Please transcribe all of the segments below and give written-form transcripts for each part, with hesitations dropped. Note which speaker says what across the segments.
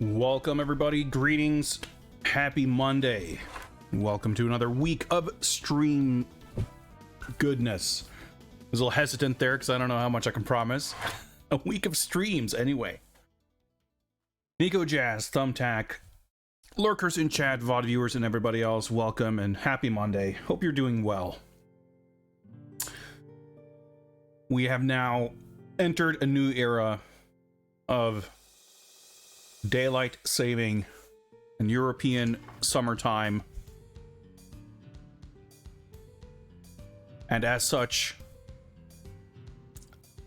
Speaker 1: Welcome everybody, greetings, happy Monday. Welcome to another week of stream goodness. I was a little hesitant there because I don't know how much I can promise. A week of streams anyway. Nico Jazz, Thumbtack, lurkers in chat, VOD viewers, and everybody else, welcome and happy Monday. Hope you're doing well. We have now entered a new era of daylight saving in European summertime, and as such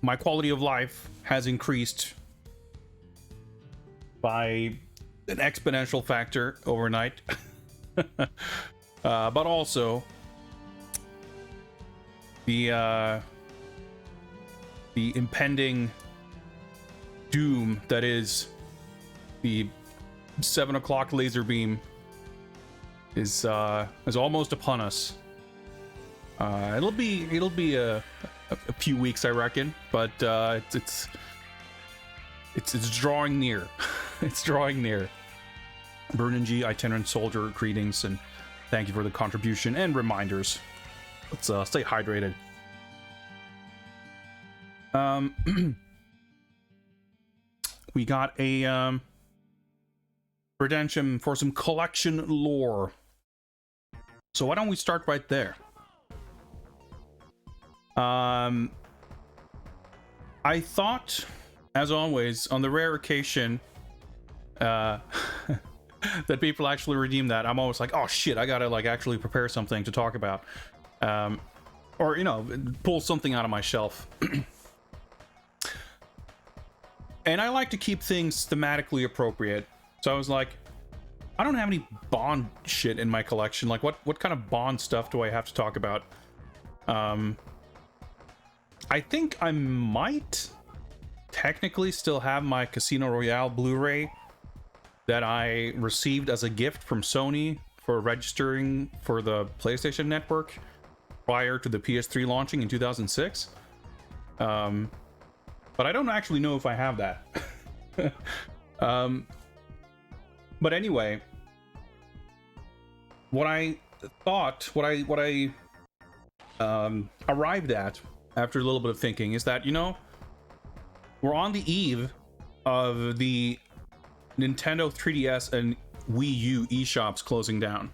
Speaker 1: my quality of life has increased by an exponential factor overnight. But also the impending doom that is the 7 o'clock laser beam is almost upon us. It'll be a few weeks, I reckon, but it's drawing near. It's drawing near. Burnin G, itinerant soldier, greetings and thank you for the contribution and reminders. Let's stay hydrated. We got a redemption for some collection lore. So why don't we start right there? I thought, as always, on the rare occasion that people actually redeem that, I'm always like, oh shit, I gotta like actually prepare something to talk about, or you know, pull something out of my shelf. And I like to keep things thematically appropriate. So I was like, I don't have any Bond shit in my collection. Like, what kind of Bond stuff do I have to talk about? I think I might technically still have my Casino Royale Blu-ray that I received as a gift from Sony for registering for the PlayStation Network prior to the PS3 launching in 2006. But I don't actually know if I have that. But anyway, what I arrived at after a little bit of thinking is that, you know, we're on the eve of the Nintendo 3DS and Wii U eShops closing down.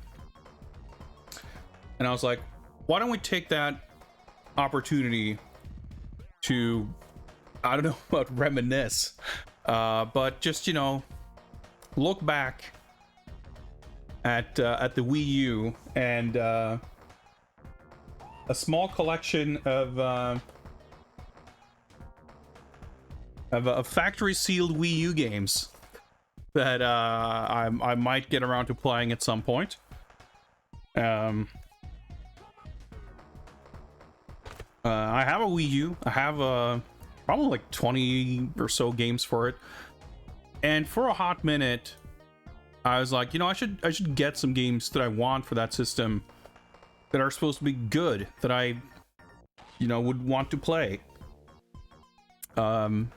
Speaker 1: And I was like, why don't we take that opportunity to, I don't know about reminisce, but just, you know, look back at the Wii U and a small collection of factory sealed Wii U games that I might get around to playing at some point. I have a Wii U. I have probably like 20 or so games for it, and for a hot minute I was like, you know, I should get some games that I want for that system that are supposed to be good, that I, you know, would want to play. So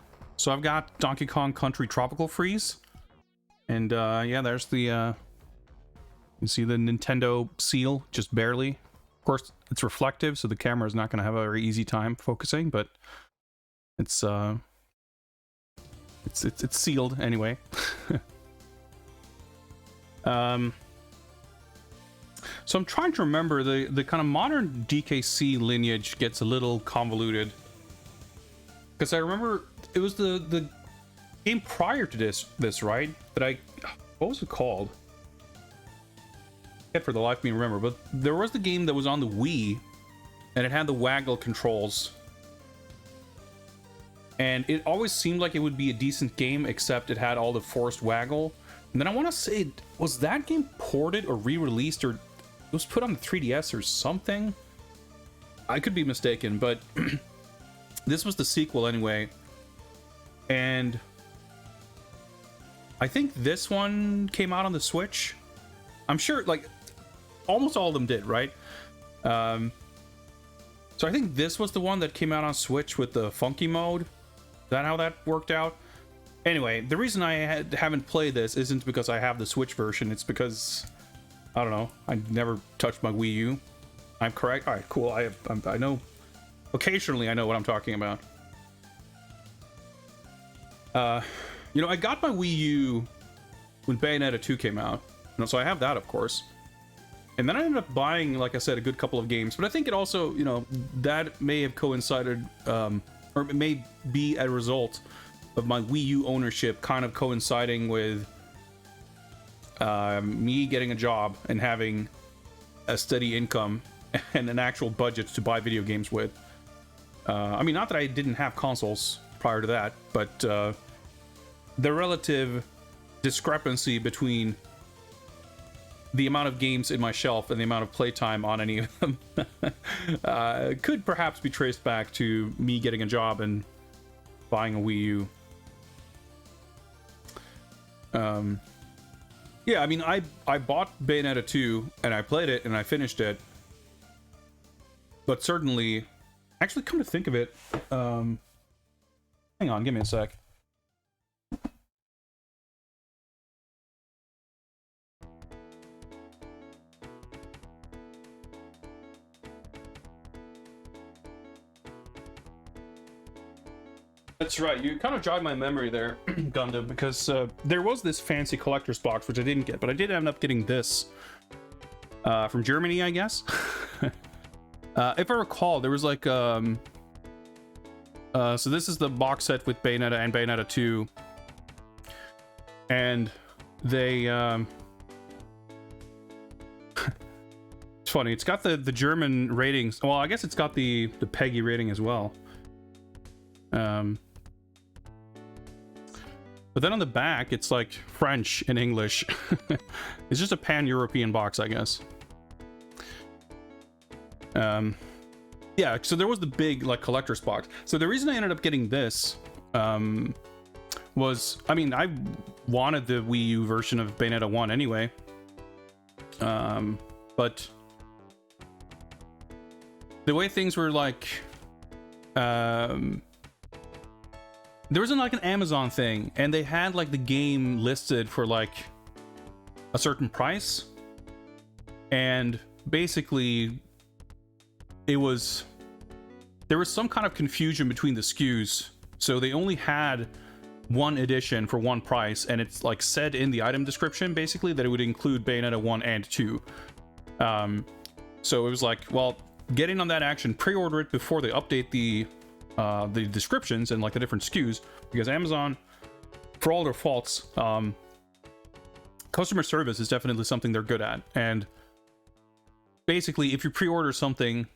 Speaker 1: I've got Donkey Kong Country Tropical Freeze, and yeah, there's the you see the Nintendo seal, just barely. Of course it's reflective, so the camera is not going to have a very easy time focusing, but it's sealed anyway. So I'm trying to remember, the kind of modern DKC lineage gets a little convoluted, because I remember it was the game prior to this, right? That what was it called? I can't for the life of me remember, but there was the game that was on the Wii, and it had the waggle controls. And it always seemed like it would be a decent game, except it had all the forced waggle. And then I want to say, was that game ported or re-released, or it was put on the 3DS or something? I could be mistaken, but this was the sequel anyway. And I think this one came out on the Switch. I'm sure, like, almost all of them did, right? So I think this was the one that came out on Switch with the funky mode. Is that how that worked out? Anyway, the reason I haven't played this isn't because I have the Switch version. It's because, I don't know, I never touched my Wii U. I'm correct? All right, cool. I know, occasionally I know what I'm talking about. You know, I got my Wii U when Bayonetta 2 came out. You know, so I have that, of course. And then I ended up buying, like I said, a good couple of games. But I think it also, you know, that may have coincided, or it may be a result of my Wii U ownership kind of coinciding with me getting a job and having a steady income and an actual budget to buy video games with. I mean, not that I didn't have consoles prior to that, but the relative discrepancy between the amount of games in my shelf and the amount of playtime on any of them could perhaps be traced back to me getting a job and buying a Wii U. Yeah, I mean, I bought Bayonetta 2 and I played it and I finished it, but certainly, actually, come to think of it, hang on, give me a sec. That's right, you kind of jogged my memory there, Gundam, because there was this fancy collector's box, which I didn't get, but I did end up getting this from Germany, I guess. If I recall, there was like, so this is the box set with Bayonetta and Bayonetta 2, and they, it's funny, it's got the German ratings, well, I guess it's got the PEGI rating as well. But then on the back, it's like French and English. It's just a pan-European box, I guess. Yeah, so there was the big, like, collector's box. So the reason I ended up getting this was, I mean, I wanted the Wii U version of Bayonetta 1 anyway. But the way things were, like, there wasn't like an Amazon thing, and they had like the game listed for like a certain price, and basically there was some kind of confusion between the SKUs, so they only had one edition for one price, and it's like said in the item description basically that it would include Bayonetta 1 and 2. So it was like, well, get in on that action, pre-order it before they update the descriptions and like the different SKUs, because Amazon, for all their faults, customer service is definitely something they're good at. And basically, if you pre-order something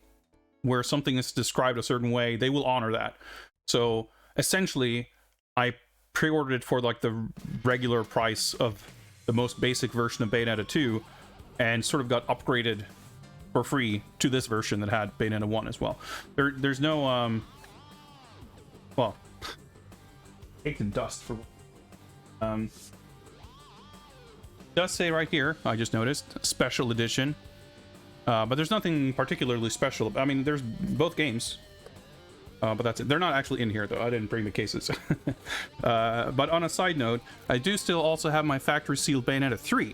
Speaker 1: where something is described a certain way, they will honor that. So essentially, I pre-ordered it for like the regular price of the most basic version of Bayonetta 2, and sort of got upgraded for free to this version that had Bayonetta 1 as well. There's no well, caked in dust for does say right here, I just noticed, special edition, but there's nothing particularly special. I mean, there's both games, but that's it. They're not actually in here though. I didn't bring the cases. But on a side note, I do still also have my factory sealed Bayonetta 3.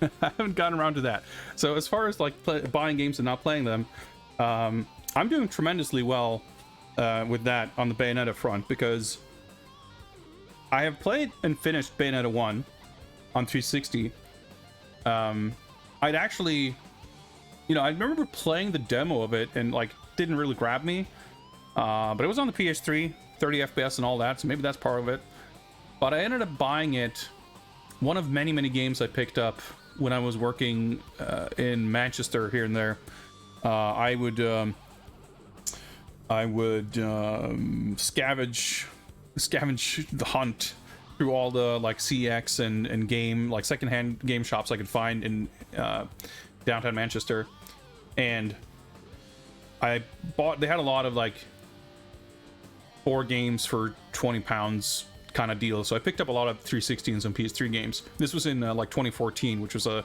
Speaker 1: I haven't gotten around to that. So as far as like buying games and not playing them, I'm doing tremendously well with that on the Bayonetta front, because I have played and finished Bayonetta 1 on 360. I'd actually, you know, I remember playing the demo of it and like didn't really grab me, but it was on the PS3, 30 FPS and all that, so maybe that's part of it. But I ended up buying it, one of many games I picked up when I was working in Manchester here and there. I would scavenge the hunt through all the like CX and game, like secondhand game shops I could find in downtown Manchester, and I bought, they had a lot of like 4 games for £20 kind of deal, so I picked up a lot of 360 and some PS3 games. This was in like 2014, which was a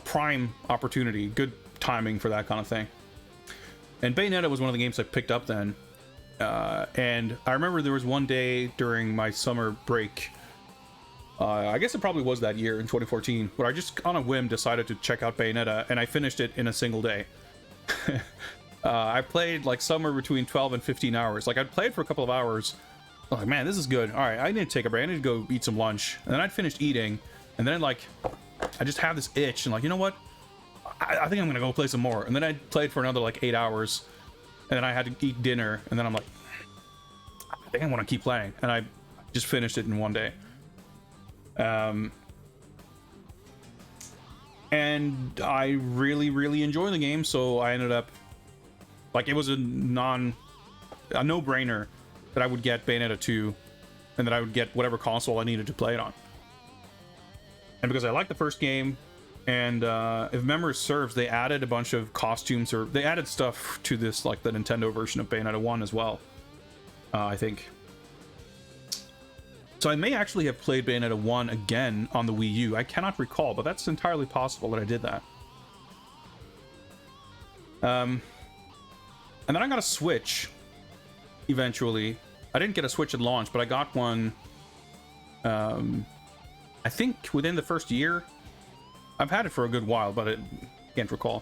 Speaker 1: prime opportunity, good timing for that kind of thing. And Bayonetta was one of the games I picked up then, And I remember there was one day during my summer break, I guess it probably was that year in 2014, where I just on a whim decided to check out Bayonetta, and I finished it in a single day. I played like somewhere between 12 and 15 hours. Like, I'd played for a couple of hours. I'm like, man, this is good. All right, I need to take a break. I need to go eat some lunch. And then I'd finished eating, and then like, I just have this itch, and like, you know what? I think I'm gonna go play some more. And then I played for another like 8 hours, and then I had to eat dinner, and then I'm like, I think I want to keep playing, and I just finished it in one day. And I really enjoy the game, so I ended up, like, it was a no-brainer that I would get Bayonetta 2, and that I would get whatever console I needed to play it on. And because I liked the first game, and if memory serves, they added a bunch of costumes, or they added stuff to this, like the Nintendo version of Bayonetta 1 as well, I think. So I may actually have played Bayonetta 1 again on the Wii U. I cannot recall, but that's entirely possible that I did that. And then I got a Switch eventually. I didn't get a Switch at launch, but I got one, I think within the first year. I've had it for a good while, but I can't recall.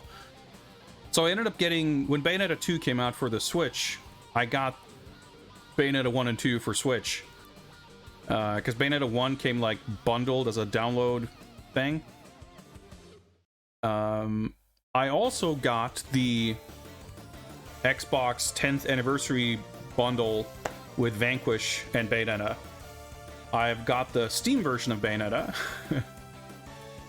Speaker 1: So I ended up getting, when Bayonetta 2 came out for the Switch, I got Bayonetta 1 and 2 for Switch. Because Bayonetta 1 came like bundled as a download thing. I also got the Xbox 10th anniversary bundle with Vanquish and Bayonetta. I've got the Steam version of Bayonetta.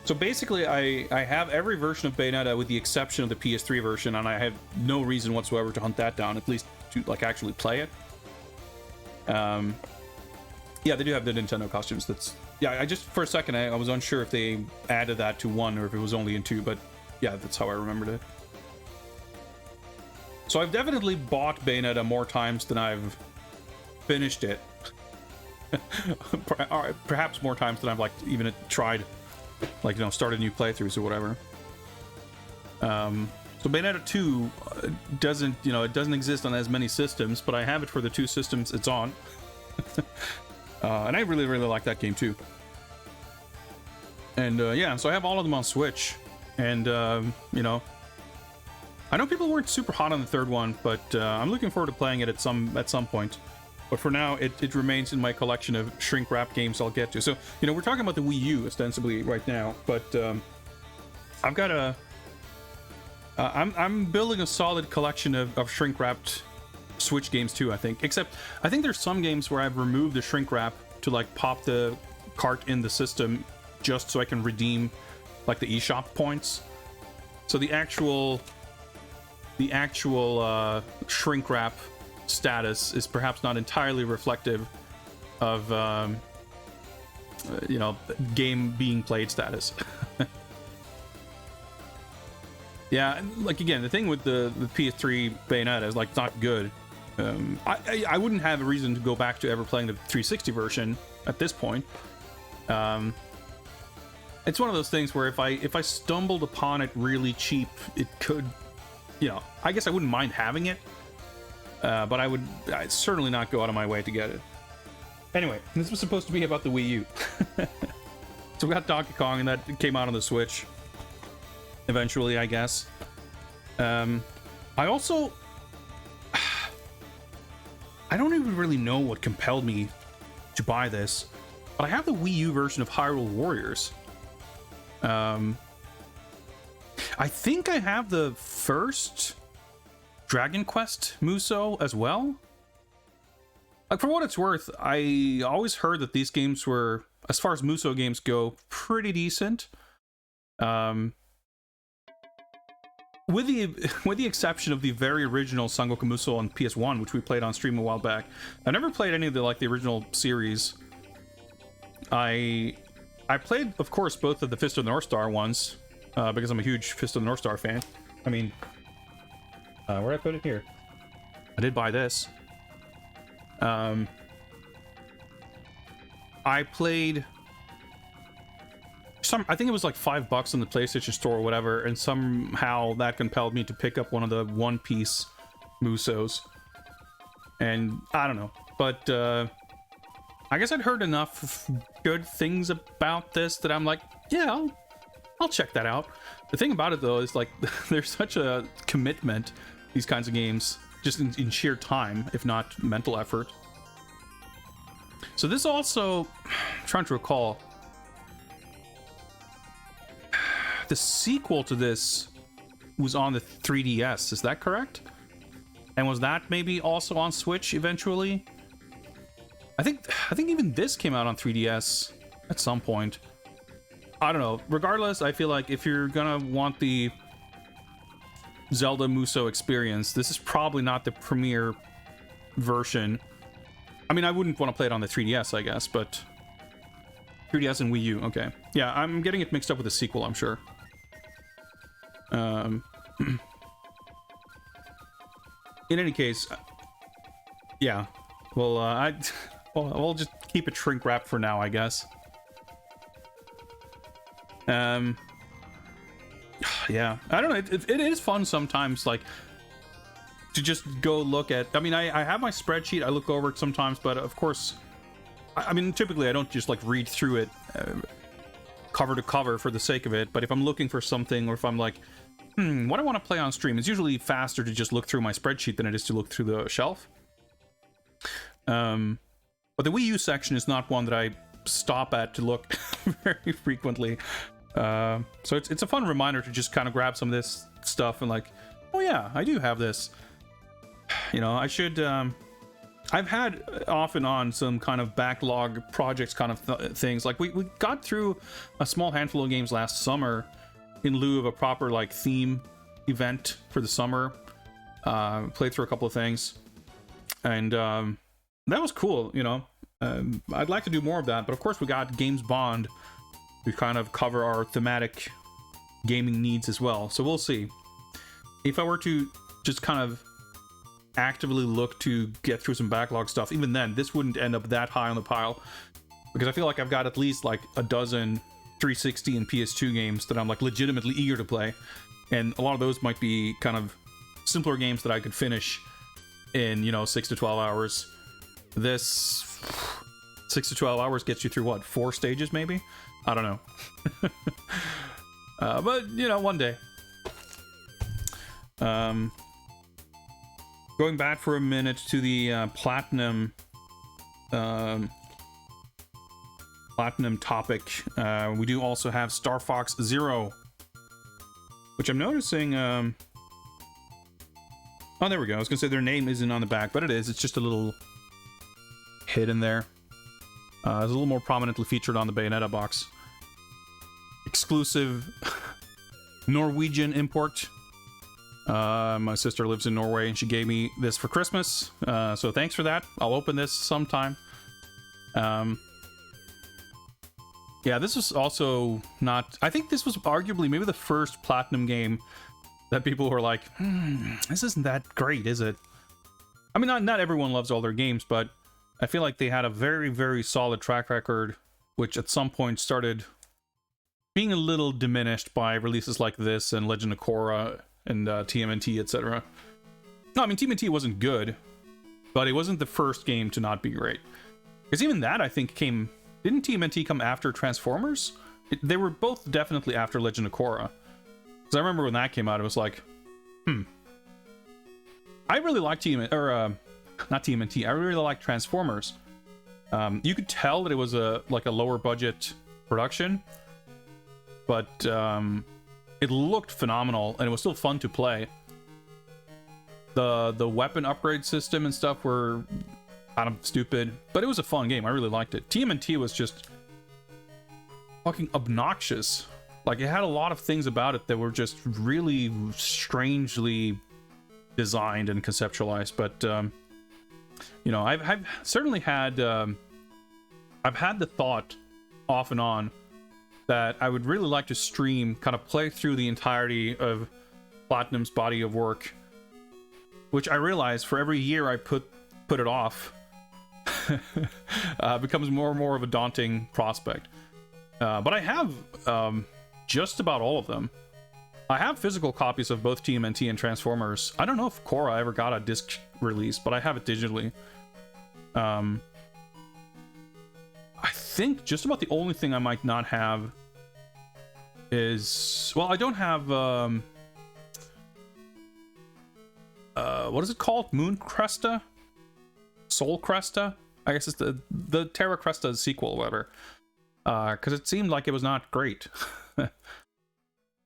Speaker 1: So basically, I have every version of Bayonetta with the exception of the PS3 version, and I have no reason whatsoever to hunt that down, at least to like actually play it. Yeah, they do have the Nintendo costumes. That's, yeah, I just for a second I was unsure if they added that to 1 or if it was only in 2, but yeah, that's how I remembered it. So I've definitely bought Bayonetta more times than I've finished it. Perhaps more times than I've like even tried, like, you know, started new playthroughs or whatever. So Bayonetta 2 doesn't, you know, it doesn't exist on as many systems, but I have it for the 2 systems it's on. And I really like that game too. And yeah, so I have all of them on Switch, and you know, I know people weren't super hot on the third one, but I'm looking forward to playing it at some point. But for now, it remains in my collection of shrink wrap games I'll get to. So, you know, we're talking about the Wii U ostensibly right now, but I've got a I'm building a solid collection of shrink wrapped Switch games too, I think. Except I think there's some games where I've removed the shrink wrap to like pop the cart in the system just so I can redeem like the eShop points. So the actual shrink wrap status is perhaps not entirely reflective of you know, game being played status. Yeah, like again, the thing with the PS3 Bayonetta is like it's not good. I wouldn't have a reason to go back to ever playing the 360 version at this point. It's one of those things where if I stumbled upon it really cheap, it could, you know, I guess I wouldn't mind having it, but I'd certainly not go out of my way to get it. Anyway, this was supposed to be about the Wii U. So we got Donkey Kong, and that came out on the Switch eventually, I guess. I also, I don't even really know what compelled me to buy this, but I have the Wii U version of Hyrule Warriors. I think I have the first Dragon Quest Musou as well. Like, for what it's worth, I always heard that these games were, as far as Musou games go, pretty decent. With the exception of the very original Sangoku Musou on PS1, which we played on stream a while back. I never played any of the original series. I played, of course, both of the Fist of the North Star ones, because I'm a huge Fist of the North Star fan. I mean, where'd I put it here? I did buy this. I played I think it was like $5 in the PlayStation Store or whatever, and somehow that compelled me to pick up one of the One Piece Musous. And I don't know, but I guess I'd heard enough good things about this that I'm like, yeah, I'll check that out. The thing about it though is like there's such a commitment, these kinds of games, just in sheer time, if not mental effort. So this also, I'm trying to recall, the sequel to this was on the 3DS, is that correct? And was that maybe also on Switch eventually? I think even this came out on 3DS at some point. I don't know. Regardless, I feel like if you're gonna want the Zelda Musou experience, this is probably not the premier version. I mean, I wouldn't want to play it on the 3DS, I guess, but 3DS and Wii U, okay. Yeah, I'm getting it mixed up with the sequel, I'm sure. In any case, yeah. Well, we'll just keep it shrink wrap for now, I guess. Yeah, I don't know. It is fun sometimes, like, to just go look at. I mean, I have my spreadsheet. I look over it sometimes, but of course, I mean, typically I don't just like read through it cover to cover for the sake of it. But if I'm looking for something, or if I'm like, what I want to play on stream, it's usually faster to just look through my spreadsheet than it is to look through the shelf. But the Wii U section is not one that I stop at to look very frequently. So it's a fun reminder to just kind of grab some of this stuff and like, oh yeah, I do have this. You know, I should. I've had off and on some kind of backlog projects kind of things. Like we got through a small handful of games last summer in lieu of a proper like theme event for the summer. Played through a couple of things, and that was cool. You know, I'd like to do more of that, but of course we got Games Bond to kind of cover our thematic gaming needs as well. So we'll see. If I were to just kind of actively look to get through some backlog stuff, even then this wouldn't end up that high on the pile, because I feel like I've got at least like a dozen 360 and PS2 games that I'm like legitimately eager to play, and a lot of those might be kind of simpler games that I could finish in, you know, 6 to 12 hours. This 6 to 12 hours gets you through what, 4 stages maybe? I don't know. But you know, one day. Going back for a minute to the platinum topic, we do also have Star Fox Zero, which I'm noticing. Oh, there we go. I was gonna say their name isn't on the back, but it is. It's just a little hidden there. It's a little more prominently featured on the Bayonetta box. Exclusive Norwegian import. My sister lives in Norway and she gave me this for Christmas, so thanks for that. I'll open this sometime. Yeah, this was also not... I think this was arguably maybe the first Platinum game that people were like, this isn't that great, is it? I mean, not everyone loves all their games, but I feel like they had a very, very solid track record, which at some point started being a little diminished by releases like this and Legend of Korra and TMNT, etc. No, I mean, TMNT wasn't good, but it wasn't the first game to not be great. Because even that, I think, came... Didn't TMNT come after Transformers? They were both definitely after Legend of Korra. Because I remember when that came out, it was like, I really liked not TMNT, I really liked Transformers. You could tell that it was a lower budget production, but it looked phenomenal and it was still fun to play. The weapon upgrade system and stuff were kind of stupid, but it was a fun game. I really liked it. TMNT was just fucking obnoxious. Like, it had a lot of things about it that were just really strangely designed and conceptualized, but you know, I've certainly had I've had the thought off and on that I would really like to stream, kind of play through the entirety of Platinum's body of work, which I realize for every year I put it off becomes more and more of a daunting prospect. But I have just about all of them. I have physical copies of both TMNT and Transformers. I don't know if Korra ever got a disc release, but I have it digitally. I think just about the only thing I might not have is... Well, I don't have... what is it called? Moon Cresta? Soul Cresta? I guess it's the Terra Cresta sequel, whatever. Because it seemed like it was not great.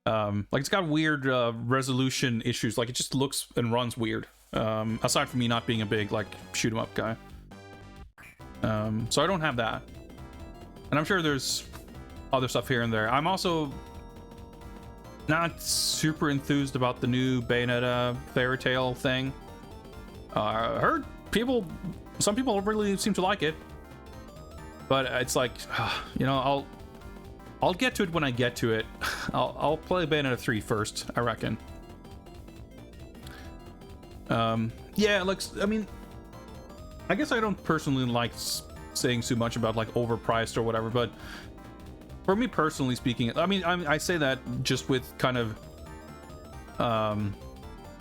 Speaker 1: Like it's got weird resolution issues. Like it just looks and runs weird. Aside from me not being a big like shoot 'em up guy. So I don't have that. And I'm sure there's other stuff here and there. I'm also not super enthused about the new Bayonetta Fairy Tail thing. I heard some people really seem to like it. But it's like, you know, I'll get to it when I get to it. I'll play Bayonetta 3 first, I reckon. Yeah, like, I mean, I guess I don't personally like saying too much about like overpriced or whatever, but for me personally speaking, I mean, I say that just with kind of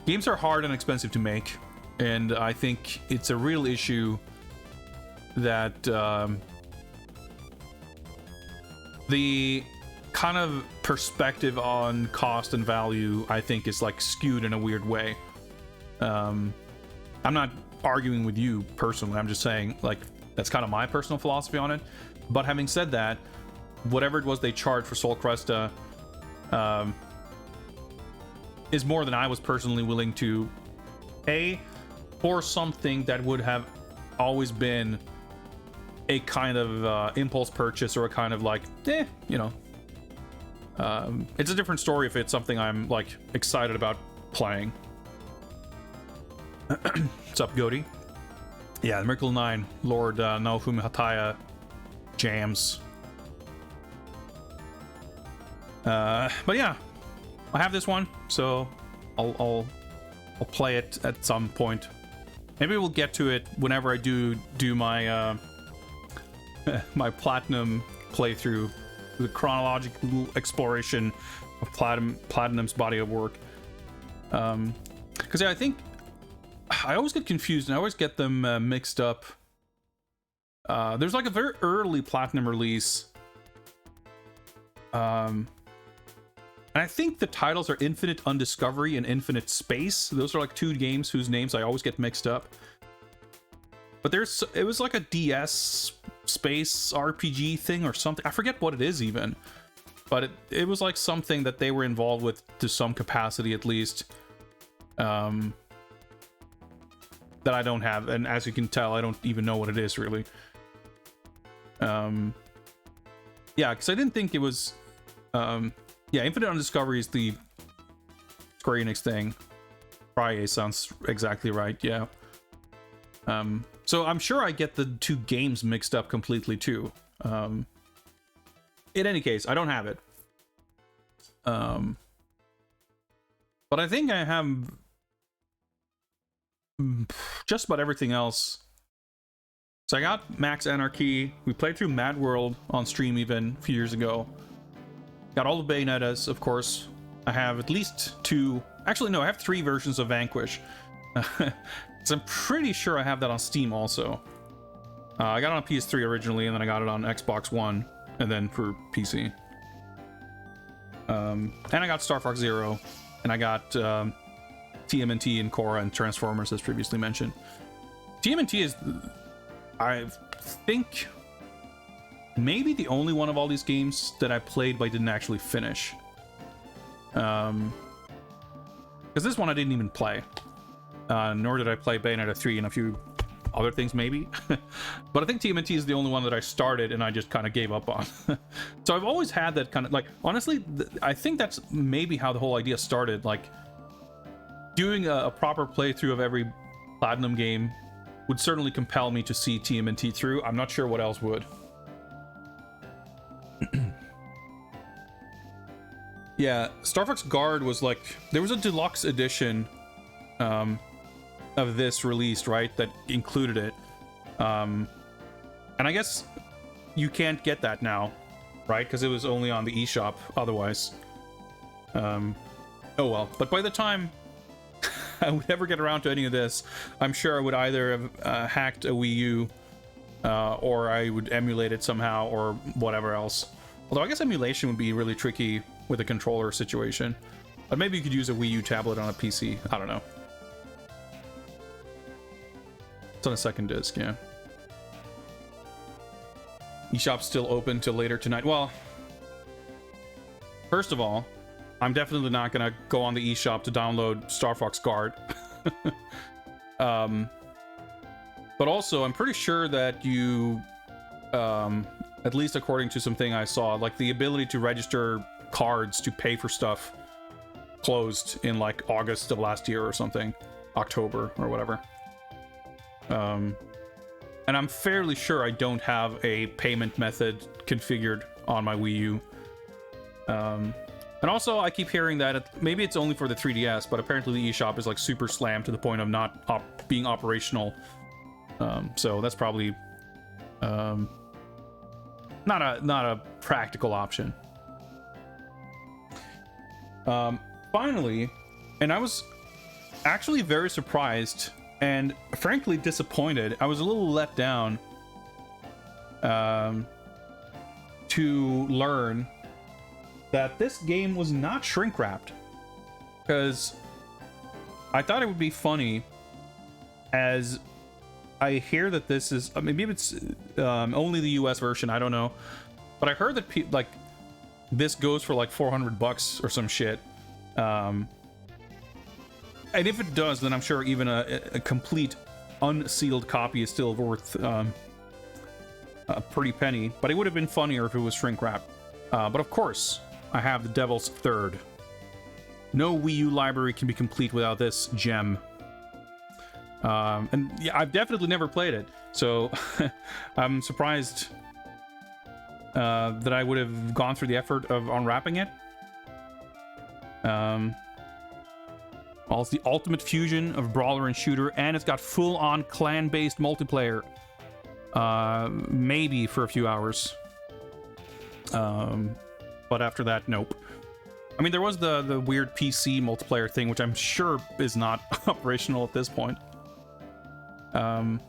Speaker 1: games are hard and expensive to make, and I think it's a real issue that the kind of perspective on cost and value, I think, is like skewed in a weird way. I'm not arguing with you personally, I'm just saying like that's kind of my personal philosophy on it. But having said that, whatever it was they charged for Soul Cresta is more than I was personally willing to pay for something that would have always been a kind of impulse purchase, or a kind of like, you know, it's a different story if it's something I'm like excited about playing. What's up, Goaty? Yeah, the Miracle 9 Lord Naofumi Hataya jams. But yeah, I have this one, so I'll play it at some point. Maybe we'll get to it whenever I do my my platinum playthrough, the chronological exploration of Platinum's body of work. Because yeah, I think I always get confused and I always get them mixed up. There's like a very early Platinum release. And I think the titles are Infinite Undiscovery and Infinite Space. Those are like two games whose names I always get mixed up. But it was like a DS space RPG thing or something. I forget what it is even. But it was like something that they were involved with to some capacity at least. That I don't have. And as you can tell, I don't even know what it is really. Yeah, because I didn't think it was... yeah, Infinite Undiscovery is the Square Enix thing. Frye sounds exactly right, yeah. So I'm sure I get the two games mixed up completely too. In any case, I don't have it. But I think I have just about everything else. So I got Max Anarchy. We played through Mad World on stream even a few years ago. Got all the Bayonettas, of course. I have at least two... Actually, no, I have 3 versions of Vanquish. So I'm pretty sure I have that on Steam also. I got it on PS3 originally, and then I got it on Xbox One, and then for PC. And I got Star Fox Zero, and I got TMNT and Korra and Transformers, as previously mentioned. TMNT is, I think, maybe the only one of all these games that I played but I didn't actually finish. Because this one I didn't even play. Nor did I play Bayonetta 3 and a few other things maybe. But I think TMNT is the only one that I started and I just kind of gave up on. So I've always had that kind of, like, honestly, I think that's maybe how the whole idea started. Like, doing a proper playthrough of every Platinum game would certainly compel me to see TMNT through. I'm not sure what else would. Yeah, Star Fox Guard was like, there was a deluxe edition of this released, right, that included it. And I guess you can't get that now, right, because it was only on the eShop otherwise. Oh well. But by the time I would ever get around to any of this, I'm sure I would either have hacked a Wii U, or I would emulate it somehow, or whatever else. Although I guess emulation would be really tricky with a controller situation. But maybe you could use a Wii U tablet on a PC. I don't know. It's on a second disc, yeah. eShop's still open till later tonight. Well, first of all, I'm definitely not gonna go on the eShop to download Star Fox Guard. But also, I'm pretty sure that you, at least according to something I saw, like the ability to register cards to pay for stuff closed in like August of last year or something, October or whatever. And I'm fairly sure I don't have a payment method configured on my Wii U. And also, I keep hearing that maybe it's only for the 3DS, but apparently the eShop is like super slammed to the point of not being operational. So that's probably not a practical option. Finally, and I was actually very surprised and frankly disappointed. I was a little let down to learn that this game was not shrink wrapped, because I thought it would be funny, as I hear that this is maybe it's only the US version, I don't know, but I heard that like this goes for like $400 or some shit. And if it does, then I'm sure even a complete unsealed copy is still worth a pretty penny. But it would have been funnier if it was shrink wrapped. But of course, I have the Devil's Third. No Wii U library can be complete without this gem. And yeah, I've definitely never played it, so I'm surprised that I would have gone through the effort of unwrapping it. Well, it's the ultimate fusion of brawler and shooter, and it's got full-on clan-based multiplayer. Maybe for a few hours. But after that, nope. I mean, there was the weird PC multiplayer thing, which I'm sure is not operational at this point. But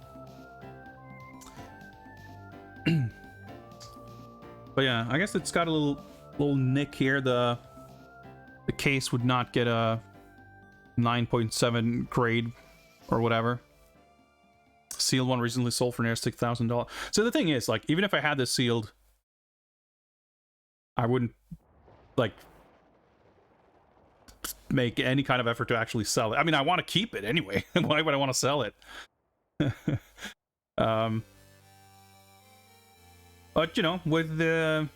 Speaker 1: yeah, I guess it's got a little nick here. The case would not get a 9.7 grade or whatever. Sealed one recently sold for near $6,000. So the thing is, like, even if I had this sealed, I wouldn't like make any kind of effort to actually sell it. I mean, I want to keep it anyway. Why would I want to sell it? But you know, with the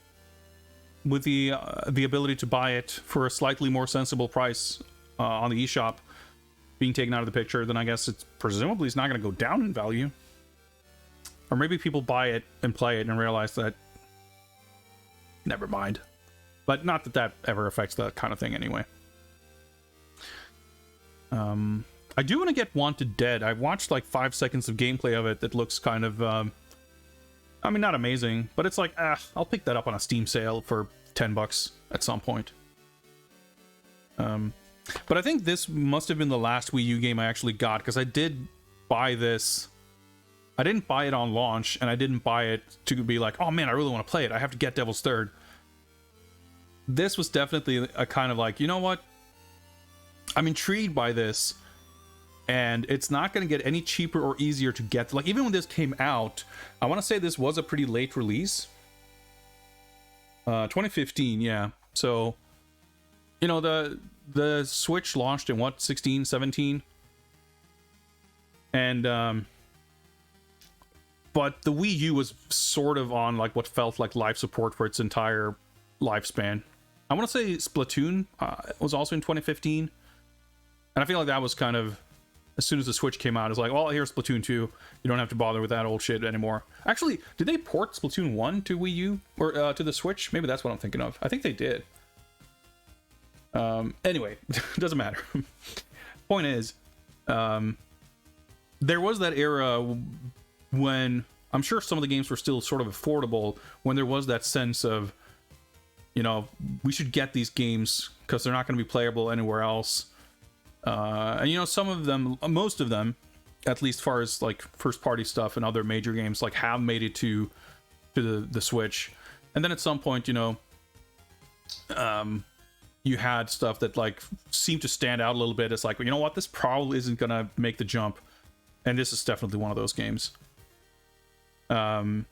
Speaker 1: ability to buy it for a slightly more sensible price on the eShop being taken out of the picture, then I guess it's presumably it's not going to go down in value. Or maybe people buy it and play it and realize that never mind. But not that that ever affects that kind of thing anyway. I do want to get Wanted Dead. I watched like 5 seconds of gameplay of it that looks kind of I mean, not amazing, but it's like, I'll pick that up on a Steam sale for $10 at some point. But I think this must have been the last Wii U game I actually got, because I did buy this. I didn't buy it on launch, and I didn't buy it to be like, oh man, I really want to play it. I have to get Devil's Third. This was definitely a kind of like, you know what? I'm intrigued by this, and it's not going to get any cheaper or easier to get. Like, even when this came out, I want to say this was a pretty late release. 2015, yeah. So, you know, the Switch launched in what, 16, 17? And but the Wii U was sort of on like what felt like life support for its entire lifespan. I want to say Splatoon was also in 2015, and I feel like that was kind of, as soon as the Switch came out, it's like, well, here's Splatoon 2. You don't have to bother with that old shit anymore. Actually, did they port Splatoon 1 to Wii U or to the Switch? Maybe that's what I'm thinking of. I think they did. Anyway, doesn't matter. Point is, there was that era when I'm sure some of the games were still sort of affordable, when there was that sense of, you know, we should get these games because they're not going to be playable anywhere else. And you know, some of them, most of them, at least far as like first party stuff and other major games, like have made it to the Switch. And then at some point, you know, you had stuff that like seemed to stand out a little bit. It's like, you know what, this probably isn't gonna make the jump, and this is definitely one of those games. And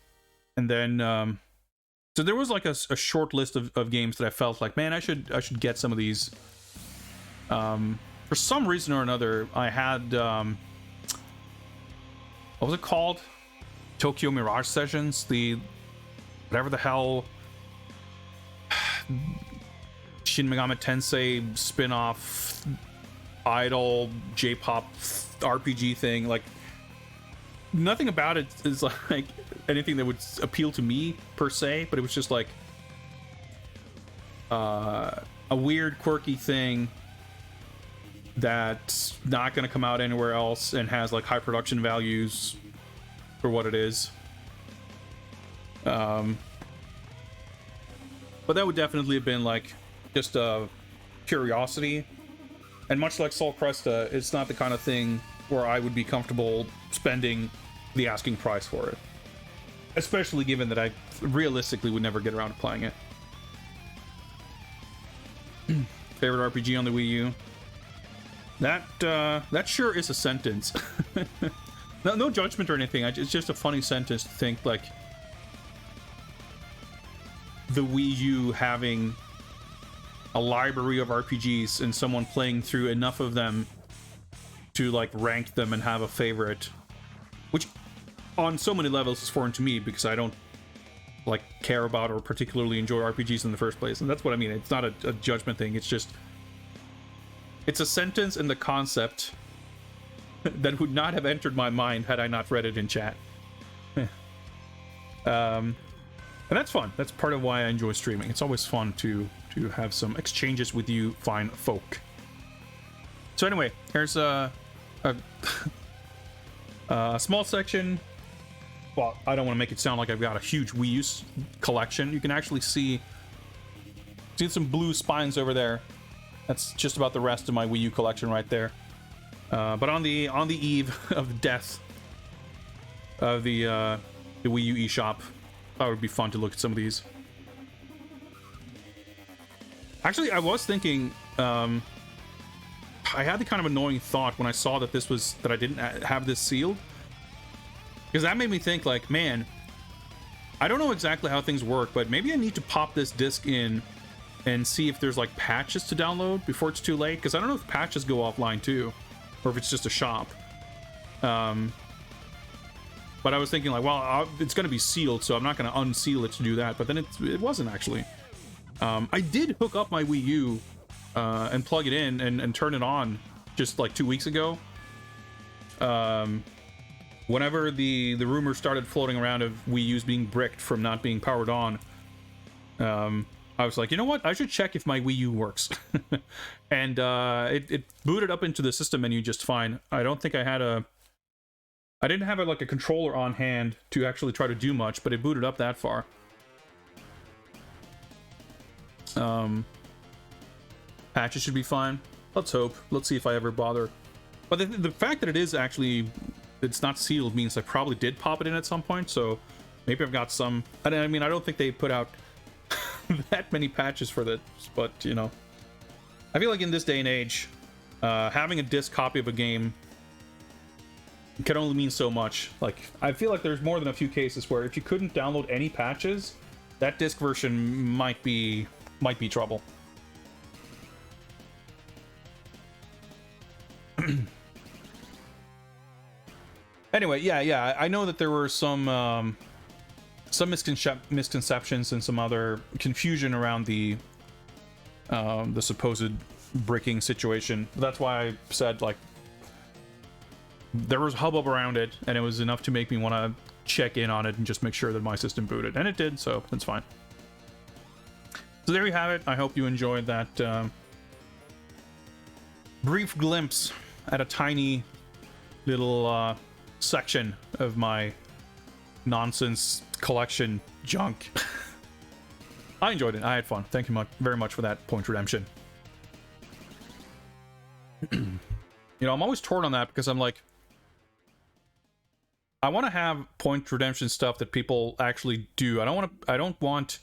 Speaker 1: then so there was like a short list of games that I felt like, man, I should get some of these. For some reason or another, I had what was it called? Tokyo Mirage Sessions, the whatever the hell Shin Megami Tensei spin-off idol J-pop RPG thing. Like, nothing about it is like anything that would appeal to me per se, but it was just like a weird, quirky thing that's not going to come out anywhere else and has like high production values for what it is. But that would definitely have been like just a curiosity, and much like Sol Cresta, it's not the kind of thing where I would be comfortable spending the asking price for it, especially given that I realistically would never get around to playing it. Favorite RPG on the Wii U? That sure is a sentence. No judgment or anything. It's just a funny sentence to think like the Wii U having a library of RPGs and someone playing through enough of them to like rank them and have a favorite, which on so many levels is foreign to me because I don't like care about or particularly enjoy RPGs in the first place. And that's what I mean. It's not a judgment thing. It's just, it's a sentence in the concept that would not have entered my mind had I not read it in chat. And that's fun. That's part of why I enjoy streaming. It's always fun to have some exchanges with you fine folk. So anyway, here's a small section. Well, I don't want to make it sound like I've got a huge Wii U collection. You can actually see some blue spines over there. That's just about the rest of my Wii U collection right there. But on the eve of the death of the Wii U eShop, I thought it would be fun to look at some of these. Actually, I was thinking, I had the kind of annoying thought when I saw that that I didn't have this sealed, because that made me think like, man, I don't know exactly how things work, but maybe I need to pop this disc in and see if there's like patches to download before it's too late, because I don't know if patches go offline too, or if it's just a shop. But I was thinking like, well, it's going to be sealed, so I'm not going to unseal it to do that. But then it wasn't actually. I did hook up my Wii U and plug it in and turn it on just like 2 weeks ago. Whenever the rumors started floating around of Wii U's being bricked from not being powered on, I was like, you know what? I should check if my Wii U works. And it booted up into the system menu just fine. I don't think I didn't have like a controller on hand to actually try to do much, but it booted up that far. Patches should be fine. Let's hope. Let's see if I ever bother. But the fact that it's not sealed means I probably did pop it in at some point, so maybe I've got some. I mean, I don't think they put out that many patches for this, but you know, I feel like in this day and age, having a disc copy of a game can only mean so much. Like, I feel like there's more than a few cases where if you couldn't download any patches, that disc version might be trouble. Anyway, yeah, I know that there were some misconceptions and some other confusion around the supposed bricking situation. That's why I said, like, there was hubbub around it, and it was enough to make me want to check in on it and just make sure that my system booted, and it did, so that's fine. So there you have it. I hope you enjoyed that brief glimpse at a tiny little section of my nonsense collection junk. I enjoyed it. I had fun. Thank you very much for that point redemption. You know, I'm always torn on that because I'm like, I want to have point redemption stuff that people actually do. I don't want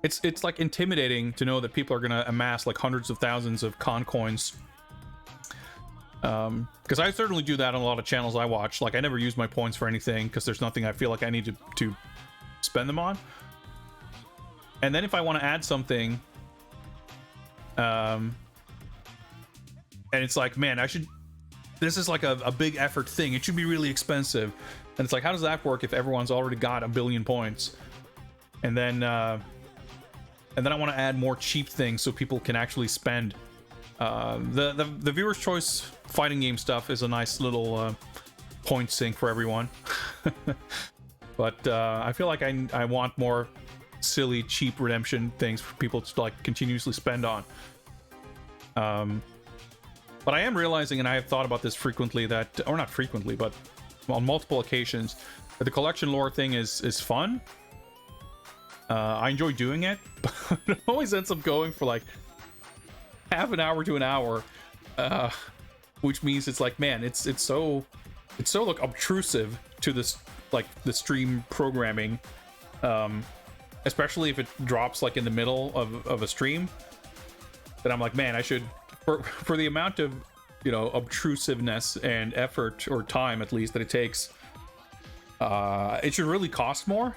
Speaker 1: it's like intimidating to know that people are going to amass like hundreds of thousands of con coins. Because I certainly do that on a lot of channels I watch. Like, I never use my points for anything because there's nothing I feel like I need to spend them on. And then if I want to add something, and it's like, man, this is like a big effort thing. It should be really expensive. And it's like, how does that work if everyone's already got 1 billion points? And then I want to add more cheap things so people can actually spend. The viewer's choice fighting game stuff is a nice little point sink for everyone. But I feel like I want more silly, cheap redemption things for people to like continuously spend on. But I am realizing, and I have thought about this frequently, that, or not frequently, but on multiple occasions, that the collection lore thing is fun. I enjoy doing it, but it always ends up going for like half an hour to an hour, which means it's like, man, it's so like obtrusive to this, like the stream programming, especially if it drops like in the middle of a stream, that I'm like, man, I should, for the amount of, you know, obtrusiveness and effort, or time at least, that it takes, it should really cost more.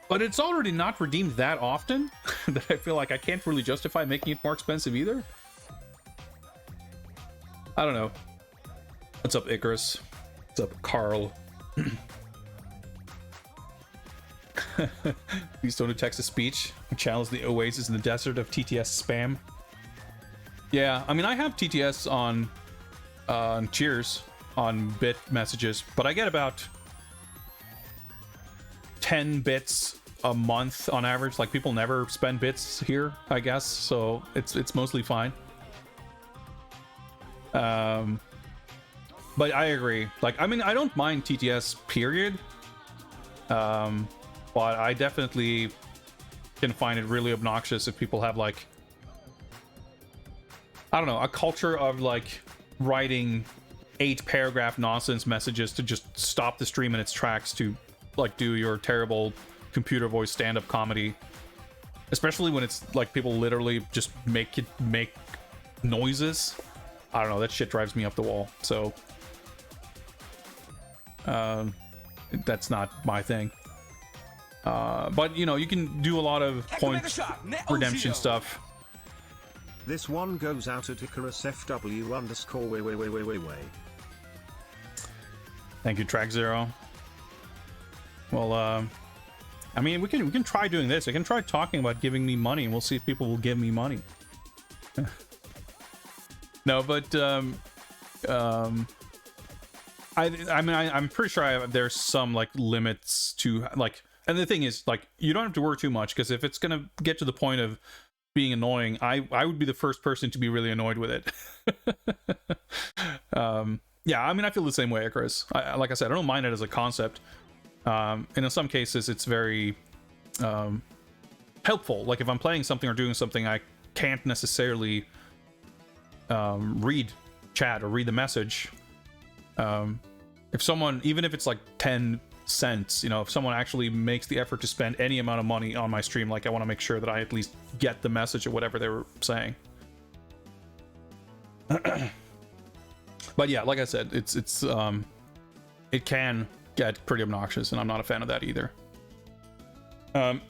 Speaker 1: But it's already not redeemed that often that I feel like I can't really justify making it more expensive either. I don't know. What's up, Icarus? What's up, Carl? Please don't do text-to-speech. Channels the oasis in the desert of TTS spam. Yeah, I mean, I have TTS on Cheers on bit messages, but I get about 10 bits a month on average. Like, people never spend bits here, I guess, so it's mostly fine. But I agree. Like, I mean, I don't mind TTS, period. But I definitely can find it really obnoxious if people have, like, I don't know, a culture of like writing 8-paragraph nonsense messages to just stop the stream in its tracks to like do your terrible computer voice stand-up comedy, especially when it's like people literally just make noises. I don't know, that shit drives me up the wall. So that's not my thing. But you know, you can do a lot of point redemption stuff.
Speaker 2: This one goes out at Icarus FW_way.
Speaker 1: Thank you, Track Zero. Well, I mean, we can try doing this. I can try talking about giving me money, and we'll see if people will give me money. No, but I mean, I'm pretty sure there's some like limits to like, and the thing is, like, you don't have to worry too much, because if it's gonna get to the point of being annoying, I would be the first person to be really annoyed with it. Yeah, I mean, I feel the same way, Chris. Like I said, I don't mind it as a concept. And in some cases, it's very helpful. Like, if I'm playing something or doing something, I can't necessarily read chat or read the message. If someone, even if it's like 10 cents, you know, if someone actually makes the effort to spend any amount of money on my stream, like, I want to make sure that I at least get the message or whatever they were saying. But yeah, like I said, it can get pretty obnoxious, and I'm not a fan of that either. But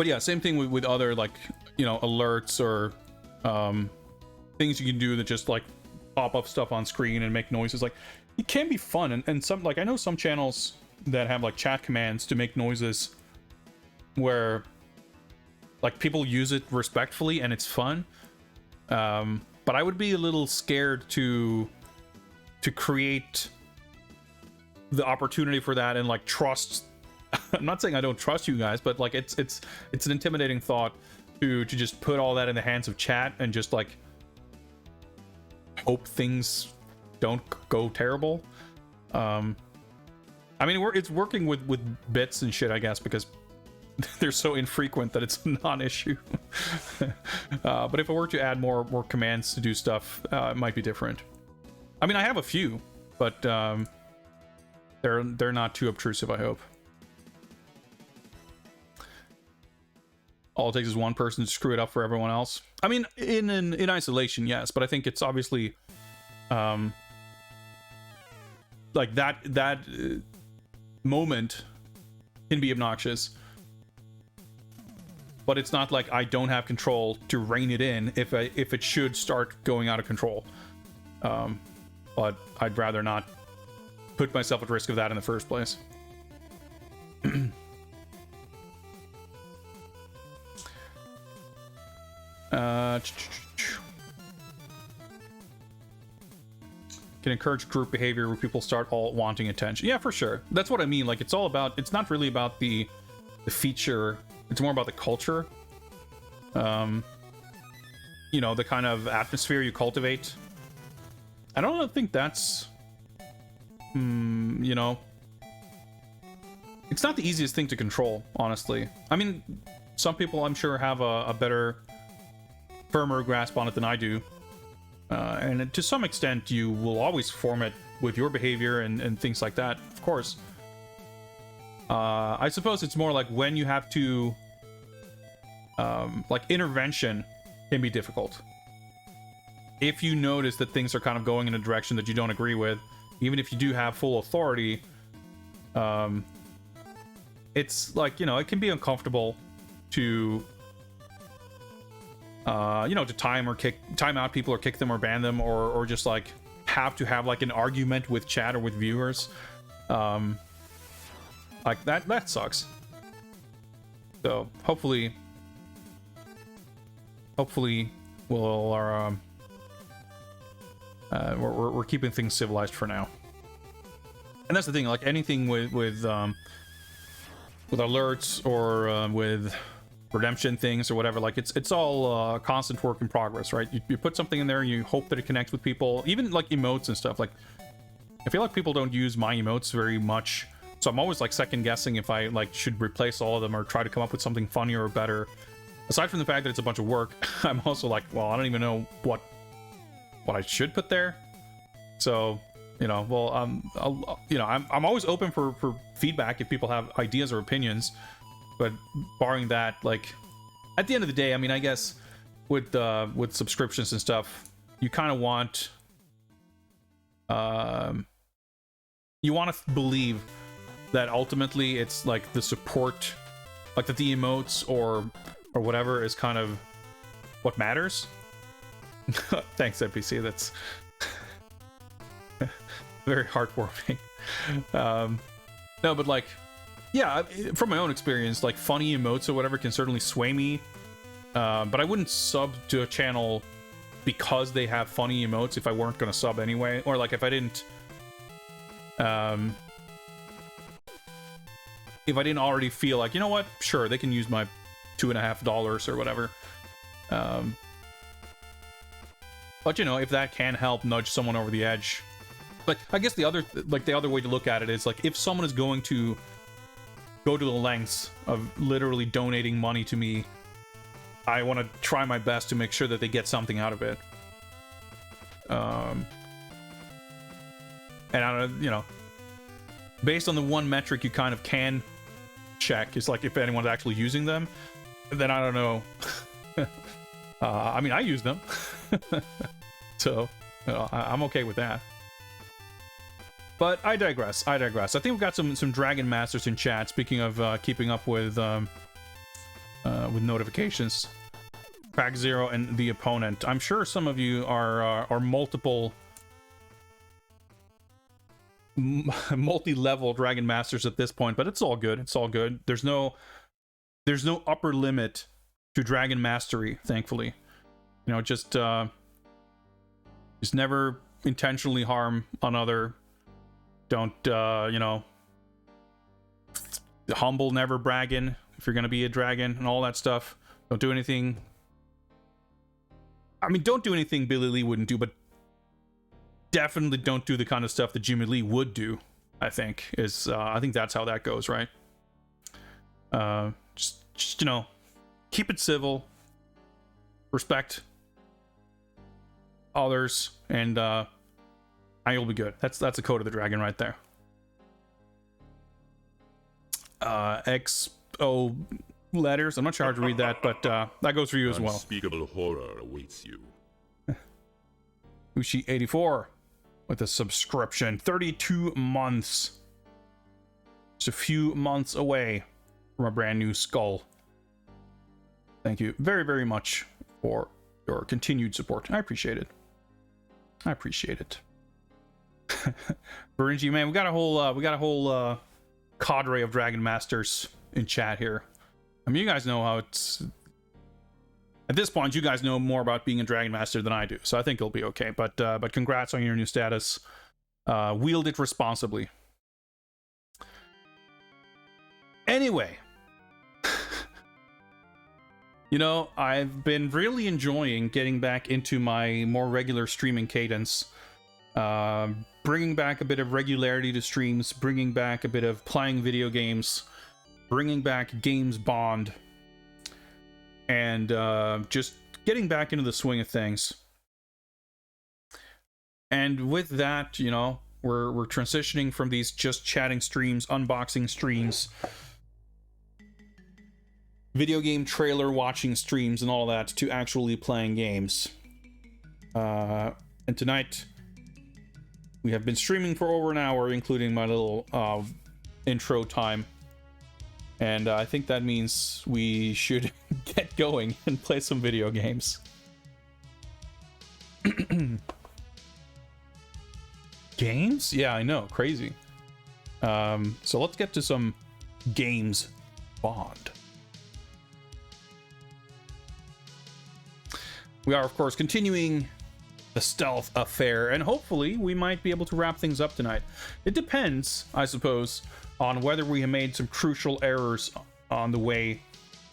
Speaker 1: yeah, same thing with other, like, you know, alerts or things you can do that just like pop up stuff on screen and make noises. Like, it can be fun, and some, like, I know some channels that have like chat commands to make noises where like people use it respectfully and it's fun. But I would be a little scared to create the opportunity for that and like trust. I'm not saying I don't trust you guys, but like it's an intimidating thought to just put all that in the hands of chat and just like hope things don't go terrible. I mean, it's working with bits and shit, I guess, because they're so infrequent that it's a non-issue. But if I were to add more commands to do stuff, it might be different. I mean, I have a few, but they're not too obtrusive, I hope. All it takes is one person to screw it up for everyone else. I mean, in isolation, yes, but I think it's obviously like that moment can be obnoxious, but it's not like I don't have control to rein it in if it should start going out of control. But I'd rather not put myself at risk of that in the first place. Can encourage group behavior where people start all wanting attention. Yeah, for sure. That's what I mean. Like, it's all about, it's not really about the feature, it's more about the culture. You know, the kind of atmosphere you cultivate. I don't think that's you know, it's not the easiest thing to control, honestly. I mean, some people I'm sure have a better, firmer grasp on it than I do. And to some extent, you will always form it with your behavior and things like that, of course. I suppose it's more like when you have to, like, intervention can be difficult. If you notice that things are kind of going in a direction that you don't agree with, even if you do have full authority, it's like, you know, it can be uncomfortable to, you know, to time out people or kick them or ban them or just like have to have like an argument with chat or with viewers. Like that sucks. So hopefully we'll we're keeping things civilized for now. And that's the thing, like anything with alerts or with redemption things or whatever, like it's all constant work in progress, right? You put something in there and you hope that it connects with people, even like emotes and stuff. Like I feel like people don't use my emotes very much, so I'm always like second guessing if I like should replace all of them or try to come up with something funnier or better. Aside from the fact that it's a bunch of work, I'm also like, well, I don't even know what I should put there. So, you know, well, you know, I'm always open for feedback if people have ideas or opinions. But barring that, like, at the end of the day, I mean, I guess with subscriptions and stuff, you kind of want, you want to believe that ultimately it's like the support, like that the emotes or whatever is kind of what matters. Thanks, NPC. That's very heartwarming. No, but like, yeah, from my own experience, like funny emotes or whatever can certainly sway me. But I wouldn't sub to a channel because they have funny emotes if I weren't going to sub anyway. Or like if I didn't already feel like, you know what, sure, they can use my $2.50 or whatever. But you know, if that can help nudge someone over the edge. Like, I guess the other way to look at it is like, if someone is going to go to the lengths of literally donating money to me, I want to try my best to make sure that they get something out of it. And I don't, you know, based on the one metric you kind of can check is like if anyone's actually using them, then I don't know. I mean, I use them. So, you know, I'm okay with that. But I digress. I think we've got some Dragon Masters in chat. Speaking of keeping up with notifications, Crack Zero and the opponent. I'm sure some of you are multiple, multi-level Dragon Masters at this point, but it's all good. It's all good. There's no upper limit to Dragon Mastery, thankfully. You know, just never intentionally harm another. Don't, you know, humble, never bragging if you're going to be a dragon and all that stuff. Don't do anything. I mean, don't do anything Billy Lee wouldn't do, but definitely don't do the kind of stuff that Jimmy Lee would do, I think. I think that's how that goes, right? Just you know, keep it civil, respect others, and you'll be good. That's a code of the dragon right there. XO letters. I'm not sure how to read that, but that goes for you as well.
Speaker 3: Unspeakable horror awaits you.
Speaker 1: Ushi84 with a subscription. 32 months. Just a few months away from a brand new skull. Thank you very, very much for your continued support. I appreciate it. I appreciate it. Barinji, man, we got a whole cadre of Dragon Masters in chat here. I mean, you guys know how it's... At this point, you guys know more about being a Dragon Master than I do, so I think it'll be okay. But congrats on your new status. Wield it responsibly. Anyway. You know, I've been really enjoying getting back into my more regular streaming cadence. Bringing back a bit of regularity to streams, bringing back a bit of playing video games, bringing back Games Bond, and just getting back into the swing of things. And with that, you know, we're transitioning from these just chatting streams, unboxing streams, video game trailer watching streams, and all that to actually playing games. And tonight, we have been streaming for over an hour, including my little intro time. And I think that means we should get going and play some video games. Games? Yeah, I know. Crazy. So let's get to some Games Bond. We are, of course, continuing the stealth affair, and hopefully we might be able to wrap things up tonight. It depends, I suppose, on whether we have made some crucial errors on the way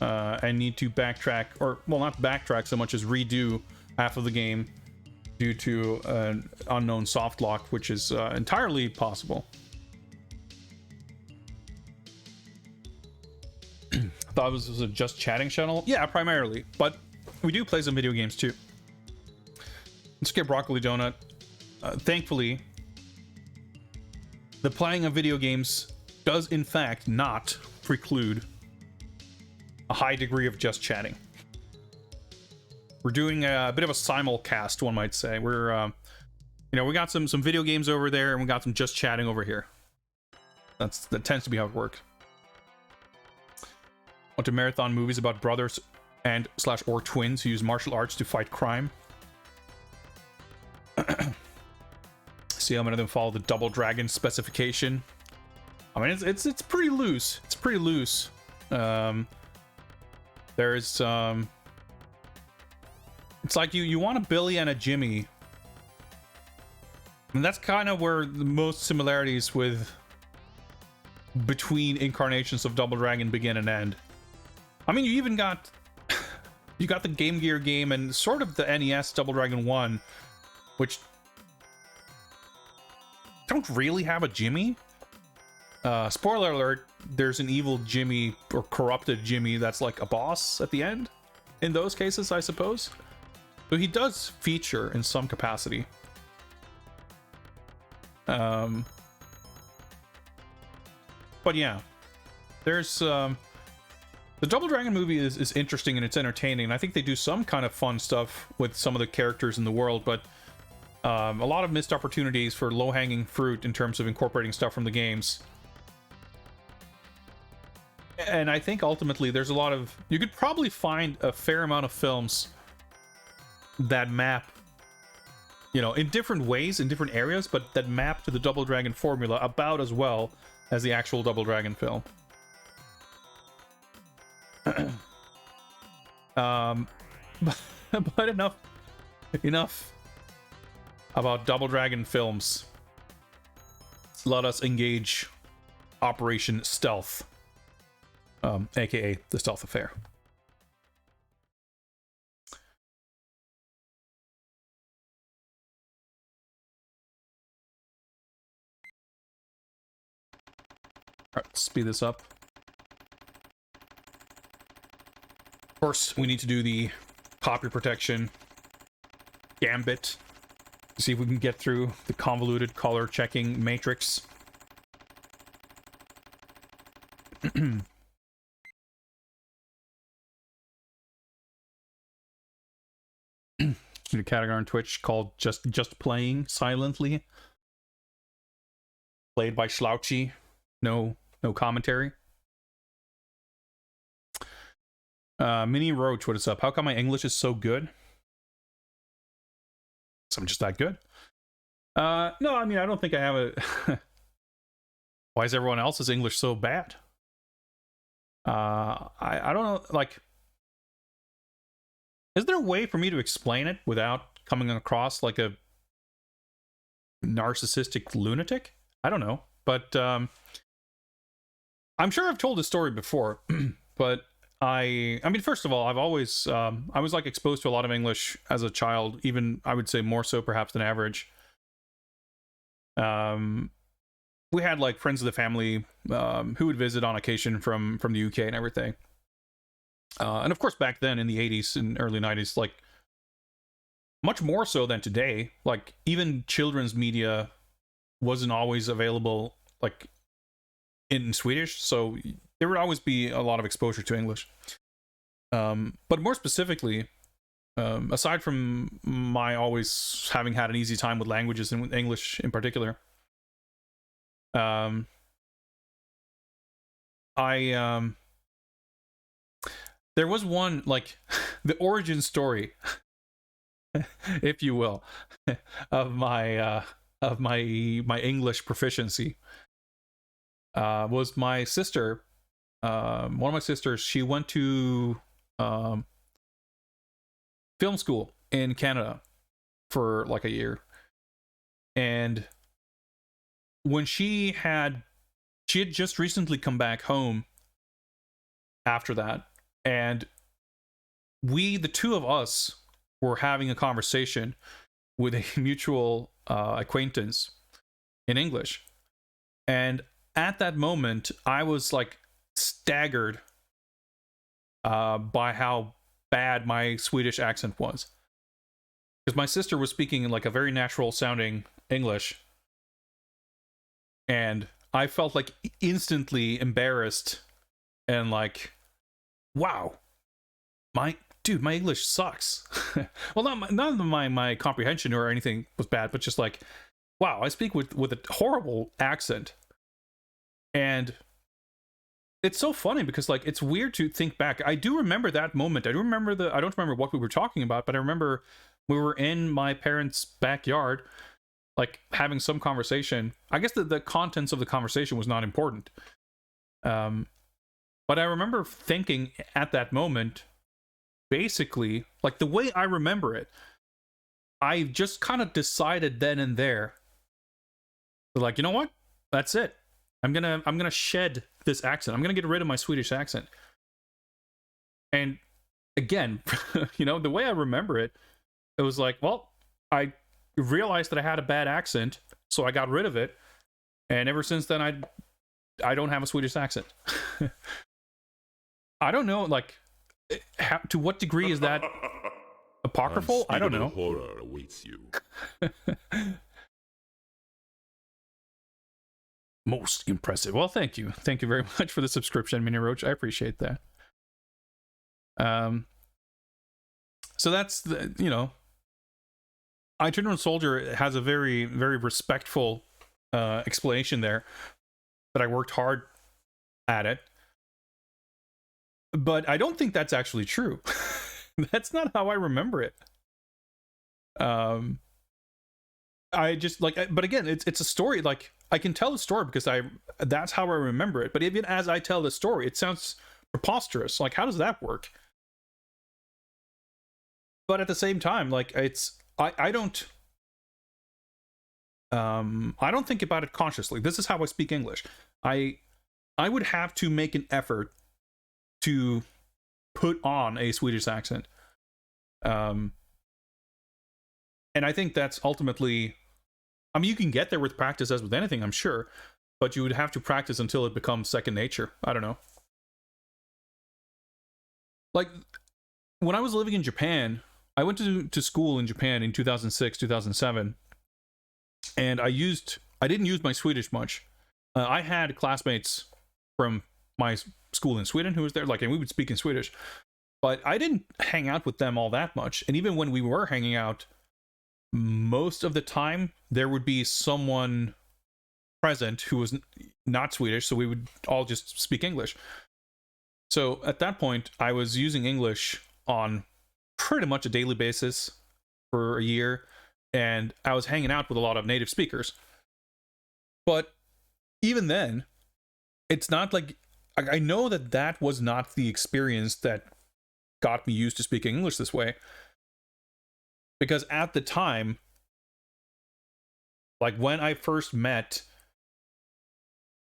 Speaker 1: and need to backtrack, or, well, not backtrack so much as redo half of the game due to an unknown soft lock, which is entirely possible. I thought this was a just chatting channel. Yeah, primarily, but we do play some video games too. Let's get Broccoli Donut. Thankfully, the playing of video games does in fact not preclude a high degree of just chatting. We're doing a bit of a simulcast, one might say. We're, you know, we got some video games over there, and we got some just chatting over here. That tends to be how it works. Want to marathon movies about brothers and / or twins who use martial arts to fight crime. See how many of them follow the Double Dragon specification. I mean, it's pretty loose. It's pretty loose. There's it's like you want a Billy and a Jimmy, and that's kind of where the most similarities between incarnations of Double Dragon begin and end. I mean, you even got you got the Game Gear game and sort of the NES Double Dragon 1, which don't really have a Jimmy. Spoiler alert, there's an evil Jimmy or corrupted Jimmy that's like a boss at the end in those cases, I suppose. So he does feature in some capacity. But yeah, there's the Double Dragon movie is interesting and it's entertaining, and I think they do some kind of fun stuff with some of the characters in the world, but a lot of missed opportunities for low-hanging fruit in terms of incorporating stuff from the games. And I think ultimately there's a lot of... You could probably find a fair amount of films that map, you know, in different ways, in different areas, but that map to the Double Dragon formula about as well as the actual Double Dragon film. But enough about Double Dragon films. Let us engage Operation Stealth, aka the Stealth Affair. All right, speed this up. First, we need to do the copy protection gambit to see if we can get through the convoluted color checking matrix. A category on Twitch called just playing silently, played by Slouchy. No commentary. Mini Roach, what is up? How come my English is so good? So I'm just that good. No, I mean, I don't think I have a. Why is everyone else's English so bad? I don't know. Like, is there a way for me to explain it without coming across like a narcissistic lunatic? I don't know, but I'm sure I've told this story before. But I mean, first of all, I've always I was like exposed to a lot of English as a child, even I would say more so perhaps than average. We had like friends of the family who would visit on occasion from the UK and everything. And of course, back then in the 80s and early 90s, like much more so than today, like even children's media wasn't always available like in Swedish, so there would always be a lot of exposure to English. But more specifically, aside from my always having had an easy time with languages and with English in particular, there was one, like, the origin story, if you will, of my English proficiency. Was my sister, one of my sisters, she went to film school in Canada for like a year. And when she had just recently come back home after that, and the two of us were having a conversation with a mutual acquaintance in English. And at that moment, I was like staggered by how bad my Swedish accent was. Because my sister was speaking in like a very natural sounding English. And I felt like instantly embarrassed and like, wow, my English sucks. Well, none of my comprehension or anything was bad, but just like, wow, I speak with a horrible accent. And it's so funny because like it's weird to think back. I do remember that moment. I don't remember what we were talking about, but I remember we were in my parents' backyard, like having some conversation. I guess the contents of the conversation was not important. But I remember thinking at that moment, basically, like the way I remember it, I just kind of decided then and there, like, you know what? That's it. I'm gonna shed this accent. I'm gonna get rid of my Swedish accent. And again, you know, the way I remember it, it was like, well, I realized that I had a bad accent, so I got rid of it. And ever since then, I don't have a Swedish accent. I don't know, like, to what degree is that apocryphal? I don't know.
Speaker 3: Horror awaits you.
Speaker 1: Most impressive. Well, thank you very much for the subscription, Mini Roach. I appreciate that. So that's the, you know, Itinerant Soldier has a very, very respectful explanation there, that I worked hard at it. But I don't think that's actually true. That's not how I remember it. I just like, but again, it's a story. Like, I can tell the story because that's how I remember it. But even as I tell the story, it sounds preposterous. Like, how does that work? But at the same time, like, I don't think about it consciously. This is how I speak English. I would have to make an effort to put on a Swedish accent. And I think that's ultimately, I mean, you can get there with practice as with anything, I'm sure, but you would have to practice until it becomes second nature. I don't know. Like, when I was living in Japan, I went to school in Japan in 2006, 2007, and I didn't use my Swedish much. I had classmates from my school in Sweden who was there, like, and we would speak in Swedish, but I didn't hang out with them all that much. And even when we were hanging out, most of the time there would be someone present who was not Swedish, so we would all just speak English. So at that point, I was using English on pretty much a daily basis for a year, and I was hanging out with a lot of native speakers. But even then, it's not like, I know that that was not the experience that got me used to speaking English this way. Because at the time, like when I first met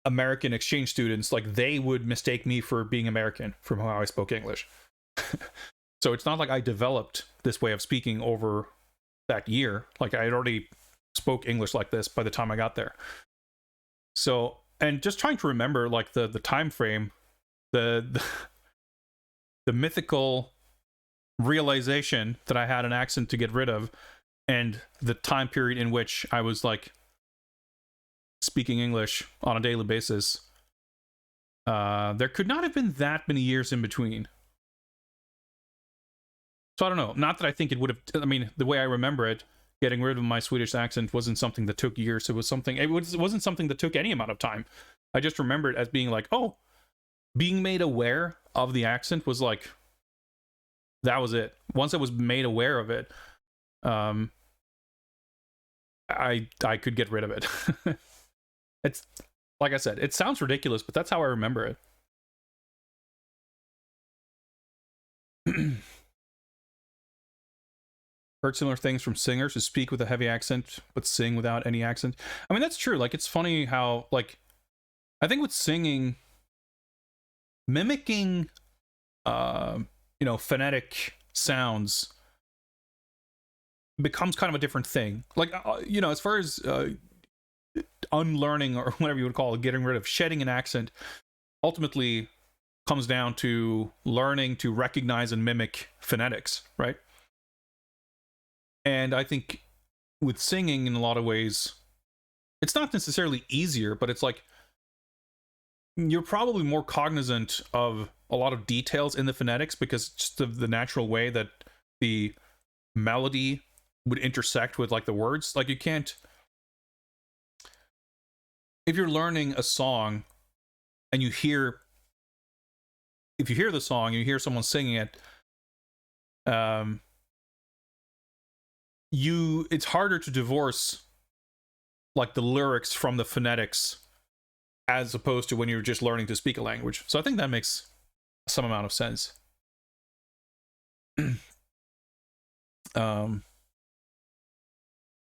Speaker 1: American exchange students, like they would mistake me for being American from how I spoke English. So it's not like I developed this way of speaking over that year. Like I had already spoke English like this by the time I got there. So, and just trying to remember like the time frame, the mythical realization that I had an accent to get rid of, and the time period in which I was like speaking English on a daily basis, there could not have been that many years in between. So I don't know. Not that I think it would have. I mean, the way I remember it, getting rid of my Swedish accent wasn't something that took years. It wasn't something that took any amount of time. I just remember it as being like, oh, being made aware of the accent was like, that was it. Once I was made aware of it, I could get rid of it. It's like I said, it sounds ridiculous, but that's how I remember it. Heard similar things from singers who speak with a heavy accent but sing without any accent. I mean, that's true. Like, it's funny how, like, I think with singing, mimicking, phonetic sounds becomes kind of a different thing. Like, as far as unlearning, or whatever you would call it, getting rid of, shedding an accent, ultimately comes down to learning to recognize and mimic phonetics, right? And I think with singing, in a lot of ways, it's not necessarily easier, but it's like you're probably more cognizant of a lot of details in the phonetics because just of the natural way that the melody would intersect with like the words. Like, you can't, if you're learning a song and if you hear the song, you hear someone singing it, it's harder to divorce like the lyrics from the phonetics as opposed to when you're just learning to speak a language. So I think that makes some amount of sense. And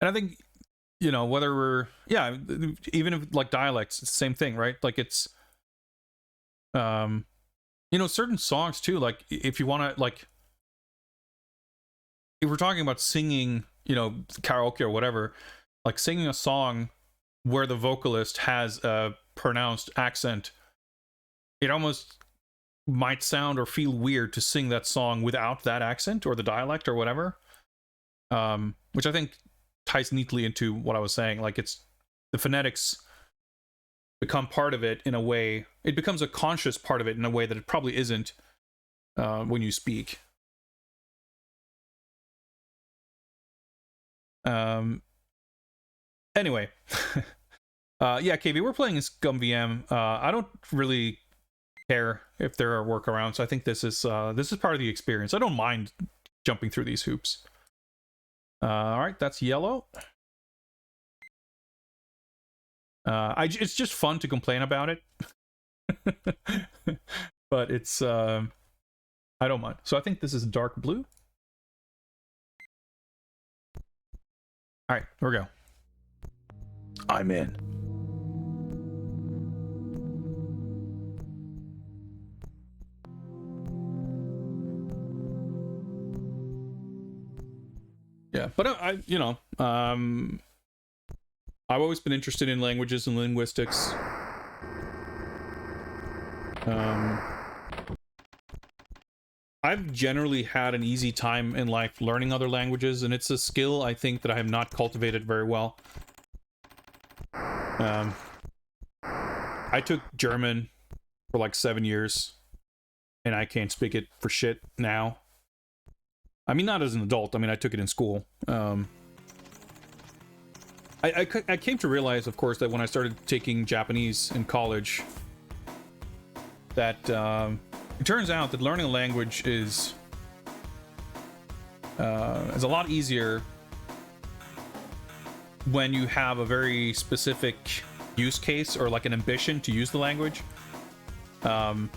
Speaker 1: I think, whether we're, even if like dialects, it's the same thing, right? Like it's, certain songs too, like if you want to, like, if we're talking about singing, karaoke or whatever, like singing a song where the vocalist has a pronounced accent, it almost might sound or feel weird to sing that song without that accent or the dialect or whatever. Which I think ties neatly into what I was saying. Like, it's the phonetics become part of it in a way, it becomes a conscious part of it in a way that it probably isn't when you speak. Anyway, KV, we're playing Scum VM. I don't really care if there are workarounds. I think this is part of the experience. I don't mind jumping through these hoops. All right, that's yellow. It's just fun to complain about it, but it's I don't mind. So I think this is dark blue. All right, here we go. I'm in. Yeah, but I've always been interested in languages and linguistics. I've generally had an easy time in life learning other languages, and it's a skill I think that I have not cultivated very well. I took German for like 7 years, and I can't speak it for shit now. I mean, not as an adult. I mean, I took it in school. I came to realize, of course, that when I started taking Japanese in college, that it turns out that learning a language is a lot easier when you have a very specific use case or like an ambition to use the language. I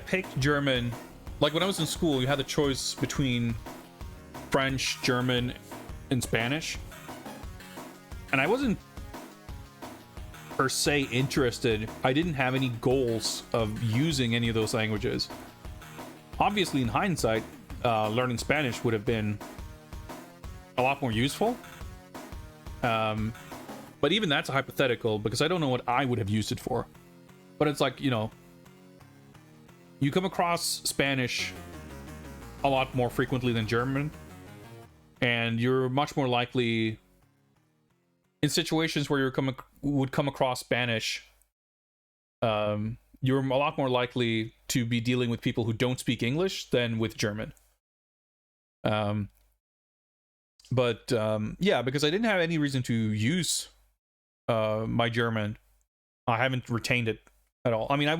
Speaker 1: picked German, like when I was in school, you had the choice between French, German, and Spanish. And I wasn't per se interested. I didn't have any goals of using any of those languages. Obviously, in hindsight, learning Spanish would have been a lot more useful. But even that's a hypothetical because I don't know what I would have used it for. But it's like, you know, you come across Spanish a lot more frequently than German, and you're much more likely in situations where you would come across Spanish. You're a lot more likely to be dealing with people who don't speak English than with German. Yeah, because I didn't have any reason to use my German. I haven't retained it at all. I mean,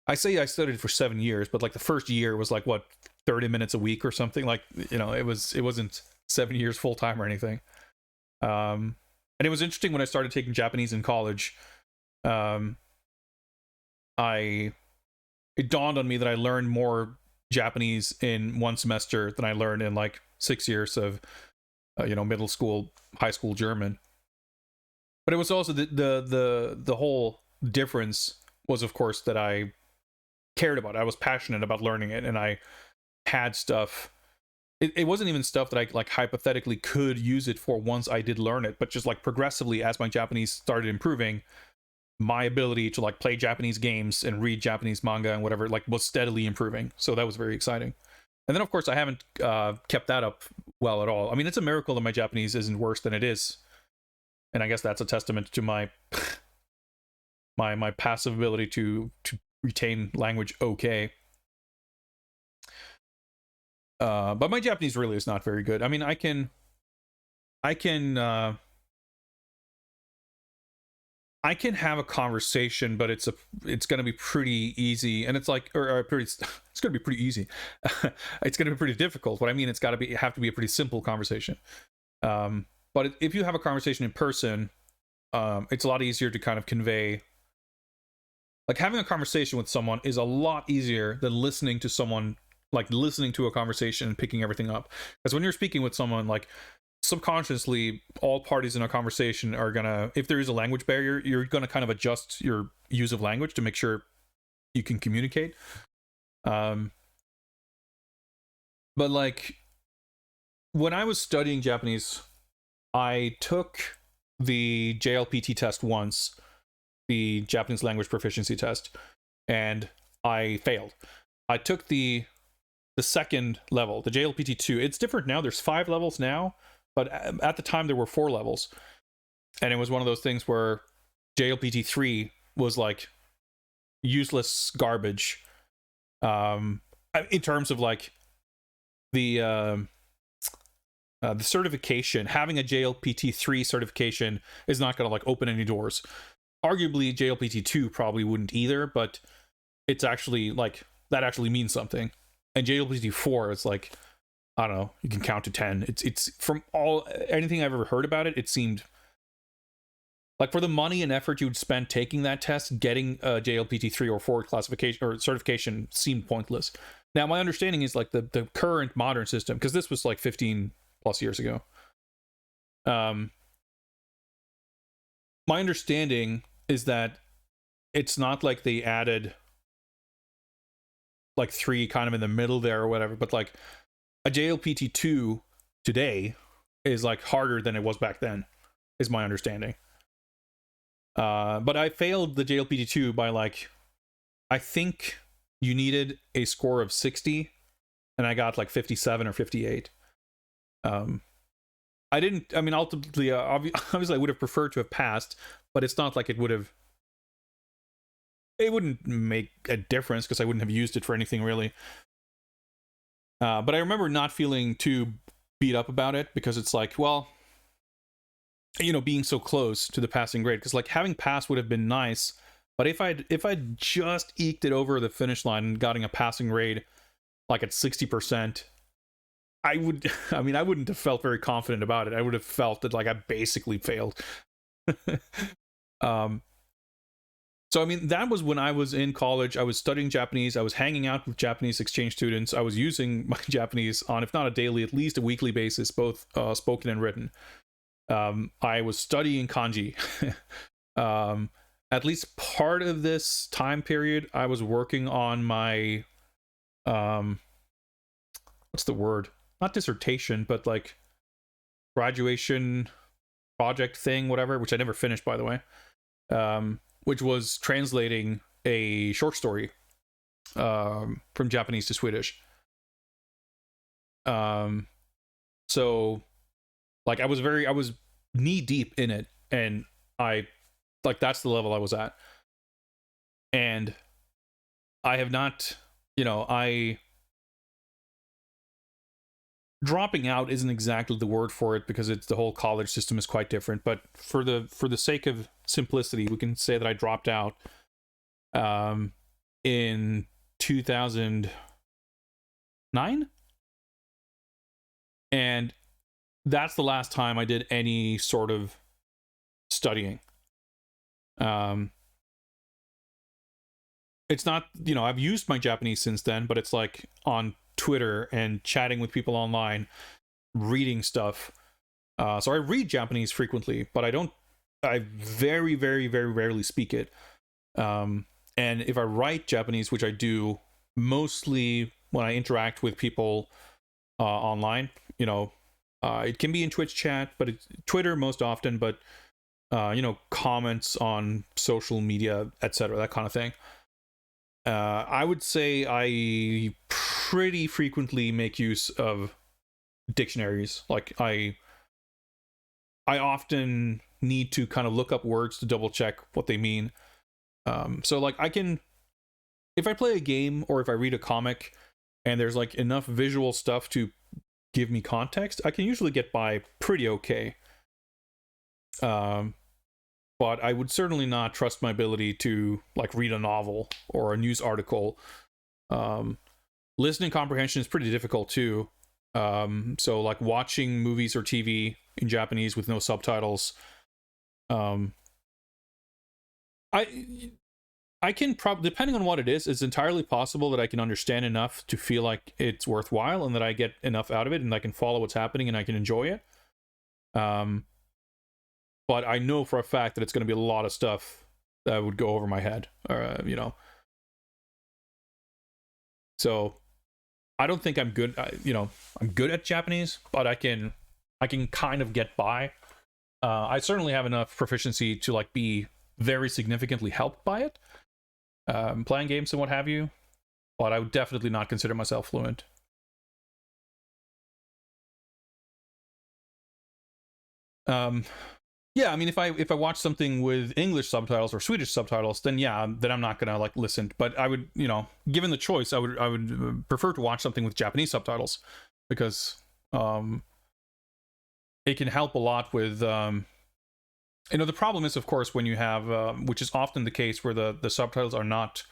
Speaker 1: I say I studied for 7 years, but like the first year was like what, 30 minutes a week or something. Like, you know, it wasn't 7 years full time or anything. And it was interesting when I started taking Japanese in college. It dawned on me that I learned more Japanese in one semester than I learned in like 6 years of middle school, high school German. But it was also the whole difference was, of course, that I cared about it. I was passionate about learning it, and I had stuff. It wasn't even stuff that I like hypothetically could use it for once I did learn it, but just like progressively as my Japanese started improving, my ability to like play Japanese games and read Japanese manga and whatever like was steadily improving. So that was very exciting. And then of course I haven't kept that up well at all. I mean, it's a miracle that my Japanese isn't worse than it is. And I guess that's a testament to my my passive ability to retain language okay. But my Japanese really is not very good. I mean, I can have a conversation, but it's going to be pretty easy, and it's like it's going to be pretty easy. It's going to be pretty difficult. What I mean, have to be a pretty simple conversation. But if you have a conversation in person, it's a lot easier to kind of convey. Like having a conversation with someone is a lot easier than listening to someone, like listening to a conversation and picking everything up. Because when you're speaking with someone, like subconsciously, all parties in a conversation are gonna, if there is a language barrier, you're gonna kind of adjust your use of language to make sure you can communicate. But like when I was studying Japanese, I took the JLPT test once, the Japanese language proficiency test, and I failed. I took the second level, the JLPT 2. It's different now. There's 5 levels now, but at the time there were 4 levels. And it was one of those things where JLPT 3 was like useless garbage. In terms of like the certification, having a JLPT 3 certification is not going to like open any doors. Arguably JLPT 2 probably wouldn't either, but it's actually like that actually means something. And JLPT 4, it's like, I don't know, you can count to 10. It's from anything I've ever heard about it, it seemed like for the money and effort you would spend taking that test, getting a JLPT 3 or 4 classification or certification seemed pointless. Now, my understanding is like the current modern system, because this was like 15 plus years ago. My understanding is that it's not like they added like 3 kind of in the middle there or whatever, but like a JLPT 2 today is like harder than it was back then, is my understanding. But I failed the JLPT 2 by like, I think you needed a score of 60, and I got like 57 or 58. I didn't, I mean, ultimately, obviously I would have preferred to have passed, but it's not like it wouldn't make a difference because I wouldn't have used it for anything really. But I remember not feeling too beat up about it because it's like, well, you know, being so close to the passing grade, because like having passed would have been nice, but if I'd just eked it over the finish line and gotten a passing grade like at 60%, I wouldn't have felt very confident about it. I would have felt that like I basically failed. So I mean, that was when I was in college. I was studying Japanese. I was hanging out with Japanese exchange students. I was using my Japanese on, if not a daily, at least a weekly basis, both spoken and written. I was studying kanji. At least part of this time period, I was working on my what's the word? Not dissertation, but like graduation project thing, whatever, which I never finished, by the way, which was translating a short story from Japanese to Swedish. So like I was knee deep in it, and that's the level I was at. And I have not, dropping out isn't exactly the word for it because the whole college system is quite different, but for the sake of simplicity, we can say that I dropped out in 2009, and that's the last time I did any sort of studying. It's not, I've used my Japanese since then, but it's like on Twitter and chatting with people online, reading stuff. So I read Japanese frequently, but I very, very, very rarely speak it. And if I write Japanese, which I do mostly when I interact with people online, it can be in Twitch chat, but it's Twitter most often, but comments on social media, etc., that kind of thing. I would say I pretty frequently make use of dictionaries. Like I often need to kind of look up words to double check what they mean. So like if I play a game or if I read a comic and there's like enough visual stuff to give me context, I can usually get by pretty okay. But I would certainly not trust my ability to like read a novel or a news article. Listening comprehension is pretty difficult too. So like watching movies or TV in Japanese with no subtitles, I can probably, depending on what it is, it's entirely possible that I can understand enough to feel like it's worthwhile and that I get enough out of it and I can follow what's happening and I can enjoy it. But I know for a fact that it's going to be a lot of stuff that would go over my head, So I don't think I'm good. I'm good at Japanese, but I can kind of get by. I certainly have enough proficiency to like be very significantly helped by it, playing games and what have you. But I would definitely not consider myself fluent. Yeah, I mean, if I watch something with English subtitles or Swedish subtitles, then then I'm not gonna like listen. But I would, given the choice, I would prefer to watch something with Japanese subtitles because it can help a lot with the problem is, of course, when you have which is often the case where the subtitles are not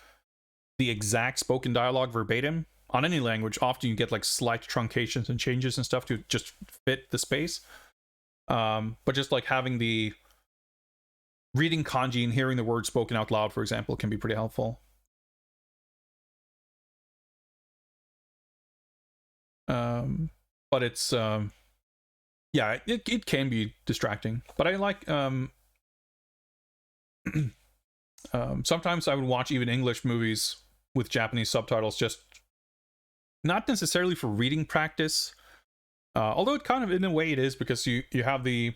Speaker 1: the exact spoken dialogue verbatim on any language. Often you get like slight truncations and changes and stuff to just fit the space. But just like having the reading kanji and hearing the words spoken out loud, for example, can be pretty helpful. But it's it can be distracting. But I like sometimes I would watch even English movies with Japanese subtitles, just not necessarily for reading practice. Although it kind of, in a way, it is, because you have the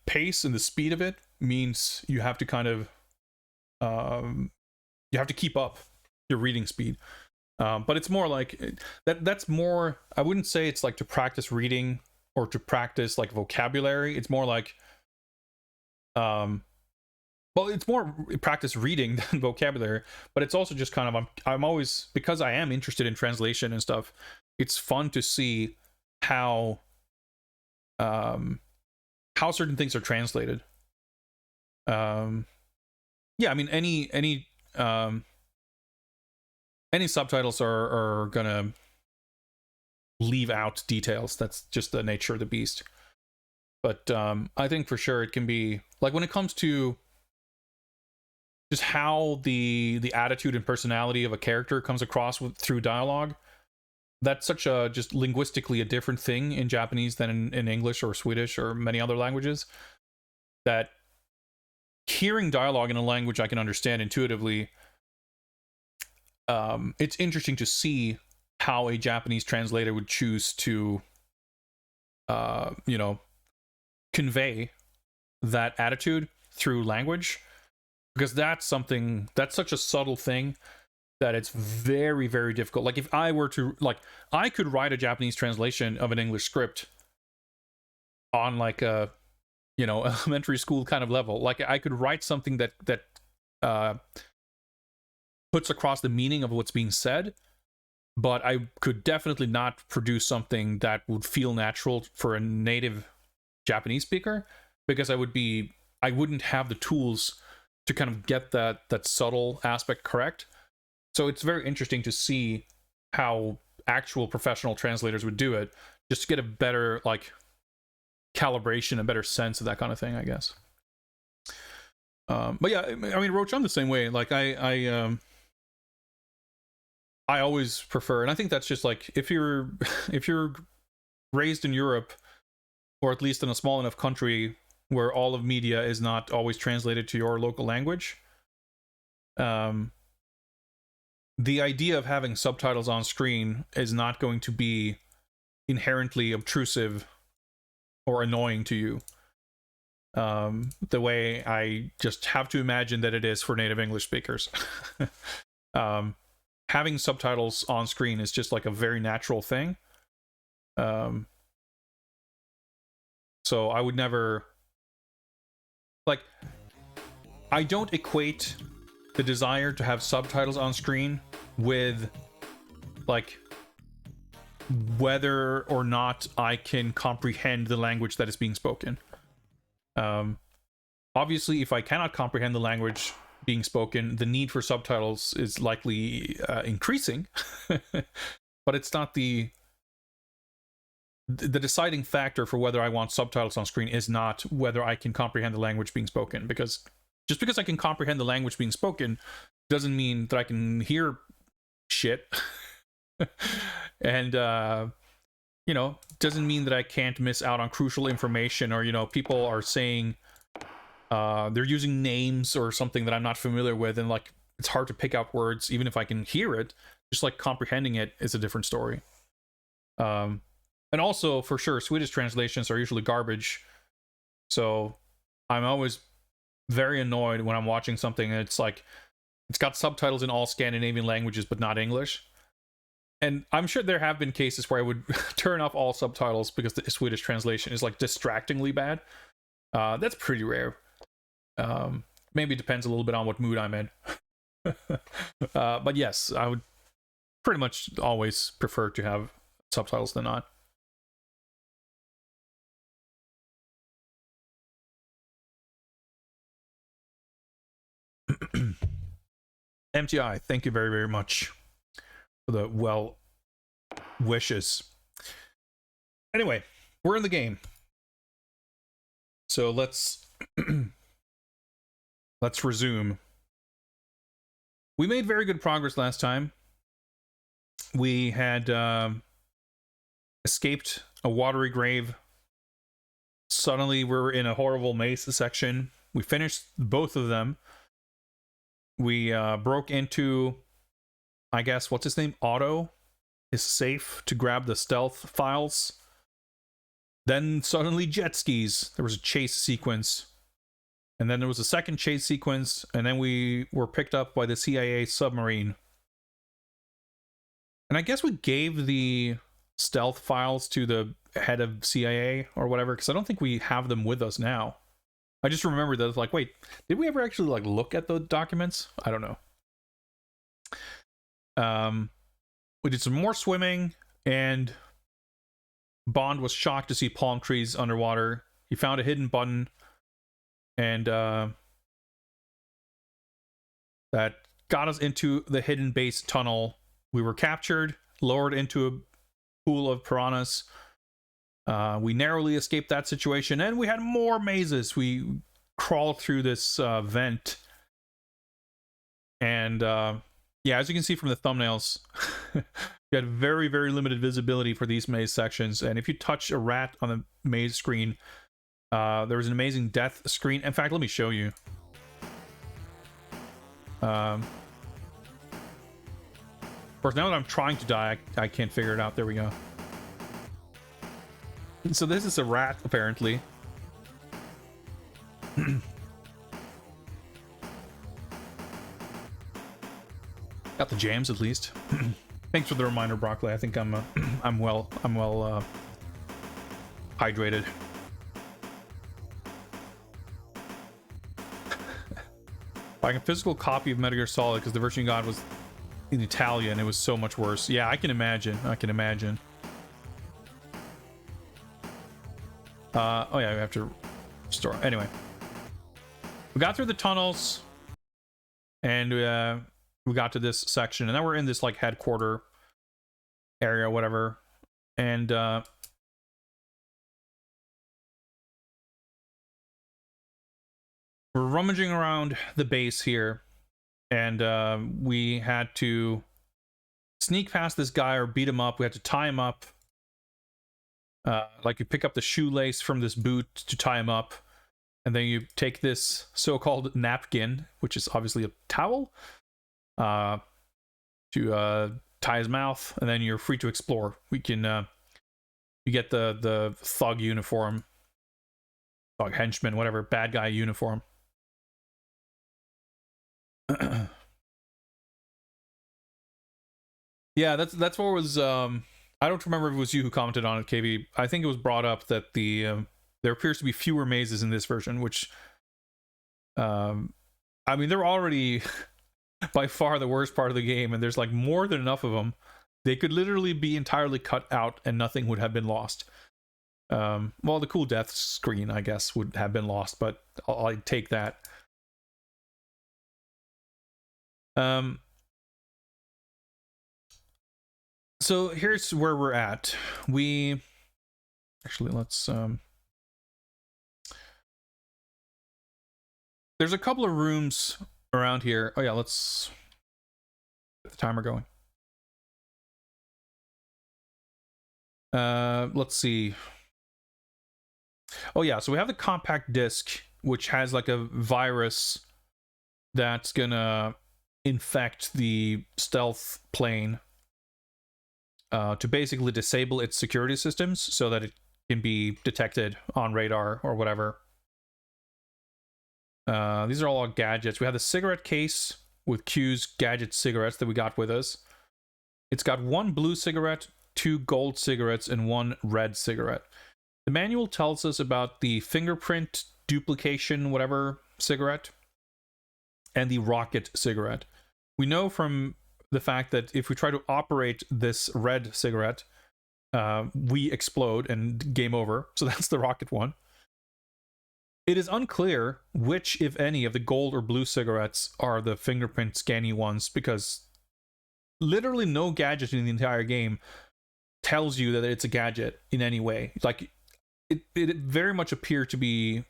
Speaker 1: pace and the speed of it means you have to kind of you have to keep up your reading speed. But it's more like that's more, I wouldn't say it's like to practice reading or to practice like vocabulary. It's more like well, it's more practice reading than vocabulary, but it's also just kind of I'm always, because I am interested in translation and stuff, it's fun to see how certain things are translated. Yeah, I mean any subtitles are gonna leave out details. That's just the nature of the beast. But I think for sure it can be like, when it comes to just how the attitude and personality of a character comes across through dialogue, that's such a just linguistically a different thing in Japanese than in English or Swedish or many other languages, that hearing dialogue in a language I can understand intuitively, it's interesting to see how a Japanese translator would choose to convey that attitude through language, because that's such a subtle thing that it's very, very difficult. Like, if I were to, like, I could write a Japanese translation of an English script on like a elementary school kind of level. Like, I could write something that puts across the meaning of what's being said, but I could definitely not produce something that would feel natural for a native Japanese speaker, because I wouldn't have the tools to kind of get that subtle aspect correct. So it's very interesting to see how actual professional translators would do it, just to get a better like calibration, a better sense of that kind of thing, I guess. But yeah, I mean, Roach, I'm the same way. Like, I always prefer, and I think that's just like, if you're raised in Europe, or at least in a small enough country where all of media is not always translated to your local language, the idea of having subtitles on screen is not going to be inherently obtrusive or annoying to you, the way I just have to imagine that it is for native English speakers. Having subtitles on screen is just like a very natural thing. So I would never, like, I don't equate the desire to have subtitles on screen with like whether or not I can comprehend the language that is being spoken. Obviously, if I cannot comprehend the language being spoken, the need for subtitles is likely increasing, but it's not the deciding factor for whether I want subtitles on screen is not whether I can comprehend the language being spoken, because just because I can comprehend the language being spoken doesn't mean that I can hear shit. And doesn't mean that I can't miss out on crucial information, or people are saying they're using names or something that I'm not familiar with, and like it's hard to pick out words even if I can hear it. Just like comprehending it is a different story. And also, for sure, Swedish translations are usually garbage. So I'm always very annoyed when I'm watching something and it's like, it's got subtitles in all Scandinavian languages, but not English. And I'm sure there have been cases where I would turn off all subtitles because the Swedish translation is like distractingly bad. That's pretty rare. Maybe it depends a little bit on what mood I'm in. But yes, I would pretty much always prefer to have subtitles than not. MTI, thank you very, very much for the well wishes. Anyway, we're in the game. So let's resume. We made very good progress last time. We had escaped a watery grave. Suddenly we're in a horrible maze section. We finished both of them. We broke into, I guess, what's his name? Otto is safe to grab the stealth files. Then suddenly jet skis. There was a chase sequence. And then there was a second chase sequence, and then we were picked up by the CIA submarine. And I guess we gave the stealth files to the head of CIA or whatever, because I don't think we have them with us now. I just remember that, like, wait, did we ever actually like look at the documents? I don't know. We did some more swimming, and Bond was shocked to see palm trees underwater. He found a hidden button, and that got us into the hidden base tunnel. We were captured, lowered into a pool of piranhas. We narrowly escaped that situation, and we had more mazes. We crawled through this vent, and yeah, as you can see from the thumbnails, you had very, very limited visibility for these maze sections. And if you touch a rat on the maze screen, there was an amazing death screen. In fact, let me show you. Of course, now that I'm trying to die, I can't figure it out. There we go. So this is a rat, apparently. Got the jams at least. Thanks for the reminder, Broccoli. I think I'm well hydrated. Buying a physical copy of Metal Gear Solid because the version you got was in Italian. It was so much worse. Yeah, I can imagine. I can imagine. Oh yeah, we have to restore. Anyway, we got through the tunnels, and we got to this section, and now we're in this like headquarter area, whatever. And we're rummaging around the base here, and we had to sneak past this guy or beat him up. We had to tie him up. Like you pick up the shoelace from this boot to tie him up, and then you take this so-called napkin, which is obviously a towel, to tie his mouth, and then you're free to explore. We can you get the thug uniform, thug henchman, whatever, bad guy uniform. Yeah, that's what was I don't remember if it was you who commented on it, KB. I think it was brought up that there appears to be fewer mazes in this version, which I mean, they're already by far the worst part of the game, and there's like more than enough of them. They could literally be entirely cut out and nothing would have been lost. Well, the cool death screen, I guess, would have been lost, but I'd take that. So here's where we're at. We actually, let's there's a couple of rooms around here. Oh yeah, let's get the timer going. Let's see. Oh yeah, so we have the compact disc, which has like a virus that's gonna infect the stealth plane to basically disable its security systems so that it can be detected on radar or whatever. These are all our gadgets. We have the cigarette case with Q's gadget cigarettes that we got with us. It's got one blue cigarette, 2 gold cigarettes, and 1 red cigarette. The manual tells us about the fingerprint duplication, whatever cigarette, and the rocket cigarette. We know from the fact that if we try to operate this red cigarette, we explode and game over. So that's the rocket one. It is unclear which, if any, of the gold or blue cigarettes are the fingerprint scanny ones, because literally no gadget in the entire game tells you that it's a gadget in any way. Like, it very much appeared to be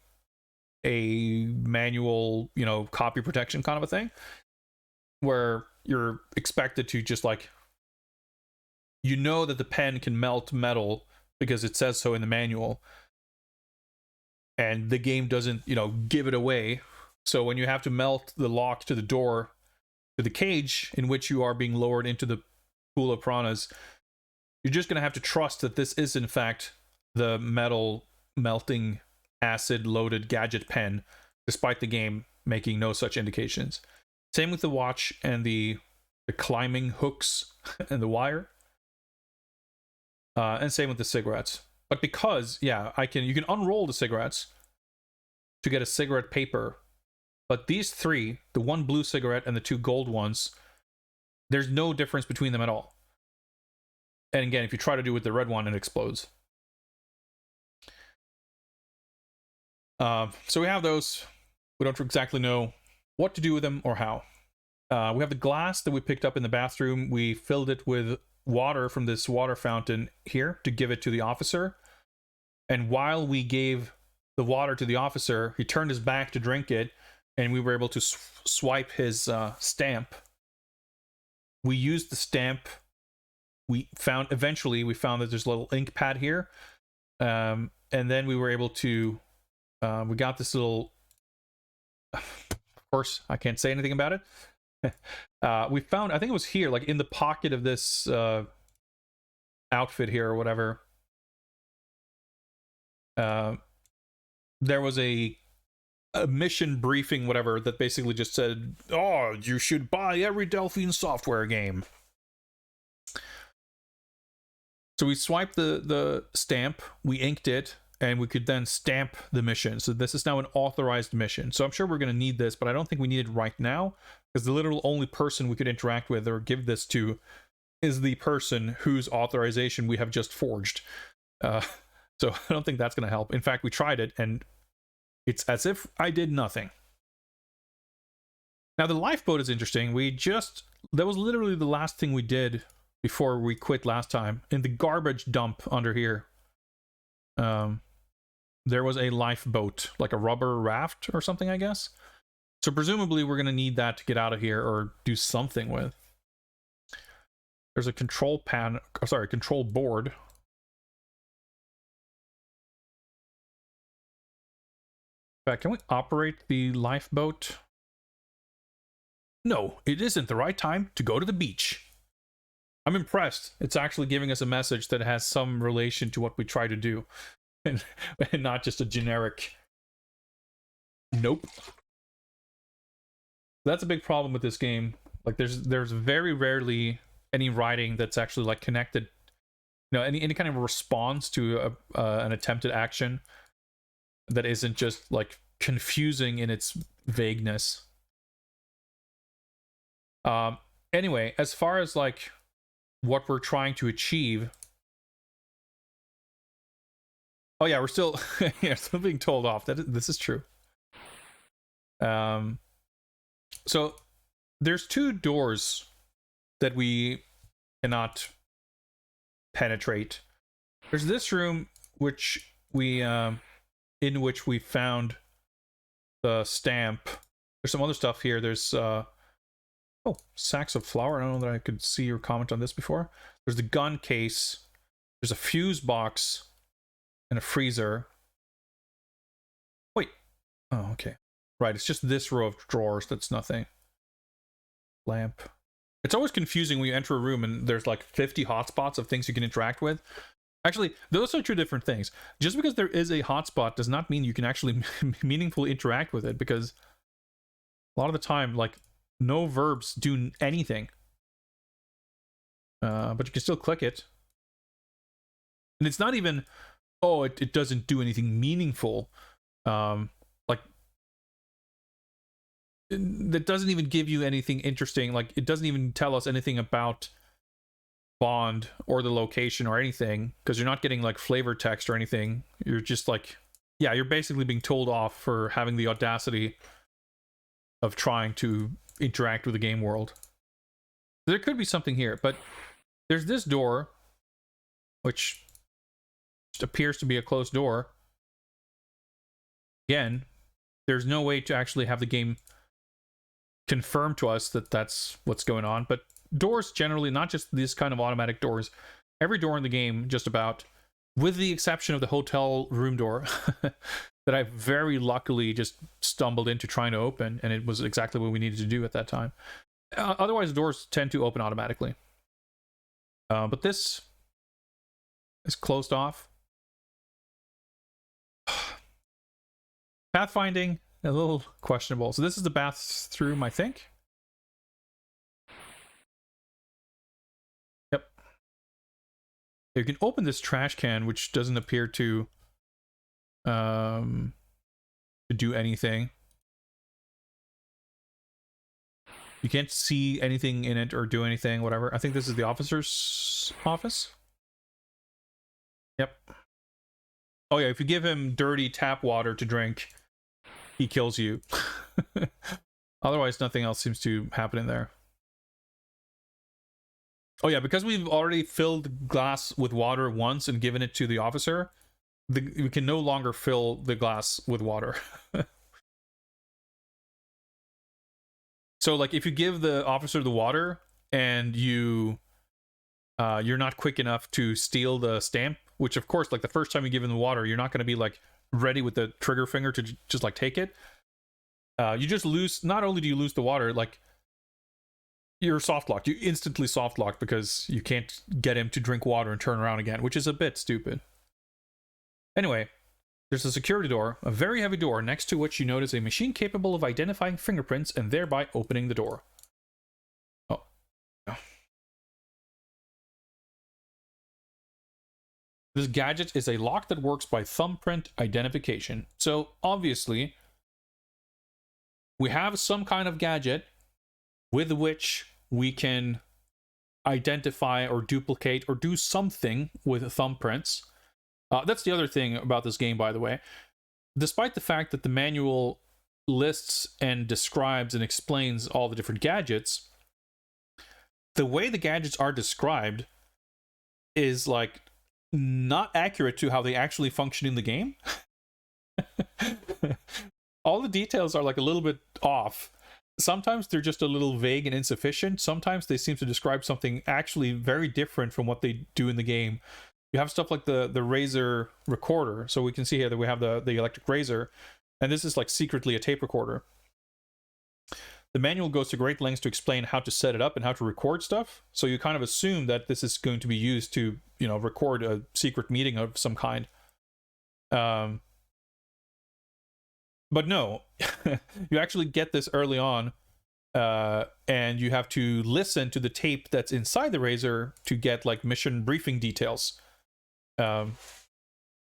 Speaker 1: a manual, you know, copy protection kind of a thing, where you're expected to just like, you know that the pen can melt metal because it says so in the manual, and the game doesn't, you know, give it away. So when you have to melt the lock to the door, to the cage in which you are being lowered into the pool of piranhas, you're just going to have to trust that this is in fact the metal melting acid loaded gadget pen despite the game making no such indications. Same with the watch and the climbing hooks and the wire. And same with the cigarettes. But because, yeah, you can unroll the cigarettes to get a cigarette paper. But these three, the one blue cigarette and the two gold ones, there's no difference between them at all. And again, if you try to do it with the red one, it explodes. So we have those. We don't exactly know what to do with them or how. We have the glass that we picked up in the bathroom. We filled it with water from this water fountain here to give it to the officer. And while we gave the water to the officer, he turned his back to drink it, and we were able to swipe his stamp. We used the stamp. Eventually we found that there's a little ink pad here. And then we were able to, we got this little, of course, I can't say anything about it. We found, I think it was here, like in the pocket of this outfit here or whatever. There was a mission briefing, whatever, that basically just said, "Oh, you should buy every Delphine software game." So we swiped the stamp, we inked it, and we could then stamp the mission. So this is now an authorized mission. So I'm sure we're going to need this, but I don't think we need it right now, because the literal only person we could interact with or give this to is the person whose authorization we have just forged. So I don't think that's going to help. In fact, we tried it, and it's as if I did nothing. Now, the lifeboat is interesting. That was literally the last thing we did before we quit last time. In the garbage dump under here, there was a lifeboat, like a rubber raft or something, I guess. So presumably we're going to need that to get out of here or do something with. There's a control board. In fact, can we operate the lifeboat? No, it isn't the right time to go to the beach. I'm impressed. It's actually giving us a message that has some relation to what we try to do. And not just a generic nope. That's a big problem with this game. Like there's very rarely any writing that's actually like connected, any kind of response to an attempted action that isn't just like confusing in its vagueness. Anyway, as far as like what we're trying to achieve, oh yeah, we're still still being told off. This is true. So there's two doors that we cannot penetrate. There's this room which we in which we found the stamp. There's some other stuff here. There's sacks of flour. I don't know that I could see or comment on this before. There's the gun case. There's a fuse box and a freezer. Wait. Oh, okay. Right, it's just this row of drawers. That's nothing. Lamp. It's always confusing when you enter a room and there's like 50 hotspots of things you can interact with. Actually, those are two different things. Just because there is a hotspot does not mean you can actually meaningfully interact with it, because a lot of the time, like, no verbs do anything. But you can still click it. And it's not even, it doesn't do anything meaningful. Like, that doesn't even give you anything interesting. Like, it doesn't even tell us anything about Bond or the location or anything, because you're not getting like flavor text or anything. You're just like, you're basically being told off for having the audacity of trying to interact with the game world. There could be something here, but there's this door which just appears to be a closed door. Again, there's no way to actually have the game confirm to us that that's what's going on, but doors generally, not just these kind of automatic doors, every door in the game, just about, with the exception of the hotel room door that I very luckily just stumbled into trying to open, and it was exactly what we needed to do at that time. Otherwise, doors tend to open automatically. But this is closed off. Pathfinding, a little questionable. So this is the bathroom, I think. Yep. You can open this trash can, which doesn't appear to do anything. You can't see anything in it or do anything, whatever. I think this is the officer's office. Yep. Oh yeah, if you give him dirty tap water to drink, he kills you. Otherwise, nothing else seems to happen in there. Oh yeah, because we've already filled the glass with water once and given it to the officer, we can no longer fill the glass with water. So like if you give the officer the water and you're not quick enough to steal the stamp, which of course, like the first time you give him the water, you're not going to be like ready with the trigger finger to just like take it. You just lose, not only do you lose the water, like you're soft locked. You instantly soft locked because you can't get him to drink water and turn around again, which is a bit stupid. Anyway, there's a security door, a very heavy door, next to which you notice a machine capable of identifying fingerprints and thereby opening the door. Oh. No. This gadget is a lock that works by thumbprint identification. So obviously, we have some kind of gadget with which we can identify or duplicate or do something with thumbprints. That's the other thing about this game, by the way. Despite the fact that the manual lists and describes and explains all the different gadgets, the way the gadgets are described is like not accurate to how they actually function in the game. All the details are like a little bit off. Sometimes they're just a little vague and insufficient. Sometimes they seem to describe something actually very different from what they do in the game. You have stuff like the Razer recorder. So we can see here that we have the electric razor, and this is like secretly a tape recorder. The manual goes to great lengths to explain how to set it up and how to record stuff. So you kind of assume that this is going to be used to, you know, record a secret meeting of some kind. But no, you actually get this early on, and you have to listen to the tape that's inside the Razer to get like mission briefing details. The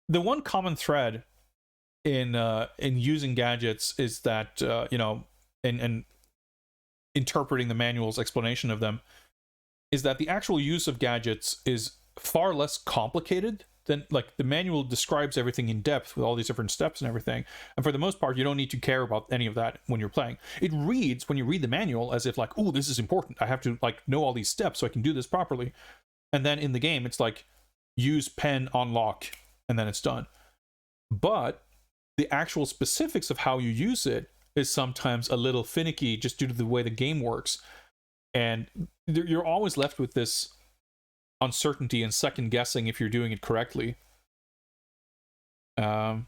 Speaker 1: one common thread in using gadgets is that you know, and interpreting the manual's explanation of them, is that the actual use of gadgets is far less complicated than, like, the manual describes everything in depth with all these different steps and everything, and for the most part you don't need to care about any of that when you're playing. It reads, when you read the manual, as if like, oh, this is important, I have to like know all these steps so I can do this properly, and then in the game it's like, use pen on lock, and then it's done. But the actual specifics of how you use it is sometimes a little finicky just due to the way the game works, and you're always left with this uncertainty and second guessing if you're doing it correctly. The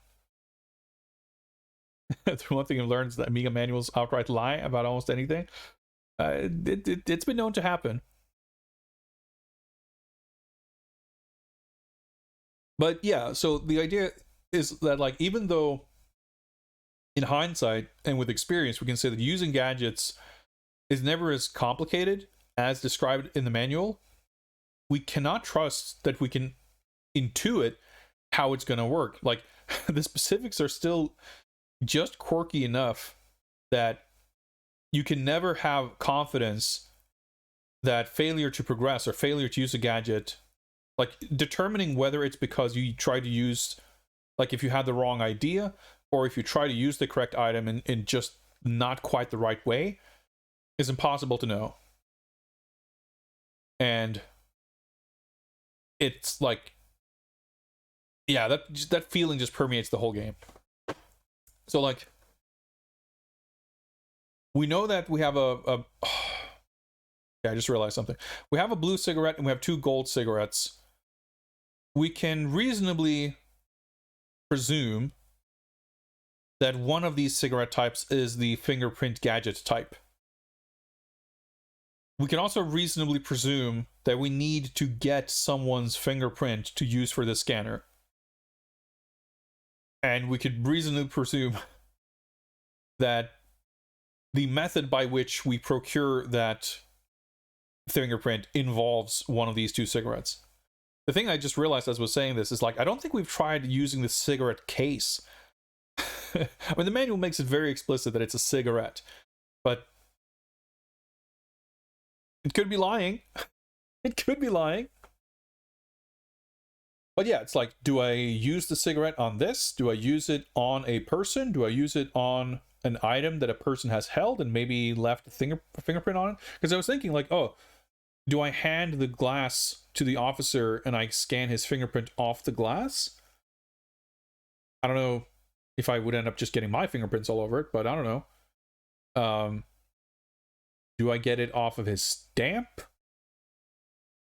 Speaker 1: one thing I've learned is that Amiga manuals outright lie about almost anything. It's been known to happen. But yeah, so the idea is that, like, even though in hindsight and with experience we can say that using gadgets is never as complicated as described in the manual, we cannot trust that we can intuit how it's going to work. Like, the specifics are still just quirky enough that you can never have confidence that failure to progress or failure to use a gadget, like determining whether it's because you try to use, like if you had the wrong idea, or if you try to use the correct item in just not quite the right way, is impossible to know. And it's like, yeah, that feeling just permeates the whole game. So like, we know that we have yeah, I just realized something. We have a blue cigarette and we have two gold cigarettes. We can reasonably presume that one of these cigarette types is the fingerprint gadget type. We can also reasonably presume that we need to get someone's fingerprint to use for this scanner. And we could reasonably presume that the method by which we procure that fingerprint involves one of these two cigarettes. The thing I just realized as I was saying this is like, I don't think we've tried using the cigarette case. I mean, the manual makes it very explicit that it's a cigarette, but it could be lying. It could be lying. But yeah, it's like, do I use the cigarette on this? Do I use it on a person? Do I use it on an item that a person has held and maybe left a fingerprint on it? Because I was thinking like, oh, do I hand the glass to the officer and I scan his fingerprint off the glass? I don't know if I would end up just getting my fingerprints all over it, but I don't know. Do I get it off of his stamp?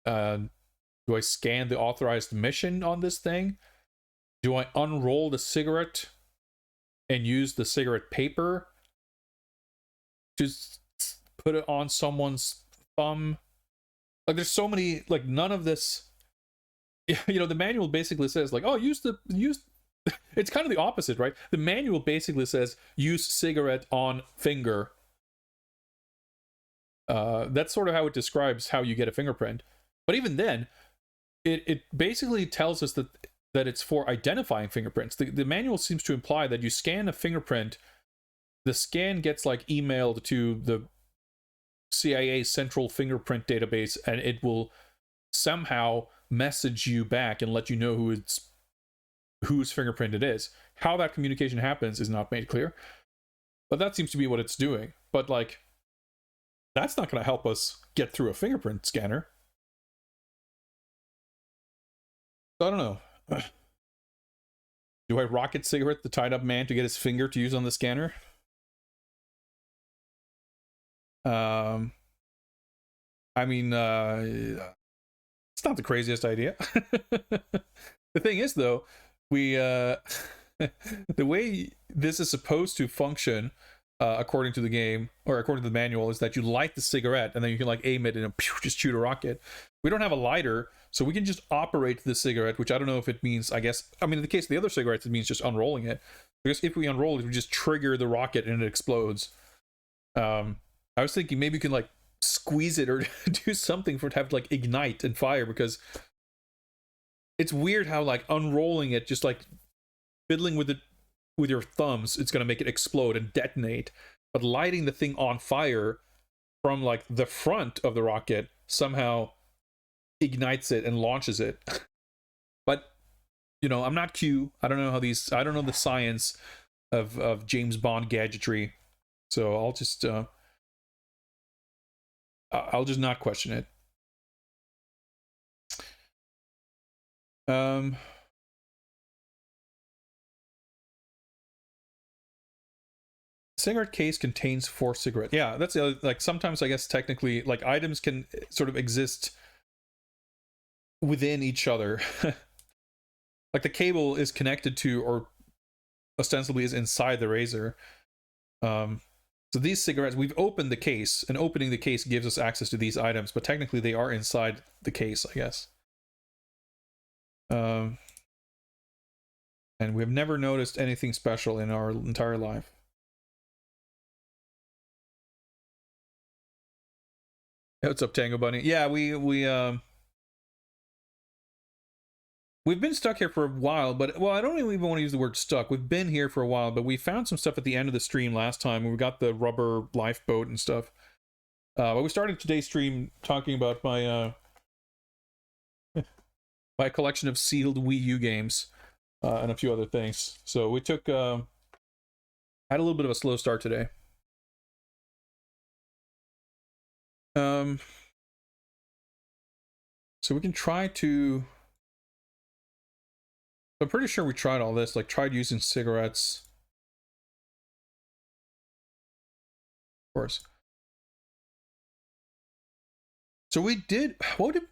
Speaker 1: Do I scan the authorized mission on this thing? Do I unroll the cigarette and use the cigarette paper to put it on someone's thumb? Like, there's so many, like, none of this, you know, the manual basically says like, oh, use it's kind of the opposite, right? The manual basically says use cigarette on finger. That's sort of how it describes how you get a fingerprint. But even then, it basically tells us that it's for identifying fingerprints. The manual seems to imply that you scan a fingerprint, the scan gets like emailed to the CIA central fingerprint database, and it will somehow message you back and let you know whose fingerprint it is. How that communication happens is not made clear, but that seems to be what it's doing. But like, that's not going to help us get through a fingerprint scanner. I don't know. Do I rocket cigarette the tied up man to get his finger to use on the scanner? I mean, it's not the craziest idea. The thing is, though, we the way this is supposed to function, according to the game, or according to the manual, is that you light the cigarette and then you can like aim it and just shoot a rocket. We don't have a lighter, so we can just operate the cigarette, which I don't know if it means, I guess, I mean, in the case of the other cigarettes, it means just unrolling it. Because if we unroll it, we just trigger the rocket and it explodes. I was thinking maybe you can like squeeze it or do something for it to have to like ignite and fire, because it's weird how like unrolling it, just like fiddling with it with your thumbs, it's going to make it explode and detonate. But lighting the thing on fire from like the front of the rocket somehow ignites it and launches it. But you know, I'm not Q. I don't know how these, I don't know the science of James Bond gadgetry, so I'll just not question it. Cigarette case contains 4 cigarettes. Yeah, that's the other, like, sometimes I guess technically like items can sort of exist within each other. Like the cable is connected to, or ostensibly is inside the razor. So these cigarettes, we've opened the case, and opening the case gives us access to these items, but technically they are inside the case, I guess. And we've never noticed anything special in our entire life. Hey, what's up, Tango Bunny? Yeah, we've been stuck here for a while, but, well, I don't even want to use the word stuck. We've been here for a while, but we found some stuff at the end of the stream last time when we got the rubber lifeboat and stuff. But we started today's stream talking about my my collection of sealed Wii U games and a few other things. So we took had a little bit of a slow start today. So we can try to, I'm pretty sure we tried all this, like tried using cigarettes. Of course. So we did, what did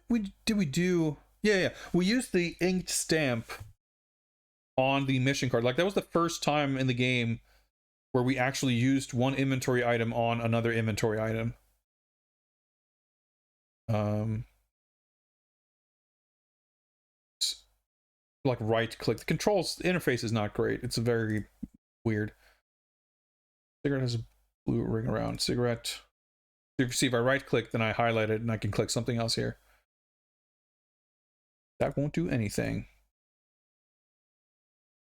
Speaker 1: we do? Yeah. We used the inked stamp on the mission card. Like that was the first time in the game where we actually used one inventory item on another inventory item. Like right click. The controls interface is not great. It's very weird. Cigarette has a blue ring around. Cigarette. See, if I right click, then I highlight it and I can click something else here. That won't do anything.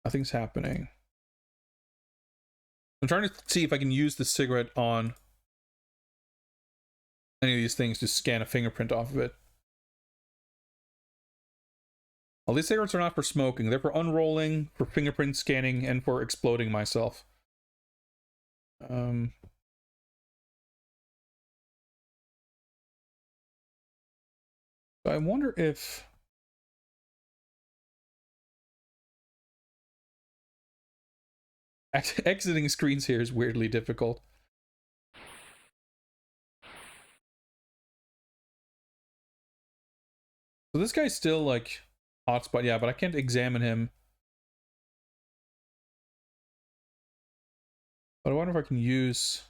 Speaker 1: Nothing's happening. I'm trying to see if I can use the cigarette on any of these things to scan a fingerprint off of it. All these cigarettes are not for smoking. They're for unrolling, for fingerprint scanning, and for exploding myself. I wonder if... Exiting screens here is weirdly difficult. So this guy's still like hotspot, yeah, but I can't examine him. But I wonder if I can use...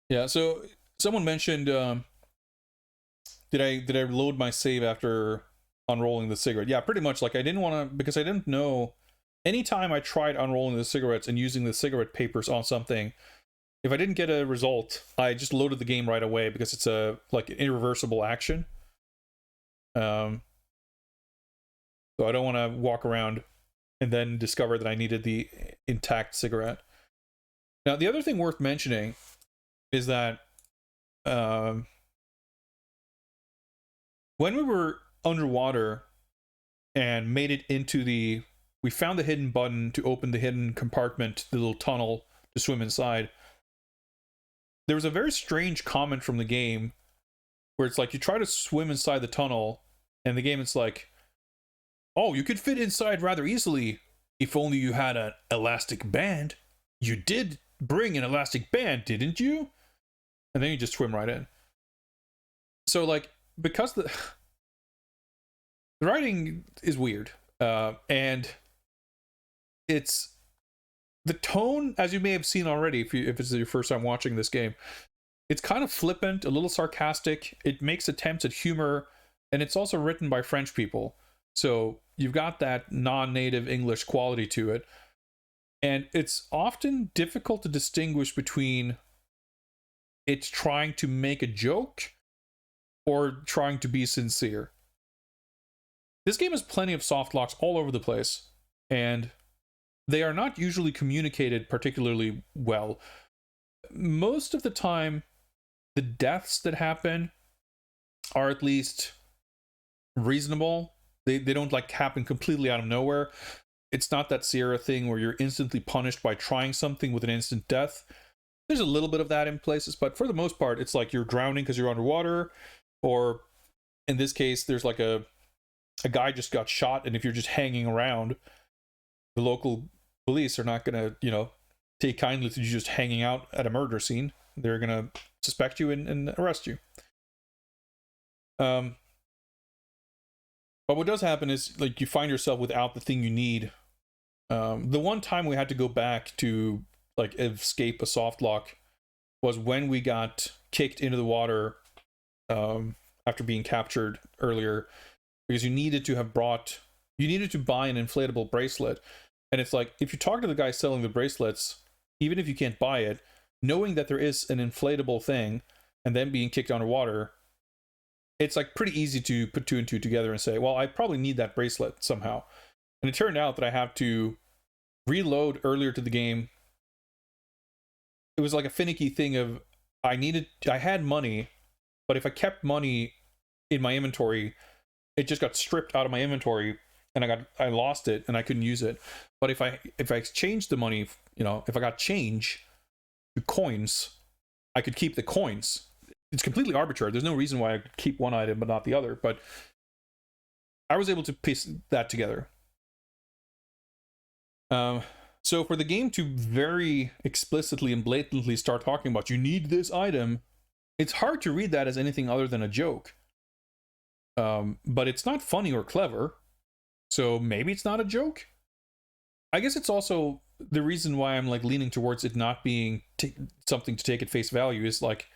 Speaker 1: Yeah, so someone mentioned, did I load my save after unrolling the cigarette? Yeah, pretty much. Like, I didn't want to, because I didn't know. Anytime I tried unrolling the cigarettes and using the cigarette papers on something, if I didn't get a result, I just loaded the game right away because it's a like an irreversible action. So I don't want to walk around and then discover that I needed the intact cigarette. Now, the other thing worth mentioning is that when we were underwater and made it into the... We found the hidden button to open the hidden compartment, the little tunnel to swim inside. There was a very strange comment from the game where it's like you try to swim inside the tunnel and the game it's like, oh, you could fit inside rather easily if only you had an elastic band. You did bring an elastic band, didn't you? And then you just swim right in. So like, because the writing is weird, and it's the tone, as you may have seen already, if it's your first time watching this game, it's kind of flippant, a little sarcastic. It makes attempts at humor, and it's also written by French people. So you've got that non-native English quality to it. And it's often difficult to distinguish between it's trying to make a joke or trying to be sincere. This game has plenty of soft locks all over the place, and they are not usually communicated particularly well. Most of the time, the deaths that happen are at least reasonable. They don't like happen completely out of nowhere. It's not that Sierra thing where you're instantly punished by trying something with an instant death. There's a little bit of that in places, but for the most part, it's like you're drowning because you're underwater, or in this case, there's like a guy just got shot, and if you're just hanging around, the local police are not gonna, take kindly to you just hanging out at a murder scene. They're gonna suspect you and arrest you. But what does happen is, like, you find yourself without the thing you need. The one time we had to go back to like escape a soft lock was when we got kicked into the water after being captured earlier, because you needed to buy an inflatable bracelet. And it's like, if you talk to the guy selling the bracelets, even if you can't buy it, knowing that there is an inflatable thing and then being kicked underwater, it's like pretty easy to put two and two together and say, well, I probably need that bracelet somehow. And it turned out that I have to reload earlier to the game. It was like a finicky thing of, I had money, but if I kept money in my inventory, it just got stripped out of my inventory and I lost it and I couldn't use it. But if I exchanged the money, if I got change to coins, I could keep the coins. It's completely arbitrary. There's no reason why I could keep one item but not the other, but I was able to piece that together. So for the game to very explicitly and blatantly start talking about, you need this item, it's hard to read that as anything other than a joke. But it's not funny or clever, so maybe it's not a joke. I guess it's also the reason why I'm like leaning towards it not being something to take at face value is like,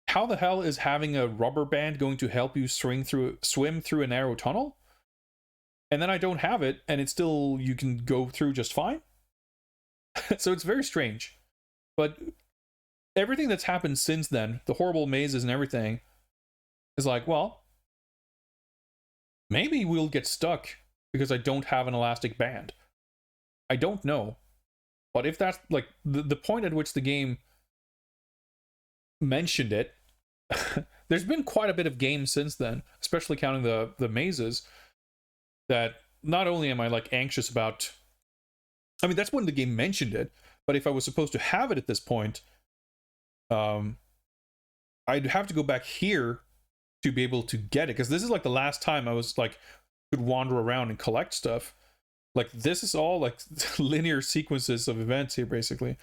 Speaker 1: how the hell is having a rubber band going to help you swim through a narrow tunnel? and then I don't have it, and it's still, you can go through just fine. So it's very strange. But everything that's happened since then, the horrible mazes and everything, is like, well, maybe we'll get stuck because I don't have an elastic band. I don't know. But if that's like the point at which the game mentioned it, there's been quite a bit of game since then, especially counting the mazes, that not only am I like anxious about, I mean, that's when the game mentioned it, but if I was supposed to have it at this point, I'd have to go back here to be able to get it, because this is like the last time I was like could wander around and collect stuff. Like, this is all like linear sequences of events here, basically.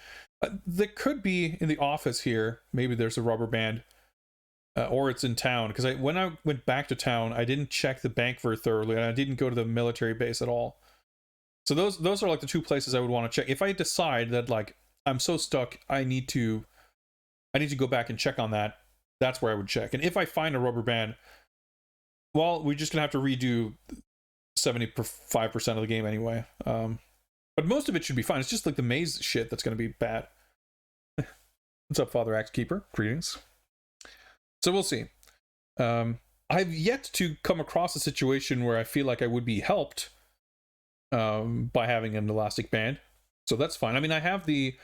Speaker 1: There could be in the office here, maybe there's a rubber band, or it's in town, because when I went back to town, I didn't check the bank very thoroughly, and I didn't go to the military base at all. So those are like the two places I would want to check. If I decide that like I'm so stuck, I need to go back and check on that, that's where I would check. And if I find a rubber band, well, we're just gonna have to redo 75% of the game anyway. But most of it should be fine. It's just like the maze shit that's gonna be bad. What's up, Father Axe Keeper? Greetings. So we'll see. I've yet to come across a situation where I feel like I would be helped by having an elastic band, so that's fine. I mean, I have the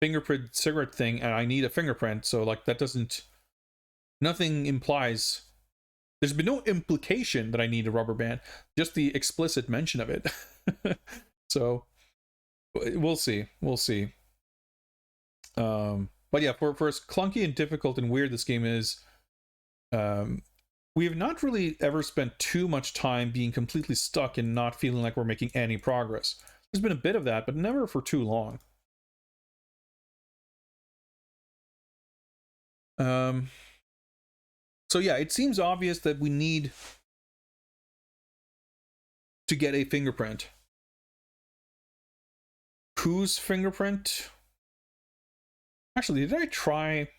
Speaker 1: fingerprint cigarette thing, and I need a fingerprint, so like that doesn't, nothing implies, there's been no implication that I need a rubber band, just the explicit mention of it. So we'll see. But yeah, for as clunky and difficult and weird this game is, we have not really ever spent too much time being completely stuck and not feeling like we're making any progress. There's been a bit of that, but never for too long. So yeah, it seems obvious that we need to get a fingerprint. Whose fingerprint? Actually, did I try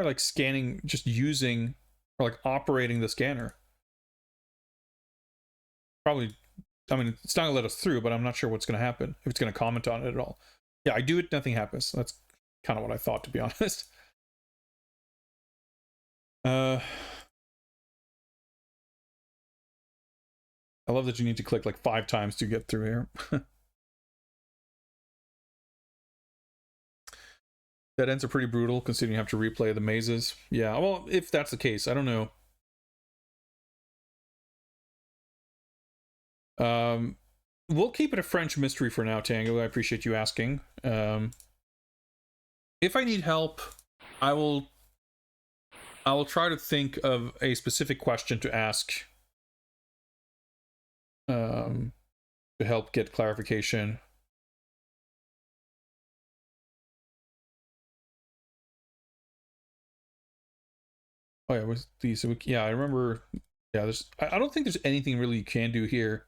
Speaker 1: like scanning, just using or like operating the scanner? Probably. I mean, it's not gonna let us through, but I'm not sure what's gonna happen, if it's gonna comment on it at all. Yeah, I do it, nothing happens. That's kind of what I thought, to be honest. I love that you need to click like 5 times to get through here. Dead ends are pretty brutal, considering you have to replay the mazes. Yeah, well, if that's the case, I don't know. We'll keep it a French mystery for now, Tango. I appreciate you asking. If I need help, I will try to think of a specific question to ask to help get clarification. Oh yeah, with these, yeah, I remember. Yeah, I don't think there's anything really you can do here.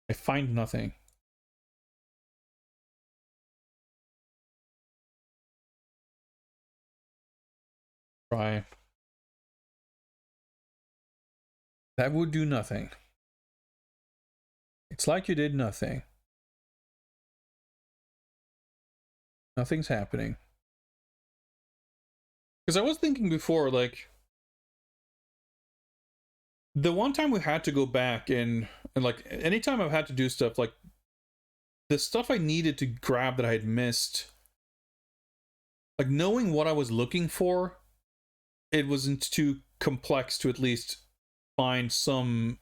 Speaker 1: I find nothing. Try. That would do nothing. It's like you did nothing. Nothing's happening. Because I was thinking before, like, the one time we had to go back and like, anytime I've had to do stuff, like, the stuff I needed to grab that I had missed, like, knowing what I was looking for, it wasn't too complex to at least find some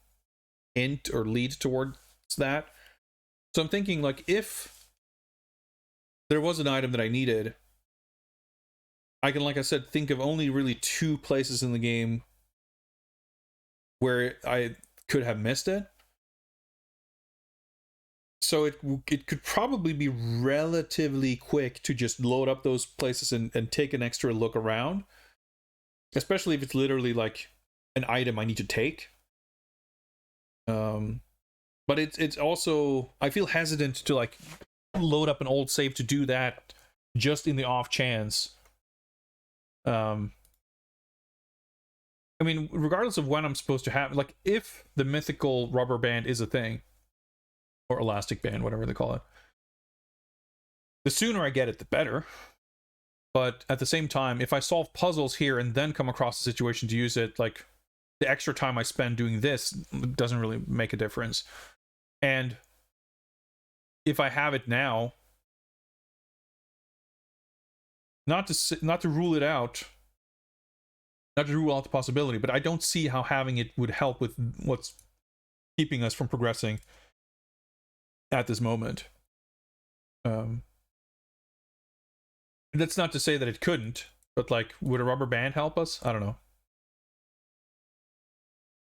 Speaker 1: hint or lead towards that. So I'm thinking, like, if there was an item that I needed, I can, like I said, think of only really 2 places in the game where I could have missed it. So it could probably be relatively quick to just load up those places and take an extra look around. Especially if it's literally like an item I need to take. But it's also, I feel hesitant to like load up an old save to do that just in the off chance I mean, regardless of when I'm supposed to have, like, if the mythical rubber band is a thing, or elastic band, whatever they call it, the sooner I get it, the better. But at the same time, if I solve puzzles here and then come across a situation to use it, like, the extra time I spend doing this doesn't really make a difference. And if I have it now, not to rule it out, not to rule out the possibility, but I don't see how having it would help with what's keeping us from progressing at this moment. That's not to say that it couldn't, but like, would a rubber band help us? I don't know.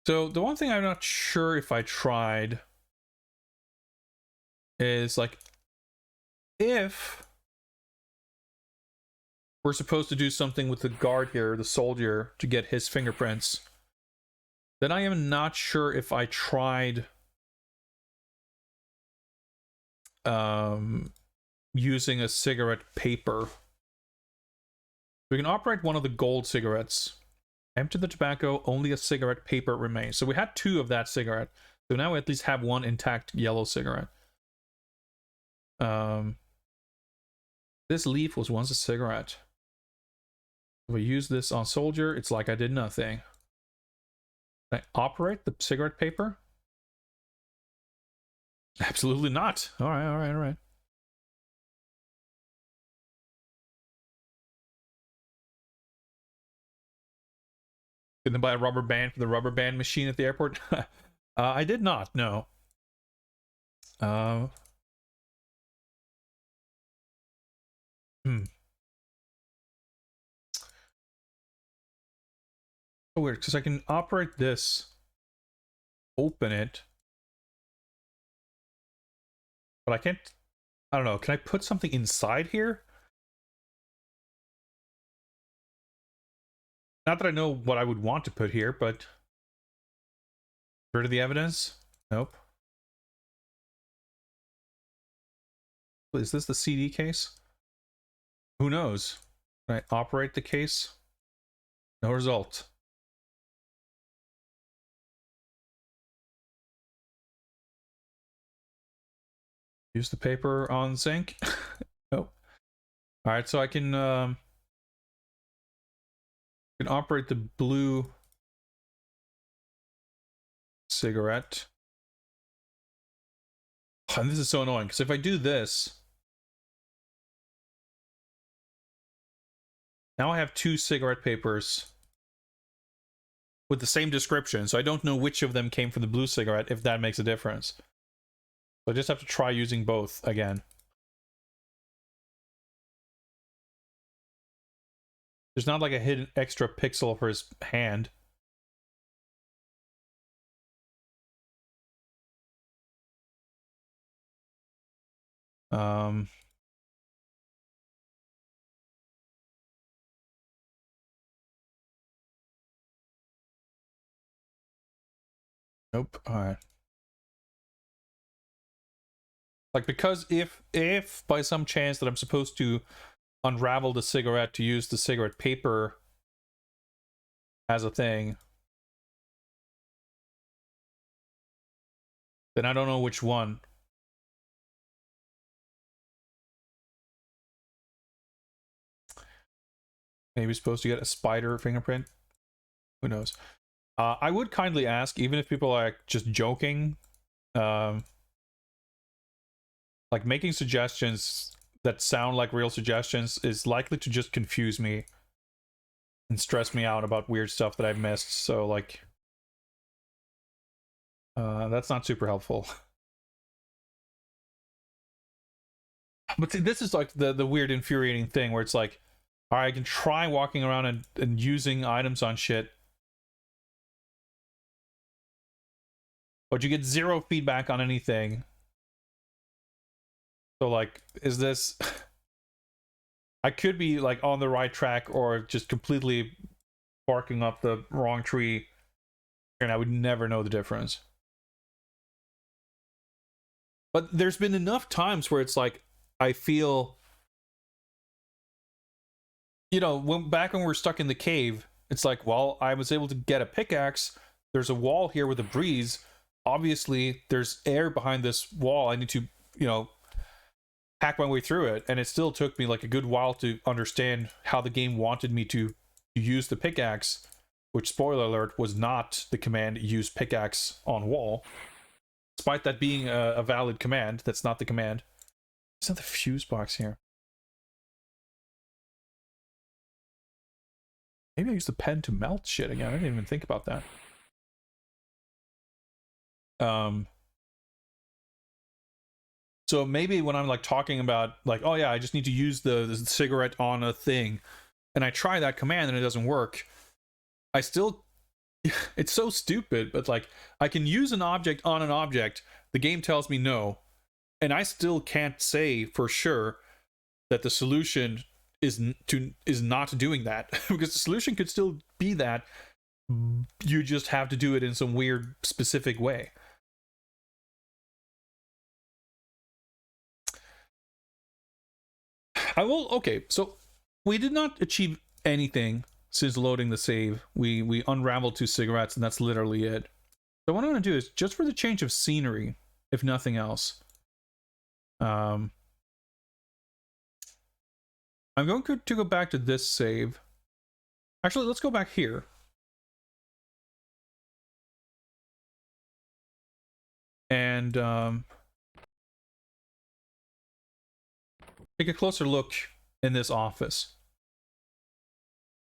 Speaker 1: So the one thing I'm not sure if I tried is, like, if we're supposed to do something with the guard here, the soldier, to get his fingerprints, then I am not sure if I tried using a cigarette paper. We can operate one of the gold cigarettes. Empty the tobacco, only a cigarette paper remains. So we had 2 of that cigarette. So now we at least have 1 intact yellow cigarette. This leaf was once a cigarette. If I use this on soldier, it's like I did nothing. Can I operate the cigarette paper? Absolutely not. All right. Didn't buy a rubber band for the rubber band machine at the airport? I did not, no. So weird, because I can operate this, open it, but I can't, I don't know, can I put something inside here? Not that I know what I would want to put here, but rid of the evidence? Nope. Is this the CD case? Who knows? Can I operate the case? No result. Use the paper on zinc? Nope. Alright, so I can operate the blue cigarette. And this is so annoying, because if I do this, now I have 2 cigarette papers with the same description, so I don't know which of them came from the blue cigarette, if that makes a difference. So I just have to try using both again. There's not like a hidden extra pixel for his hand. Nope. All right. Like, because if by some chance that I'm supposed to unravel the cigarette to use the cigarette paper as a thing, then I don't know which one. Maybe supposed to get a spider fingerprint. Who knows? I would kindly ask, even if people are just joking, like making suggestions that sound like real suggestions is likely to just confuse me and stress me out about weird stuff that I've missed. So like, that's not super helpful. But see, this is like the weird infuriating thing where it's like, all right, I can try walking around and using items on shit, but you get 0 feedback on anything. So like, is this... I could be like on the right track or just completely barking up the wrong tree, and I would never know the difference. But there's been enough times where it's like, I feel, you know, back when we were stuck in the cave, It's like, well, I was able to get a pickaxe. There's a wall here with a breeze. Obviously, there's air behind this wall. I need to, you know, hack my way through it. And it still took me like a good while to understand how the game wanted me to use the pickaxe, which, spoiler alert, was not the command use pickaxe on wall. Despite that being a valid command, that's not the command. It's not the fuse box here. Maybe I used the pen to melt shit again. I didn't even think about that. So maybe when I'm like talking about like, oh yeah, I just need to use the cigarette on a thing, and I try that command and it doesn't work, I still, it's so stupid, but like I can use an object on an object, the game tells me no, and I still can't say for sure that the solution is not doing that, because the solution could still be that you just have to do it in some weird specific way. Okay, so we did not achieve anything since loading the save. We unraveled 2 cigarettes, and that's literally it. So what I'm going to do is, just for the change of scenery, if nothing else, I'm going to go back to this save. Actually, let's go back here. And take a closer look in this office.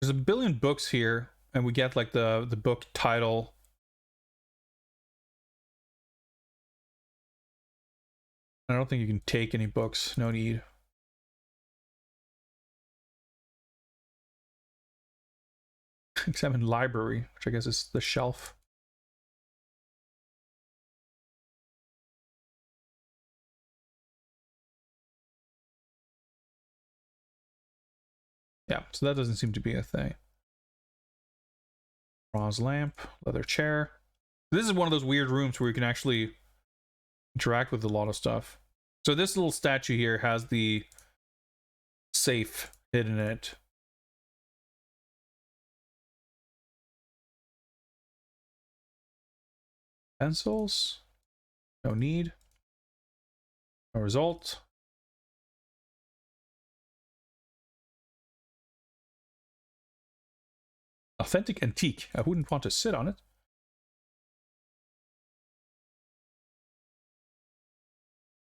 Speaker 1: There's a billion books here, and we get like the book title. I don't think you can take any books, no need. Examine library, which I guess is the shelf. Yeah, so that doesn't seem to be a thing. Bronze lamp, leather chair. This is one of those weird rooms where you can actually interact with a lot of stuff. So this little statue here has the safe hidden in it. Pencils. No need. No result. Authentic antique. I wouldn't want to sit on it.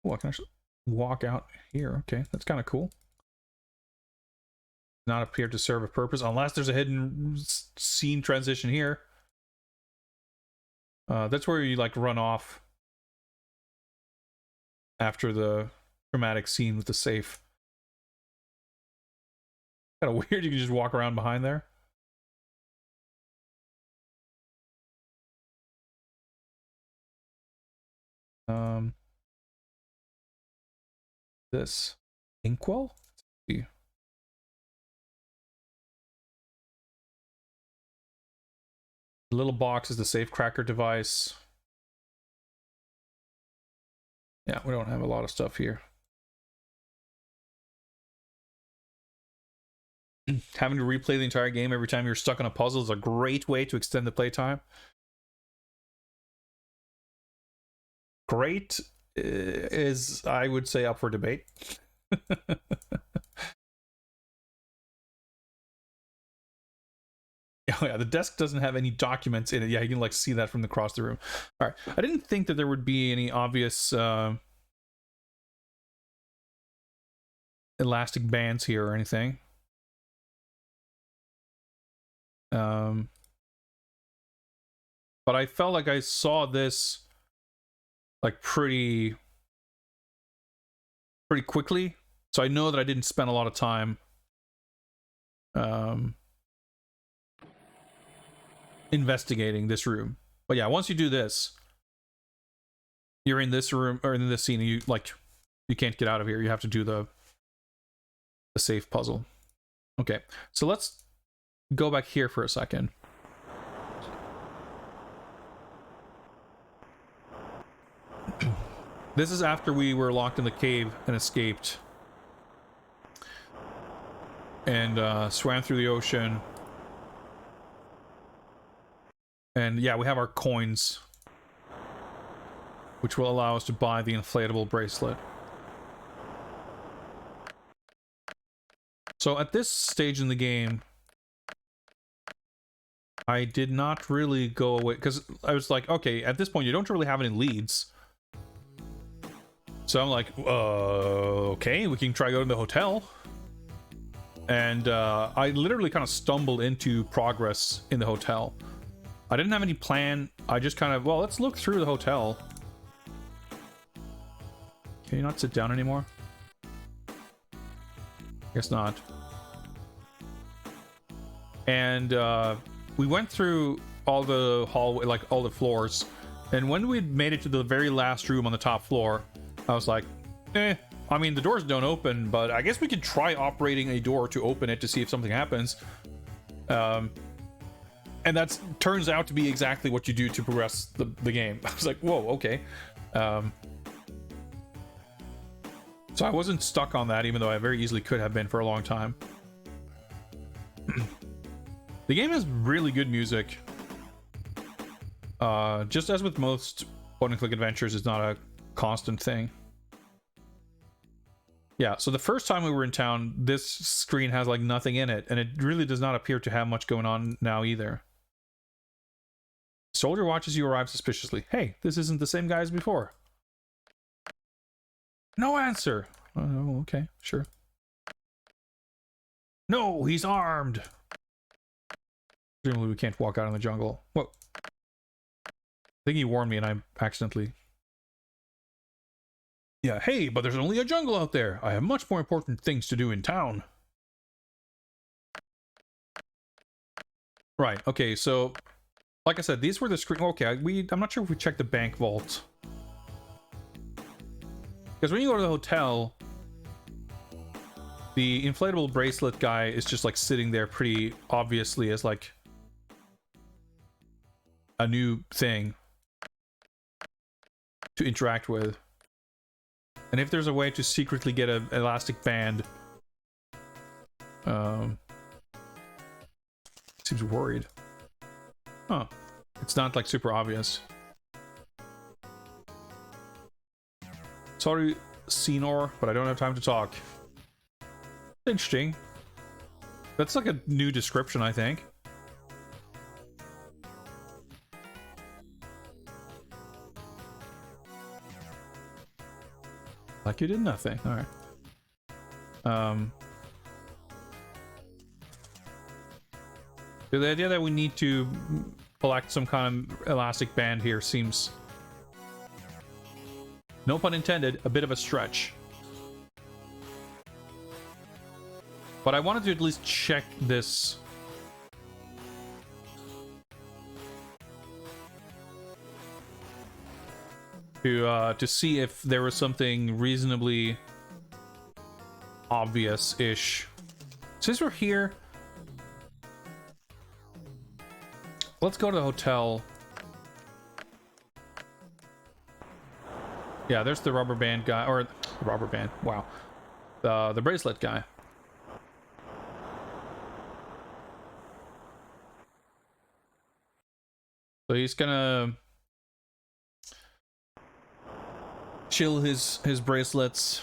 Speaker 1: Oh, I can actually walk out here. Okay, that's kind of cool. Not appear to serve a purpose unless there's a hidden scene transition here. That's where you like run off after the dramatic scene with the safe. Kind of weird. You can just walk around behind there. This inkwell. Let's see. The little box is the safe cracker device. Yeah, we don't have a lot of stuff here. Having to replay the entire game every time you're stuck on a puzzle is a great way to extend the playtime. Great is, I would say, up for debate. Oh yeah, the desk doesn't have any documents in it. Yeah, you can like see that from across the room. All right, I didn't think that there would be any obvious elastic bands here or anything. But I felt like I saw this like pretty quickly, so I know that I didn't spend a lot of time investigating this room. But yeah, once you do this, you're in this room or in this scene, and you can't get out of here. You have to do the safe puzzle. Okay, so let's go back here for a second. This is after we were locked in the cave and escaped. And swam through the ocean. And yeah, we have our coins, which will allow us to buy the inflatable bracelet. So at this stage in the game, I did not really go away, because I was like, okay, at this point you don't really have any leads. So I'm like, okay, we can try going to the hotel. And I literally kind of stumbled into progress in the hotel. I didn't have any plan. I just kind of, well, let's look through the hotel. Can you not sit down anymore? Guess not. And we went through all the hallway, like all the floors. And when we made it to the very last room on the top floor, I was like, I mean, the doors don't open, but I guess we could try operating a door to open it to see if something happens. And that turns out to be exactly what you do to progress the game. I was like, whoa, okay. So I wasn't stuck on that, even though I very easily could have been for a long time. The game has really good music. Just as with most point-and-click adventures, it's not a constant thing. Yeah, so the first time we were in town, this screen has like nothing in it, and it really does not appear to have much going on now either. Soldier watches you arrive suspiciously. Hey, this isn't the same guy as before. No answer. Oh, okay, sure. No, he's armed. Presumably we can't walk out in the jungle. Whoa. I think he warned me and I accidentally... Yeah, hey, but there's only a jungle out there. I have much more important things to do in town. Right, okay, so... Like I said, these were the screen... Okay, I'm not sure if we checked the bank vault. Because when you go to the hotel... The inflatable bracelet guy is just like sitting there pretty obviously as like... a new thing to interact with. And if there's a way to secretly get an elastic band, seems worried. Huh. It's not like super obvious. Sorry, Senor, but I don't have time to talk. Interesting. That's like a new description, I think. Like you did nothing. All right. The idea that we need to collect some kind of elastic band here seems, no pun intended, a bit of a stretch. But I wanted to at least check this. To see if there was something reasonably obvious-ish. Since we're here, let's go to the hotel. Yeah, there's the rubber band guy, or rubber band. Wow, the bracelet guy. So he's gonna chill his bracelets,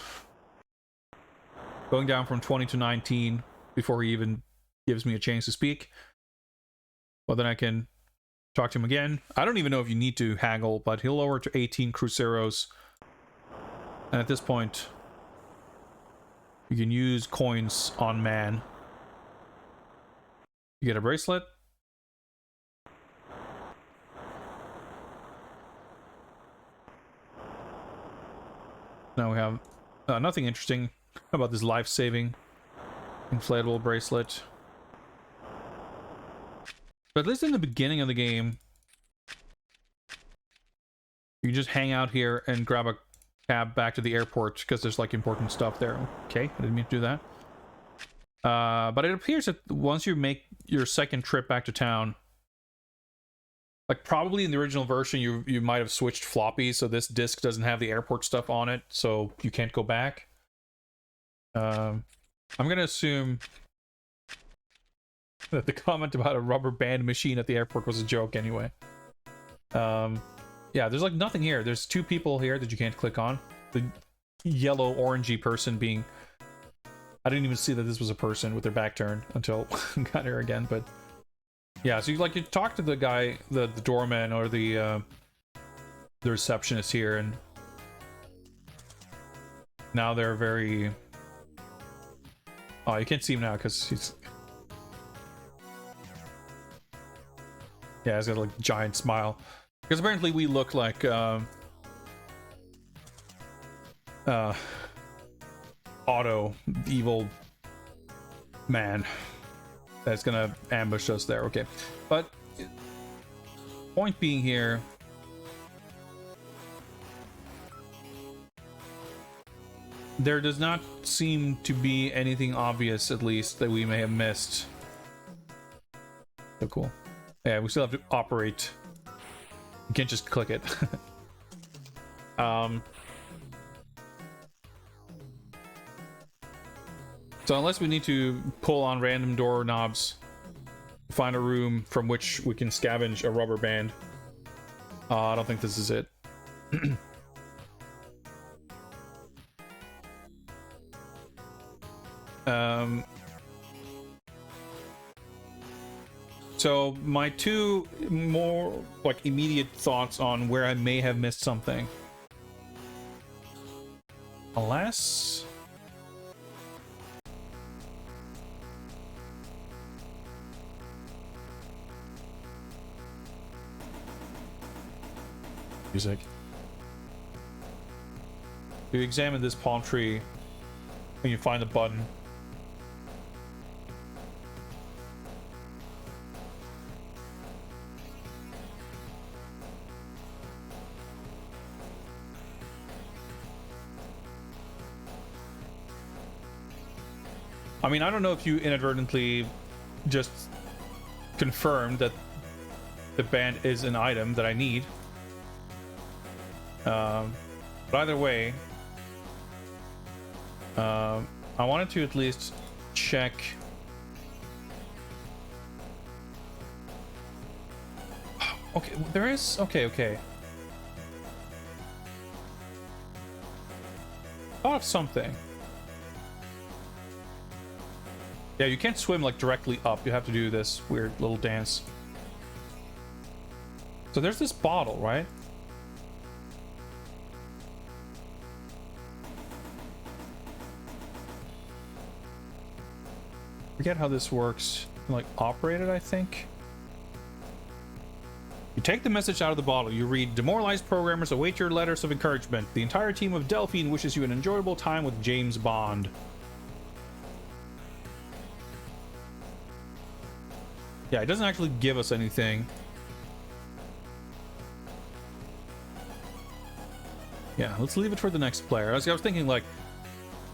Speaker 1: going down from 20 to 19 before he even gives me a chance to speak. Well, then I can talk to him again. I don't even know if you need to haggle, but he'll lower to 18 cruceros. And at this point, you can use coins on man. You get a bracelet. Now we have nothing interesting about this life-saving inflatable bracelet. But at least in the beginning of the game, you just hang out here and grab a cab back to the airport because there's like important stuff there. Okay, I didn't mean to do that. But it appears that once you make your second trip back to town, like probably in the original version you might have switched floppies, so this disc doesn't have the airport stuff on it, so you can't go back. I'm gonna assume that the comment about a rubber band machine at the airport was a joke anyway. Yeah, there's like nothing here. There's two people here that you can't click on. The yellow orangey person being... I didn't even see that this was a person with their back turned until I got here again, but... Yeah, so you talk to the guy, the doorman, or the receptionist here, and... Now they're very... Oh, you can't see him now because he's... Yeah, he's got like a giant smile. Because apparently we look like Otto, the evil man that's gonna ambush us there. Okay, but point being here, there does not seem to be anything obvious, at least, that we may have missed. So cool. Yeah, we still have to operate. You can't just click it. So unless we need to pull on random door knobs, find a room from which we can scavenge a rubber band. I don't think this is it. So my two more like immediate thoughts on where I may have missed something. Alas, music. You examine this palm tree and you find the button. I mean, I don't know if you inadvertently just confirmed that the band is an item that I need. But either way, I wanted to at least check. Okay, there is... Okay. Thought of something. Yeah, you can't swim like directly up. You have to do this weird little dance. So there's this bottle, right? Forget how this works. Like, operate it, I think. You take the message out of the bottle. You read, demoralized programmers await your letters of encouragement. The entire team of Delphine wishes you an enjoyable time with James Bond. Yeah, it doesn't actually give us anything. Yeah, let's leave it for the next player. I was thinking, like,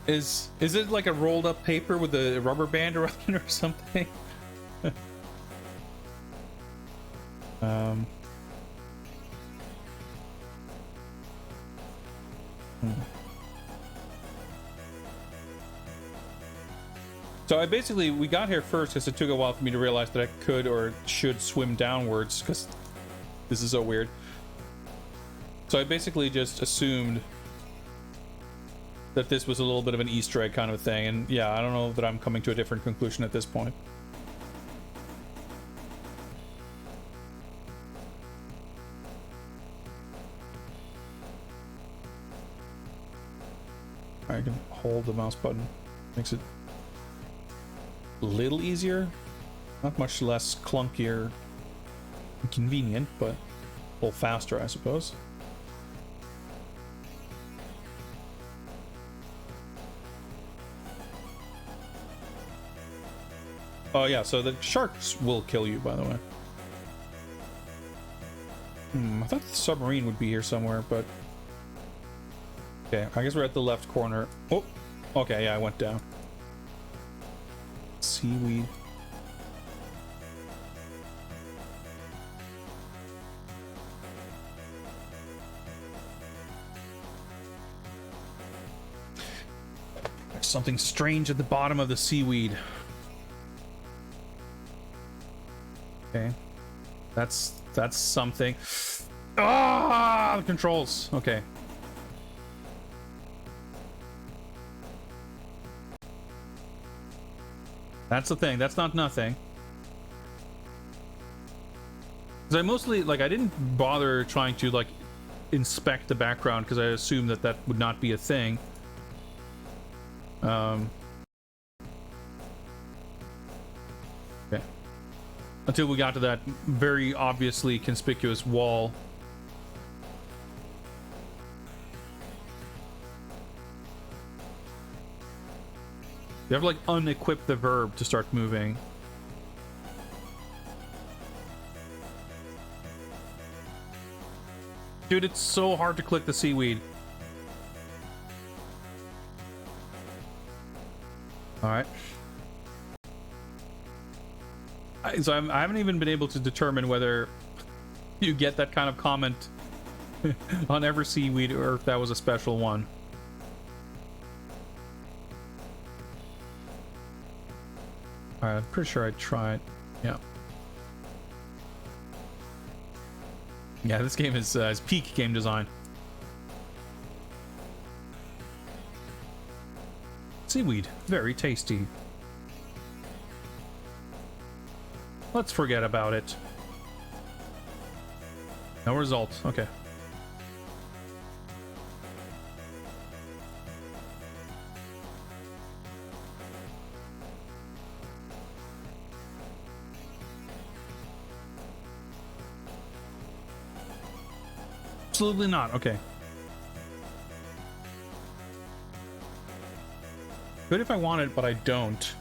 Speaker 1: is it like a rolled up paper with a rubber band around it or something? So we got here first because it took a while for me to realize that I could or should swim downwards, because this is so weird. So I basically just assumed that this was a little bit of an Easter egg kind of thing, and yeah, I don't know that I'm coming to a different conclusion at this point. I can hold the mouse button. Makes it a little easier. Not much less clunkier and convenient, but a little faster, I suppose. Oh yeah, so the sharks will kill you, by the way. I thought the submarine would be here somewhere, but... Okay, I guess we're at the left corner. Oh! Okay, yeah, I went down. Seaweed. There's something strange at the bottom of the seaweed. Okay. That's something. Ah, the controls. Okay. That's the thing. That's not nothing. Because I mostly, like, I didn't bother trying to, like, inspect the background because I assumed that that would not be a thing. Okay. Until we got to that very obviously conspicuous wall. You have to, like, unequip the verb to start moving. Dude, it's so hard to click the seaweed. Alright. So I haven't even been able to determine whether you get that kind of comment on every seaweed or if that was a special one. Alright, I'm pretty sure I tried. Yeah. Yeah, this game is peak game design. Seaweed, very tasty. Let's forget about it. No result. Okay. Absolutely not. Okay. Good if I want it, but I don't.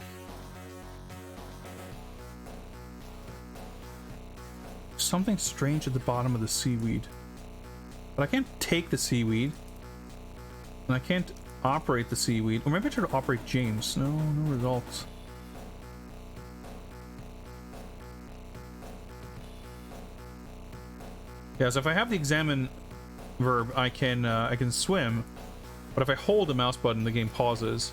Speaker 1: Something strange at the bottom of the seaweed. But I can't take the seaweed. And I can't operate the seaweed. Or maybe I try to operate James. No results. Yeah, so if I have the examine verb, I can swim. But if I hold the mouse button, the game pauses.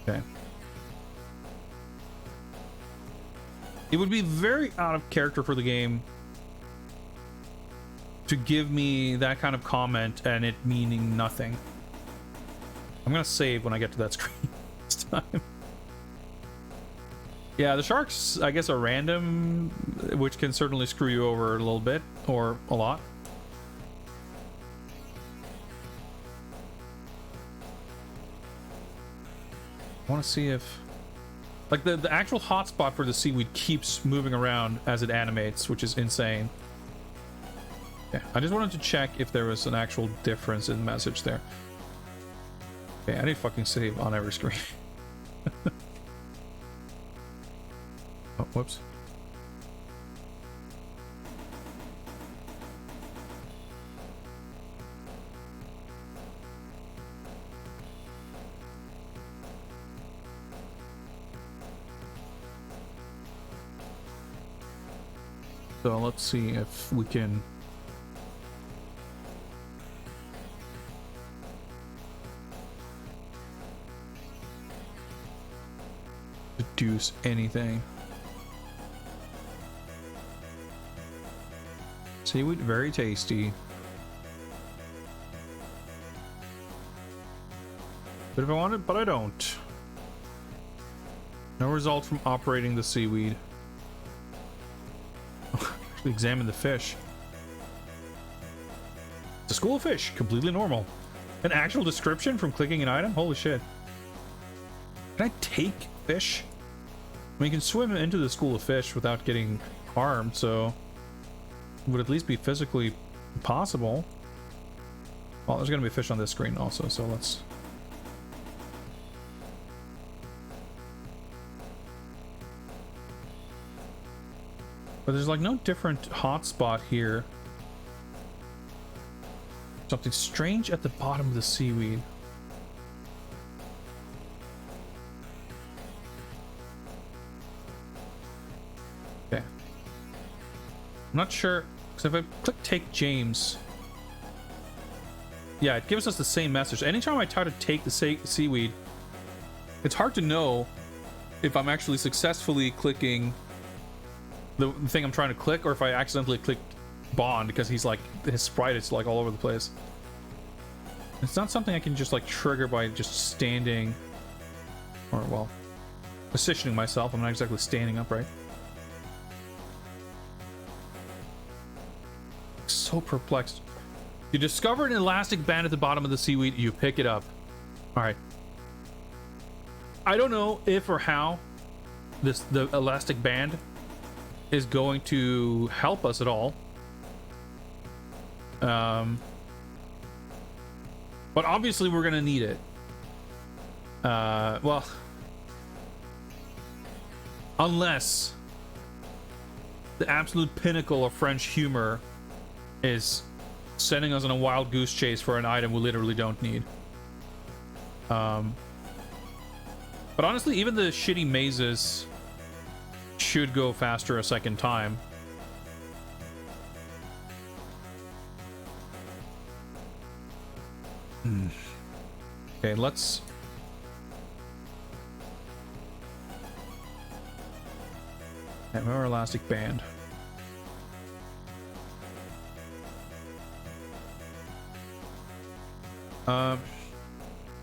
Speaker 1: Okay. It would be very out of character for the game to give me that kind of comment and it meaning nothing. I'm gonna save when I get to that screen this time. Yeah, the sharks, I guess, are random, which can certainly screw you over a little bit, or a lot. I want to see if... like, the actual hotspot for the seaweed keeps moving around as it animates, which is insane. Yeah, I just wanted to check if there was an actual difference in the message there. Okay, I need to fucking save on every screen. Oh, whoops. So let's see if we can deduce anything. Seaweed, very tasty. But if I want it, but I don't. No result from operating the seaweed. Actually examine the fish. It's a school of fish, completely normal. An actual description from clicking an item? Holy shit. Can I take fish? I mean, you can swim into the school of fish without getting harmed, so it would at least be physically possible. Well, there's gonna be a fish on this screen also, so let's... but there's like no different hotspot here. Something strange at the bottom of the seaweed. Okay. I'm not sure, because if I click take James, Yeah, it gives us the same message. Anytime I try to take the seaweed, it's hard to know if I'm actually successfully clicking the thing I'm trying to click, or if I accidentally clicked Bond, because he's like, his sprite is like all over the place. It's not something I can just like trigger by just standing, or well, positioning myself. I'm not exactly standing upright. So perplexed. You discover an elastic band at the bottom of the seaweed. You pick it up. All right. I don't know if or how the elastic band is going to help us at all. But obviously we're gonna need it. Well, unless the absolute pinnacle of French humor is sending us on a wild goose chase for an item we literally don't need. But honestly, even the shitty mazes should go faster a second time. Okay, let's... have our elastic band.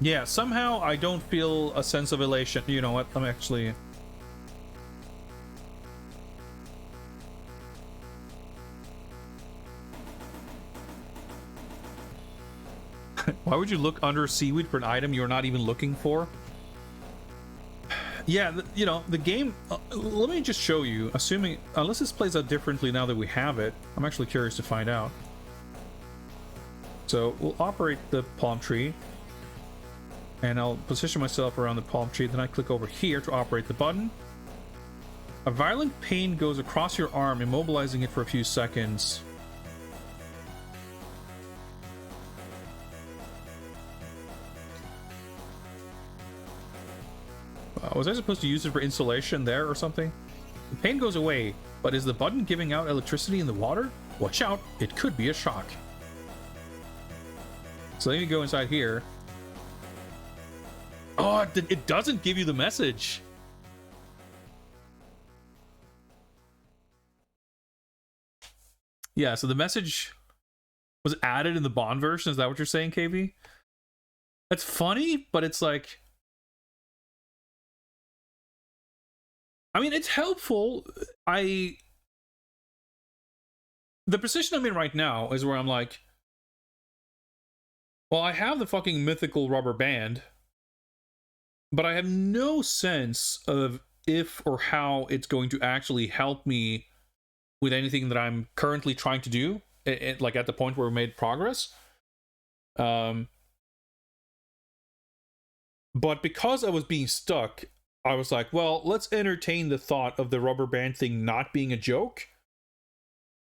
Speaker 1: Yeah, somehow I don't feel a sense of elation. You know what? I'm actually... Why would you look under seaweed for an item you're not even looking for? Yeah, you know, the game... let me just show you, assuming... unless this plays out differently now that we have it. I'm actually curious to find out. So, we'll operate the palm tree. And I'll position myself around the palm tree. Then I click over here to operate the button. A violent pain goes across your arm, immobilizing it for a few seconds. Was I supposed to use it for insulation there or something? The pain goes away, but is the button giving out electricity in the water? Watch out, it could be a shock. So let me go inside here. Oh, it doesn't give you the message. Yeah, so the message was added in the Bond version. Is that what you're saying, KV? That's funny, but it's like... I mean, it's helpful. The position I'm in right now is where I'm like, well, I have the fucking mythical rubber band, but I have no sense of if or how it's going to actually help me with anything that I'm currently trying to do, like at the point where we made progress. But because I was being stuck, I was like, well, let's entertain the thought of the rubber band thing not being a joke.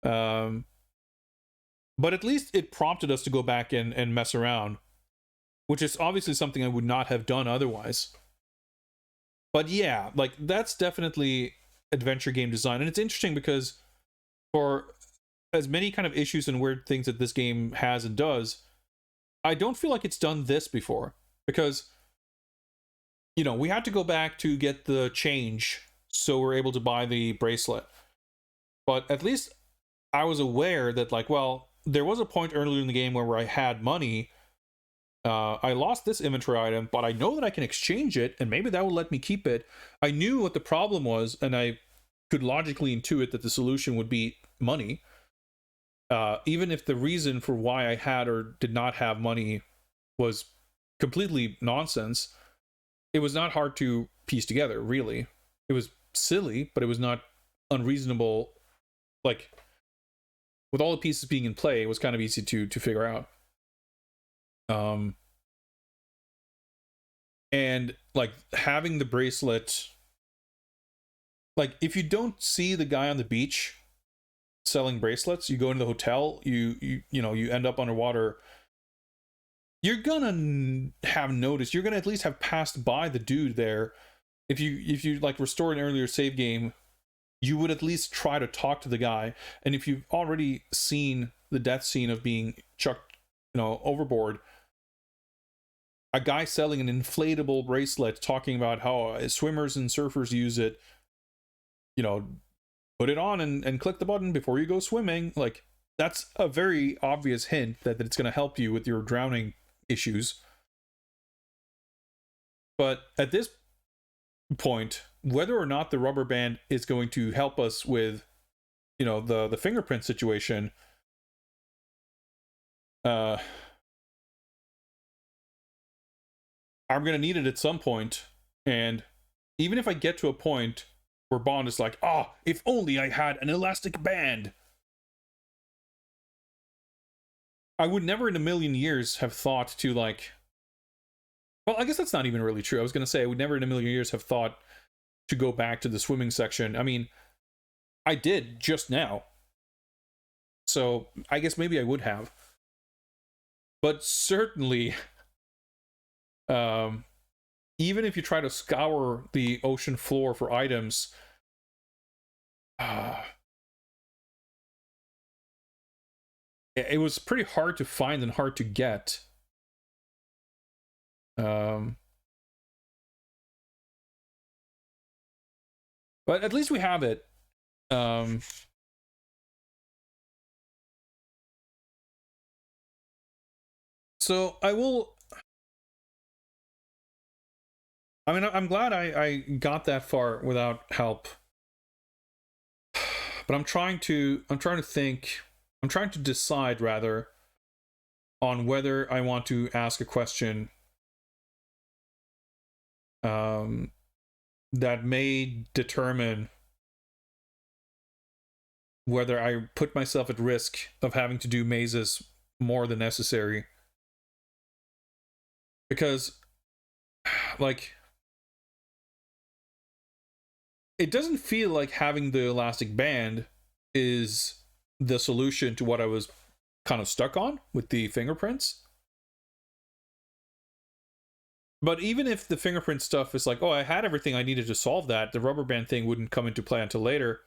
Speaker 1: But at least it prompted us to go back and mess around, which is obviously something I would not have done otherwise. But yeah, like, that's definitely adventure game design. And it's interesting because for as many kind of issues and weird things that this game has and does, I don't feel like it's done this before. Because, you know, we had to go back to get the change so we're able to buy the bracelet. But at least I was aware that, like, well, there was a point earlier in the game where I had money. I lost this inventory item, but I know that I can exchange it, and maybe that will let me keep it. I knew what the problem was, and I could logically intuit that the solution would be money. Even if the reason for why I had or did not have money was completely nonsense, it was not hard to piece together, really. It was silly, but it was not unreasonable. Like, with all the pieces being in play, it was kind of easy to figure out. And like having the bracelet, like if you don't see the guy on the beach selling bracelets, you go into the hotel, you end up underwater, you're gonna have noticed, you're gonna at least have passed by the dude there. If you like restore an earlier save game, you would at least try to talk to the guy. And if you've already seen the death scene of being chucked overboard. A guy selling an inflatable bracelet talking about how swimmers and surfers use it. Put it on and click the button before you go swimming. Like, that's a very obvious hint that it's going to help you with your drowning issues. But at this point, whether or not the rubber band is going to help us with, the fingerprint situation, I'm going to need it at some point. And even if I get to a point where Bond is like, if only I had an elastic band, I would never in a million years have thought to, like, well, I guess that's not even really true. I was going to say I would never in a million years have thought to go back to the swimming section. I mean, I did just now. So I guess maybe I would have. But certainly, even if you try to scour the ocean floor for items, it was pretty hard to find and hard to get. But at least we have it. So I'm glad I got that far without help. But I'm trying to decide rather on whether I want to ask a question that may determine whether I put myself at risk of having to do mazes more than necessary. Because, like, it doesn't feel like having the elastic band is the solution to what I was kind of stuck on with the fingerprints. But even if the fingerprint stuff is like, I had everything I needed to solve that, the rubber band thing wouldn't come into play until later.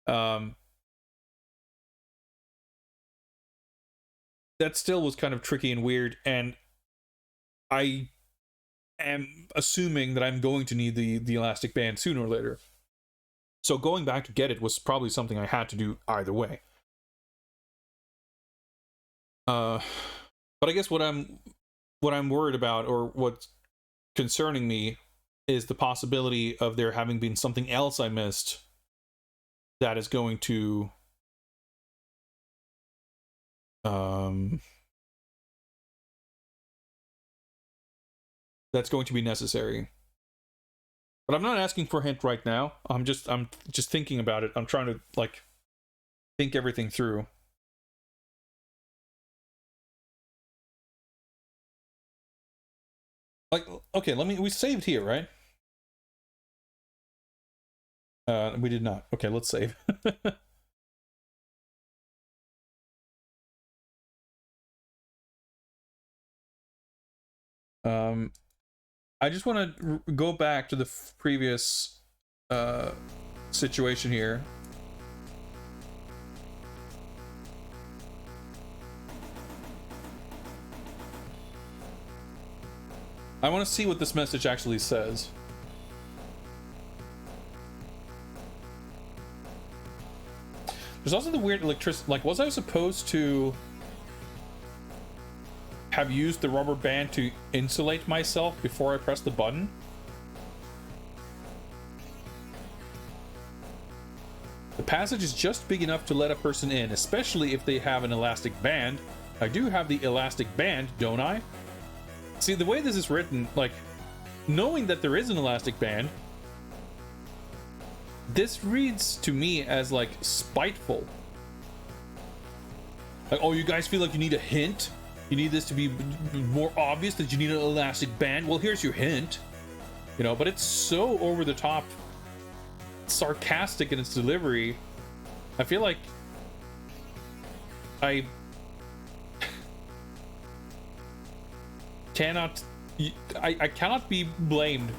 Speaker 1: That still was kind of tricky and weird, and I am assuming that I'm going to need the elastic band sooner or later. So going back to get it was probably something I had to do either way. But I guess what I'm worried about, or what's concerning me, is the possibility of there having been something else I missed that is going to that's going to be necessary. But I'm not asking for a hint right now. I'm just thinking about it. I'm trying to, like, think everything through. Like, okay, we saved here, right? We did not. Okay, let's save. I just want to go back to the previous situation here. I want to see what this message actually says. There's also the weird electricity. Like, was I supposed to have used the rubber band to insulate myself before I press the button? The passage is just big enough to let a person in, especially if they have an elastic band. I do have the elastic band, don't I? See, the way this is written, like, knowing that there is an elastic band, this reads to me as, like, spiteful. Like, you guys feel like you need a hint? You need this to be more obvious that you need an elastic band? Well, here's your hint. But it's so over the top sarcastic in its delivery. I feel like I cannot be blamed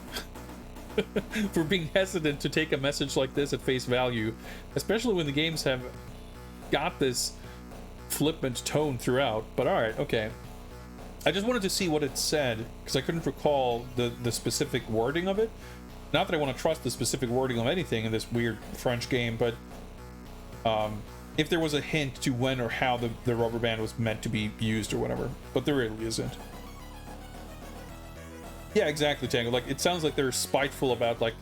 Speaker 1: for being hesitant to take a message like this at face value, especially when the games have got this flippant tone throughout, but all right, okay. I just wanted to see what it said because I couldn't recall the specific wording of it. Not that I want to trust the specific wording of anything in this weird French game, but if there was a hint to when or how the rubber band was meant to be used or whatever, but there really isn't. Yeah, exactly, Tango. Like, it sounds like they're spiteful about, like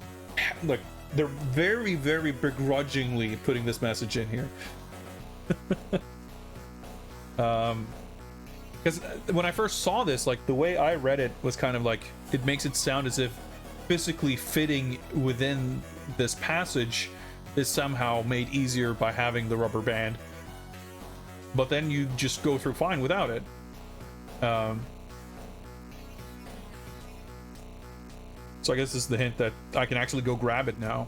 Speaker 1: they're very, very begrudgingly putting this message in here. Because when I first saw this, like, the way I read it was kind of like, it makes it sound as if physically fitting within this passage is somehow made easier by having the rubber band. But then you just go through fine without it. So I guess this is the hint that I can actually go grab it now.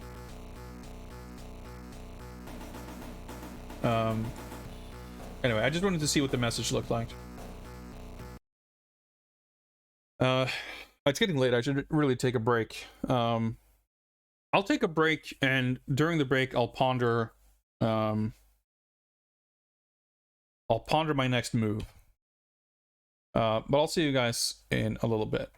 Speaker 1: Anyway, I just wanted to see what the message looked like. It's getting late. I should really take a break. I'll take a break, and during the break, I'll ponder my next move. But I'll see you guys in a little bit.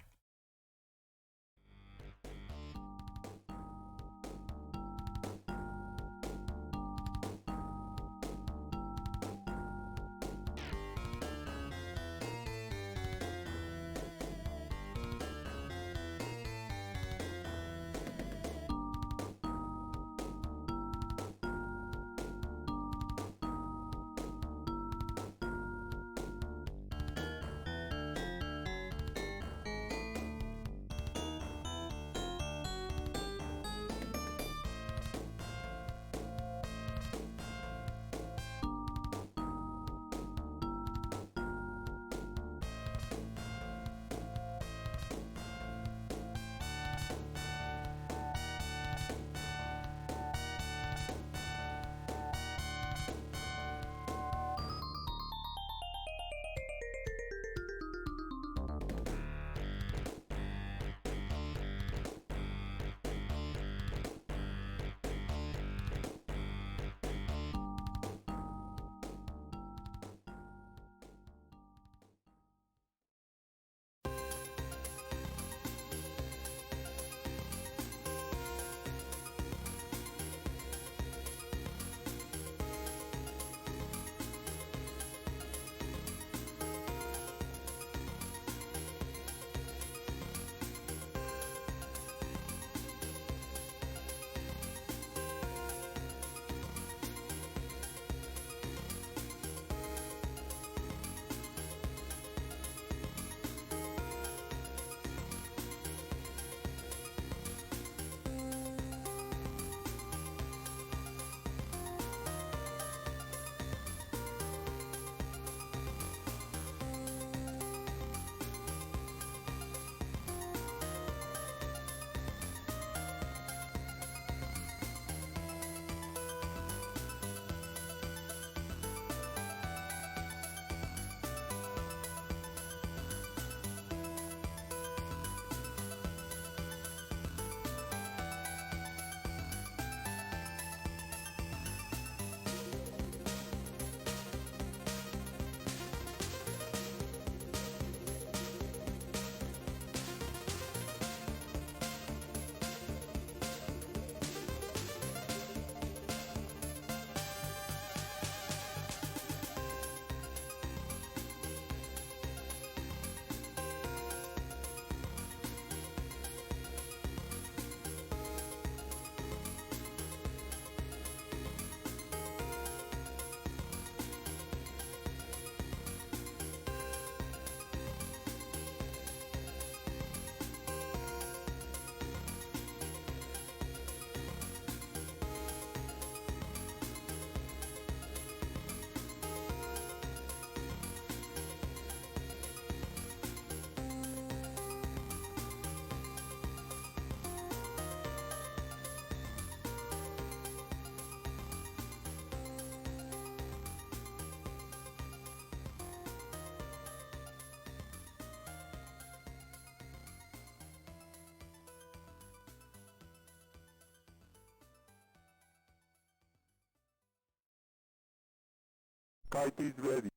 Speaker 4: Kite is ready.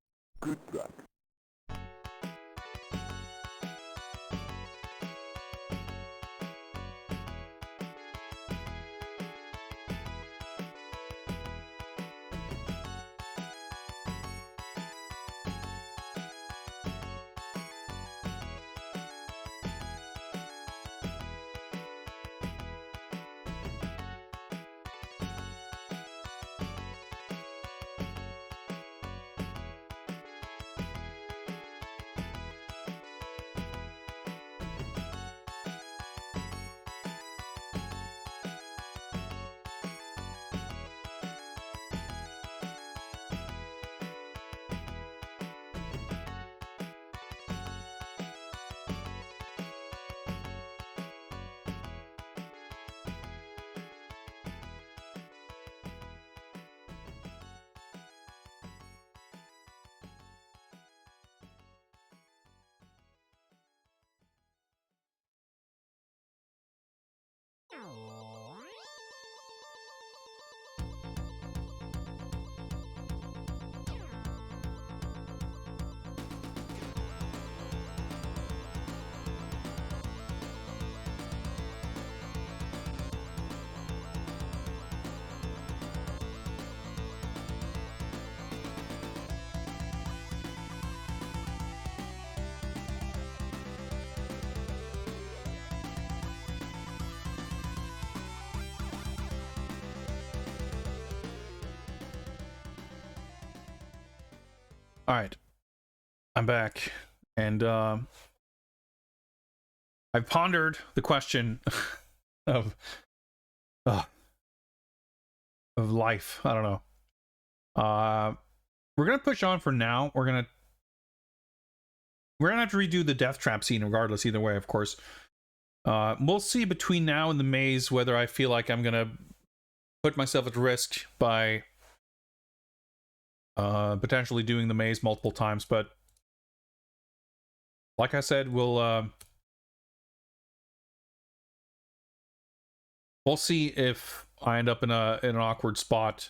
Speaker 4: Good luck.
Speaker 1: All right, I'm back, and I've pondered the question of life. I don't know. We're gonna push on for now. We're gonna have to redo the death trap scene, regardless. Either way, of course. We'll see between now and the maze whether I feel like I'm gonna put myself at risk by potentially doing the maze multiple times, but like I said, we'll see if I end up in an awkward spot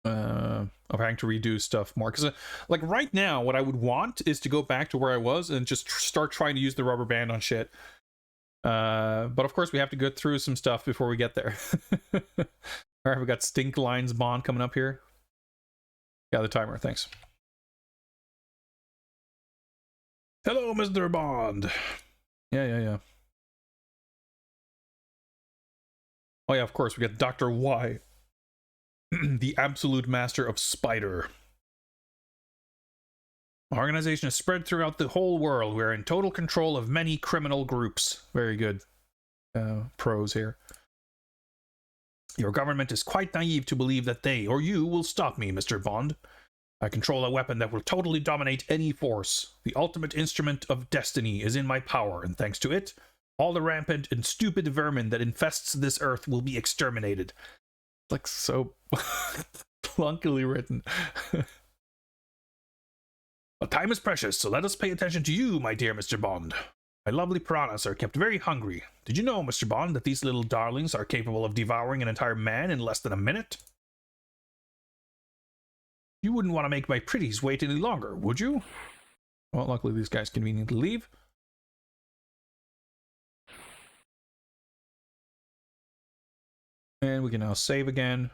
Speaker 1: of having to redo stuff more, because like right now what I would want is to go back to where I was and just start trying to use the rubber band on shit, but of course we have to go through some stuff before we get there. All right, we got Stink Lines Bond coming up here. Yeah, the timer, thanks. Hello, Mr. Bond. Yeah. Oh yeah, of course, we got Dr. Y. The absolute master of Spider. Our organization is spread throughout the whole world. We're in total control of many criminal groups. Very good. Pros here. Your government is quite naive to believe that they, or you, will stop me, Mr. Bond. I control a weapon that will totally dominate any force. The ultimate instrument of destiny is in my power, and thanks to it, all the rampant and stupid vermin that infests this earth will be exterminated. Like, so clunkily written. But time is precious, so let us pay attention to you, my dear Mr. Bond. My lovely piranhas are kept very hungry. Did you know, Mr. Bond, that these little darlings are capable of devouring an entire man in less than a minute? You wouldn't want to make my pretties wait any longer, would you? Well, luckily these guys conveniently leave. And we can now save again.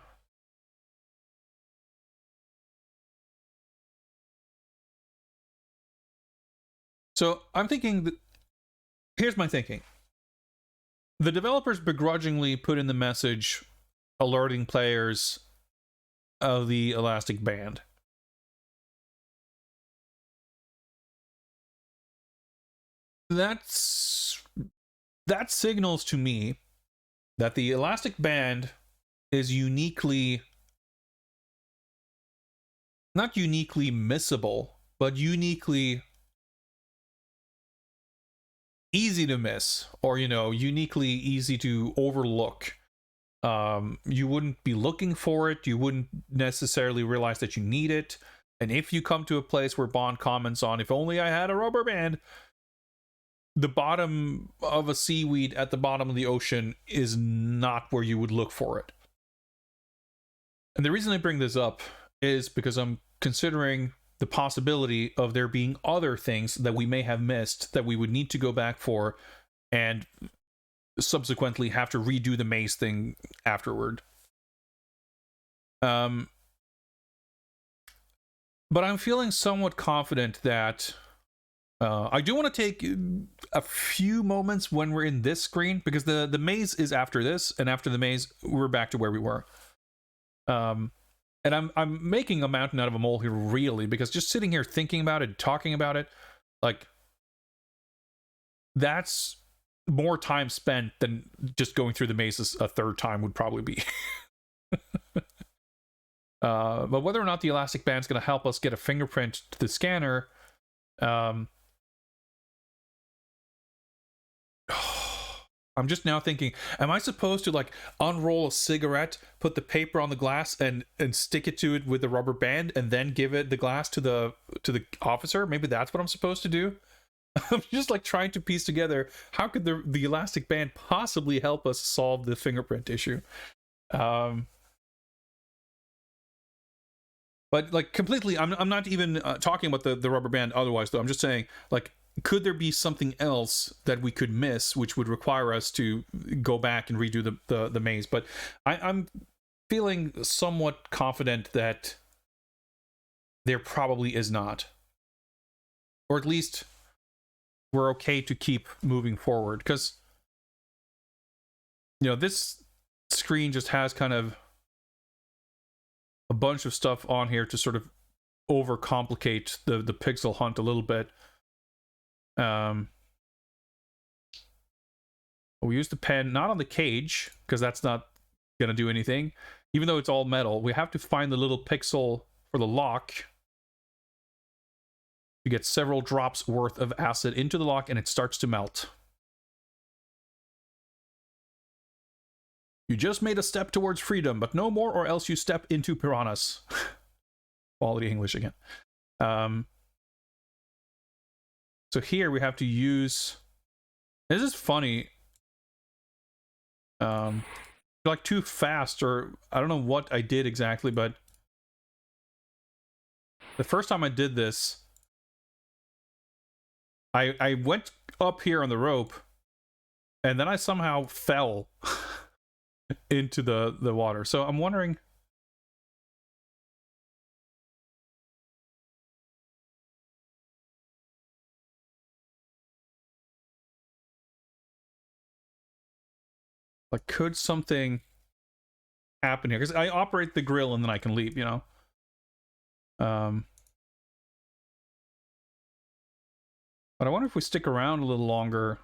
Speaker 1: So I'm thinking that, here's my thinking. The developers begrudgingly put in the message alerting players of the elastic band. That signals to me that the elastic band is uniquely, not uniquely missable, but uniquely easy to miss, or, you know, uniquely easy to overlook. You wouldn't be looking for it, you wouldn't necessarily realize that you need it, and if you come to a place where Bond comments on, if only I had a rubber band, the bottom of a seaweed at the bottom of the ocean is not where you would look for it. And the reason I bring this up is because I'm considering the possibility of there being other things that we may have missed that we would need to go back for and subsequently have to redo the maze thing afterward. But I'm feeling somewhat confident that I do want to take a few moments when we're in this screen, because the maze is after this, and after the maze we're back to where we were. And I'm making a mountain out of a molehill here, really, because just sitting here thinking about it, talking about it, like, that's more time spent than just going through the mazes a third time would probably be. But whether or not the elastic band's going to help us get a fingerprint to the scanner, I'm just now thinking, am I supposed to like unroll a cigarette, put the paper on the glass and stick it to it with the rubber band and then give it the glass to the officer? Maybe that's what I'm supposed to do. I'm just like trying to piece together, how could the elastic band possibly help us solve the fingerprint issue? But like completely, I'm not even talking about the rubber band otherwise, though. I'm just saying, like, could there be something else that we could miss, which would require us to go back and redo the maze? But I'm feeling somewhat confident that there probably is not, or at least we're okay to keep moving forward, because, you know, this screen just has kind of a bunch of stuff on here to sort of overcomplicate the pixel hunt a little bit. We use the pen not on the cage, because that's not gonna do anything, even though it's all metal. We have to find the little pixel for the lock to get several drops worth of acid into the lock, and it starts to melt. You just made a step towards freedom, but no more, or else you step into piranhas. Quality English again. So here we have to use... This is funny. Like too fast, or I don't know what I did exactly, but the first time I did this, I went up here on the rope, and then I somehow fell into the water. So I'm wondering... like, could something happen here? Because I operate the grill and then I can leave, you know? But I wonder if we stick around a little longer.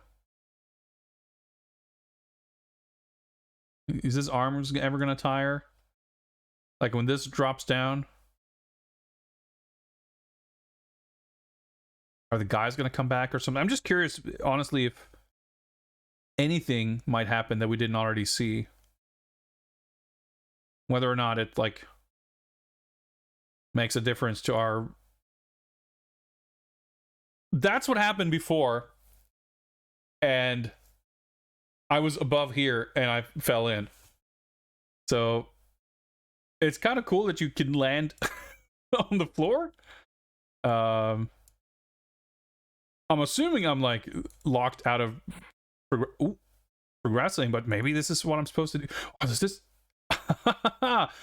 Speaker 1: Is this arm ever going to tire? Like, when this drops down? Are the guys going to come back or something? I'm just curious, honestly, if anything might happen that we didn't already see. Whether or not it, like, makes a difference to our... That's what happened before, and I was above here and I fell in. So it's kind of cool that you can land on the floor. I'm assuming I'm like locked out of progressing, but maybe this is what I'm supposed to do. Oh, is this...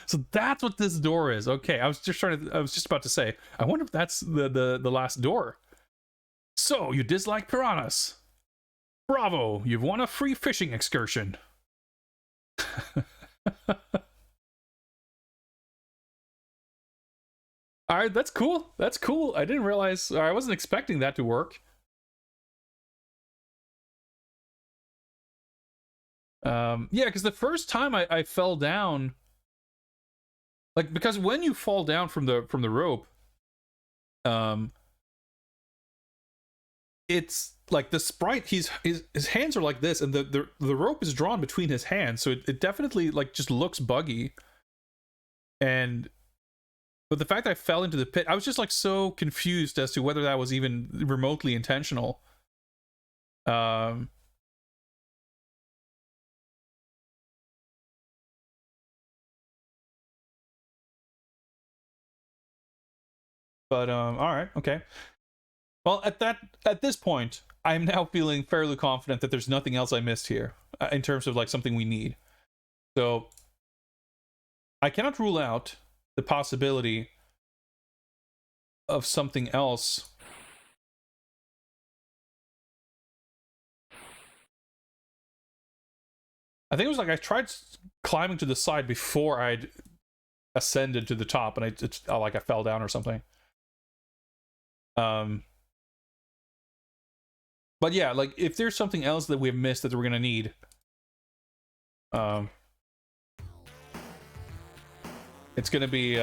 Speaker 1: So that's what this door is. Okay, I was just about to say, I wonder if that's the last door. So, you dislike piranhas. Bravo, you've won a free fishing excursion. Alright, that's cool. That's cool. I didn't realize, I wasn't expecting that to work. Yeah, because the first time I fell down, like, because when you fall down from the rope, it's like the sprite, his hands are like this, and the rope is drawn between his hands, so it definitely like just looks buggy. But the fact that I fell into the pit, I was just like so confused as to whether that was even remotely intentional. But all right, okay. Well, at this point, I'm now feeling fairly confident that there's nothing else I missed here in terms of like something we need. So I cannot rule out the possibility of something else. I think it was like I tried climbing to the side before I'd ascended to the top, and I fell down or something. But yeah, like if there's something else that we've missed that we're gonna need, it's gonna be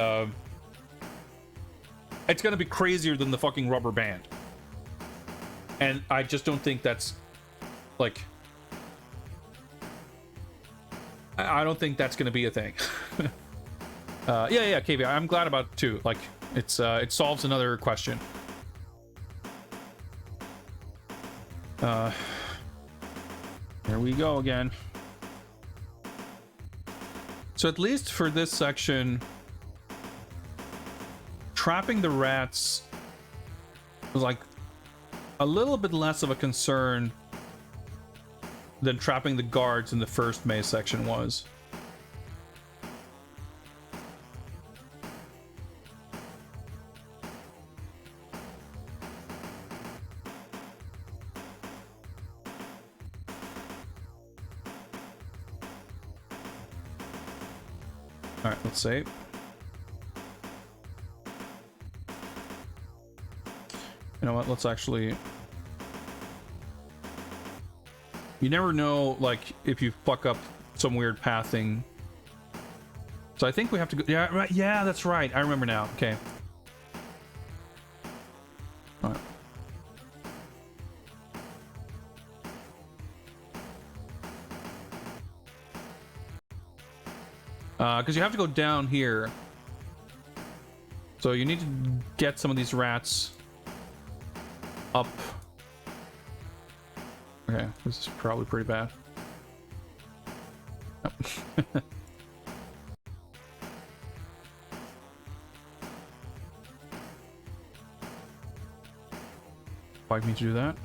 Speaker 1: crazier than the fucking rubber band, and I just don't think that's like. I don't think that's gonna be a thing. Yeah, KV. I'm glad about it too. Like it solves another question. Here we go again. So at least for this section, trapping the rats was like a little bit less of a concern than trapping the guards in the first maze section was. All right, let's save. You know what? Let's actually. You never know, like, if you fuck up some weird pathing. So I think we have to go. Yeah, right. Yeah, that's right. I remember now. Okay. All right. Because you have to go down here. So you need to get some of these rats up. Okay, this is probably pretty bad. Yep. Like me to do that.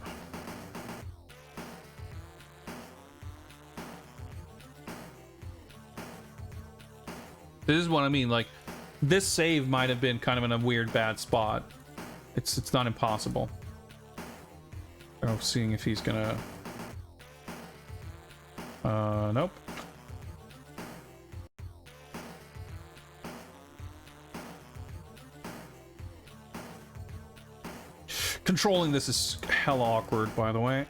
Speaker 1: This is what I mean, like, this save might have been kind of in a weird bad spot. It's not impossible. Oh, seeing if he's gonna... nope. Controlling this is hella awkward, by the way.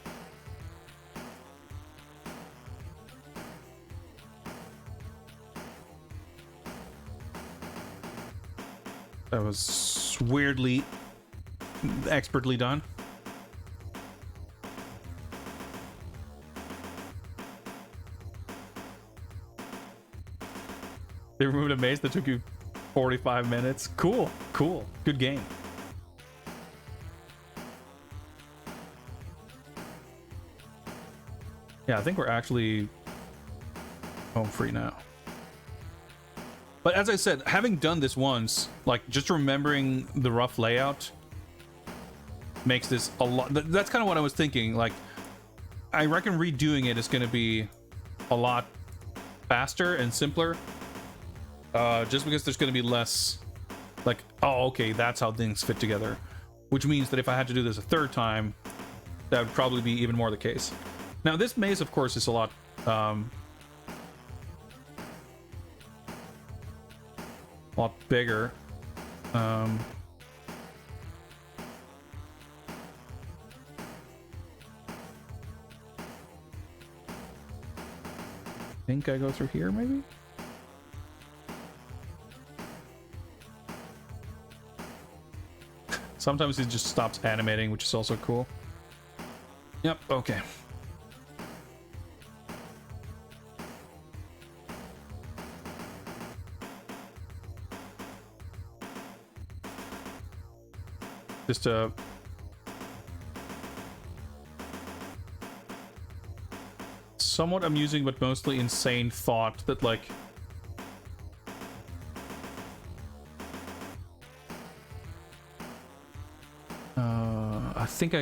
Speaker 1: That was weirdly, expertly done. They removed a maze that took you 45 minutes. Cool, cool. Good game. Yeah, I think we're actually home free now. But as I said, having done this once, like, just remembering the rough layout makes this a lot... That's kind of what I was thinking. Like, I reckon redoing it is going to be a lot faster and simpler. Just because there's going to be less, like, oh, okay, that's how things fit together. Which means that if I had to do this a third time, that would probably be even more the case. Now, this maze, of course, is a lot... a lot bigger. I think I go through here, maybe? Sometimes it just stops animating, which is also cool. Yep, okay. Just a somewhat amusing but mostly insane thought that, like, think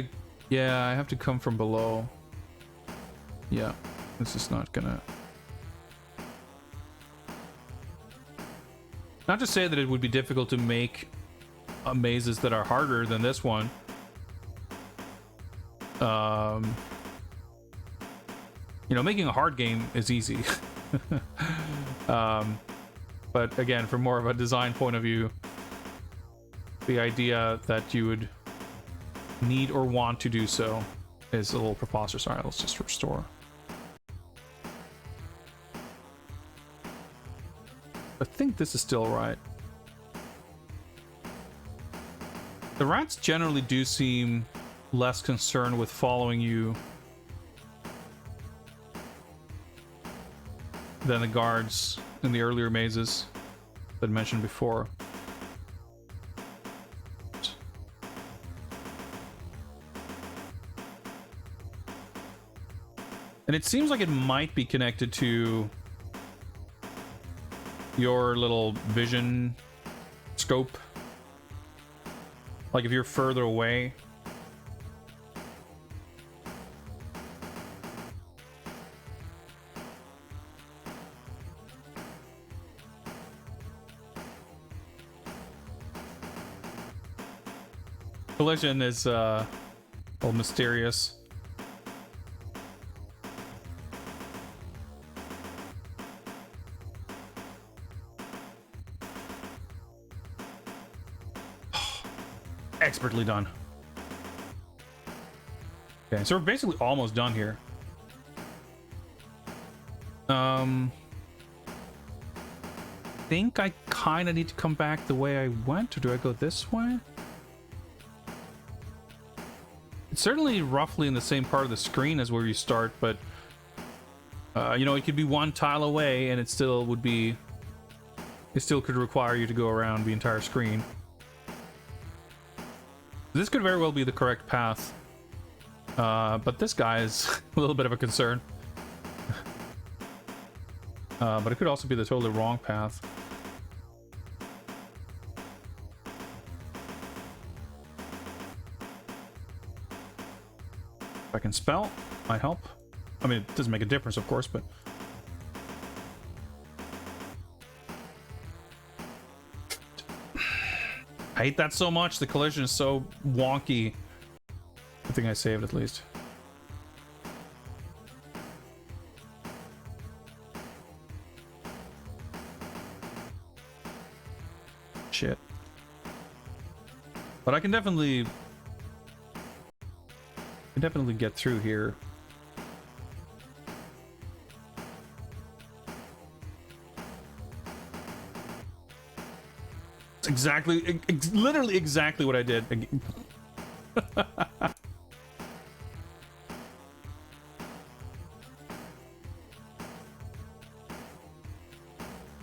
Speaker 1: yeah, I have to come from below. Yeah, this is not gonna... Not to say that it would be difficult to make mazes that are harder than this one. You know, making a hard game is easy. But again, from more of a design point of view, the idea that you would need or want to do so is a little preposterous. All right, let's just restore. I think this is still right. The rats generally do seem less concerned with following you than the guards in the earlier mazes that I mentioned before. And it seems like it might be connected to your little vision scope. Like if you're further away. Collision is a little mysterious. Expertly done. Okay, so we're basically almost done here. Think I kind of need to come back the way I went, or do I go this way? It's certainly roughly in the same part of the screen as where you start, but you know, it could be one tile away and it still would be, it still could require you to go around the entire screen. This could very well be the correct path, but this guy is a little bit of a concern. But it could also be the totally wrong path. If I can spell, might help. I mean, it doesn't make a difference, of course, but... I hate that so much. The collision is so wonky. I think I saved at least. Shit. But I can definitely get through here. It's exactly, literally exactly what I did.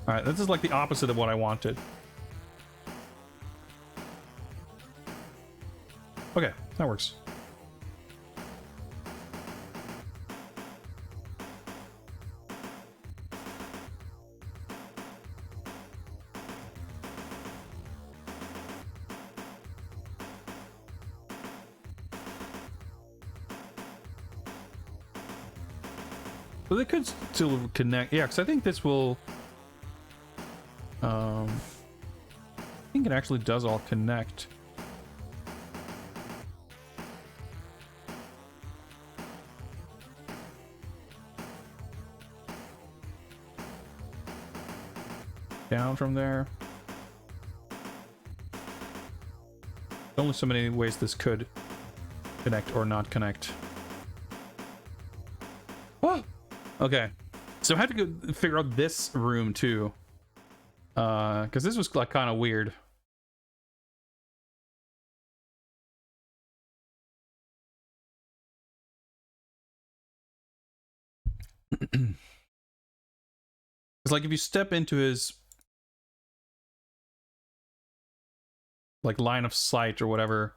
Speaker 1: Alright, this is like the opposite of what I wanted. Okay, that works. So they could still connect. Yeah, because I think this will... I think it actually does all connect. Down from there. There's only so many ways this could connect or not connect. Oh! Okay. So I have to go figure out this room too. Because this was like kind of weird. It's like if you step into his like line of sight or whatever.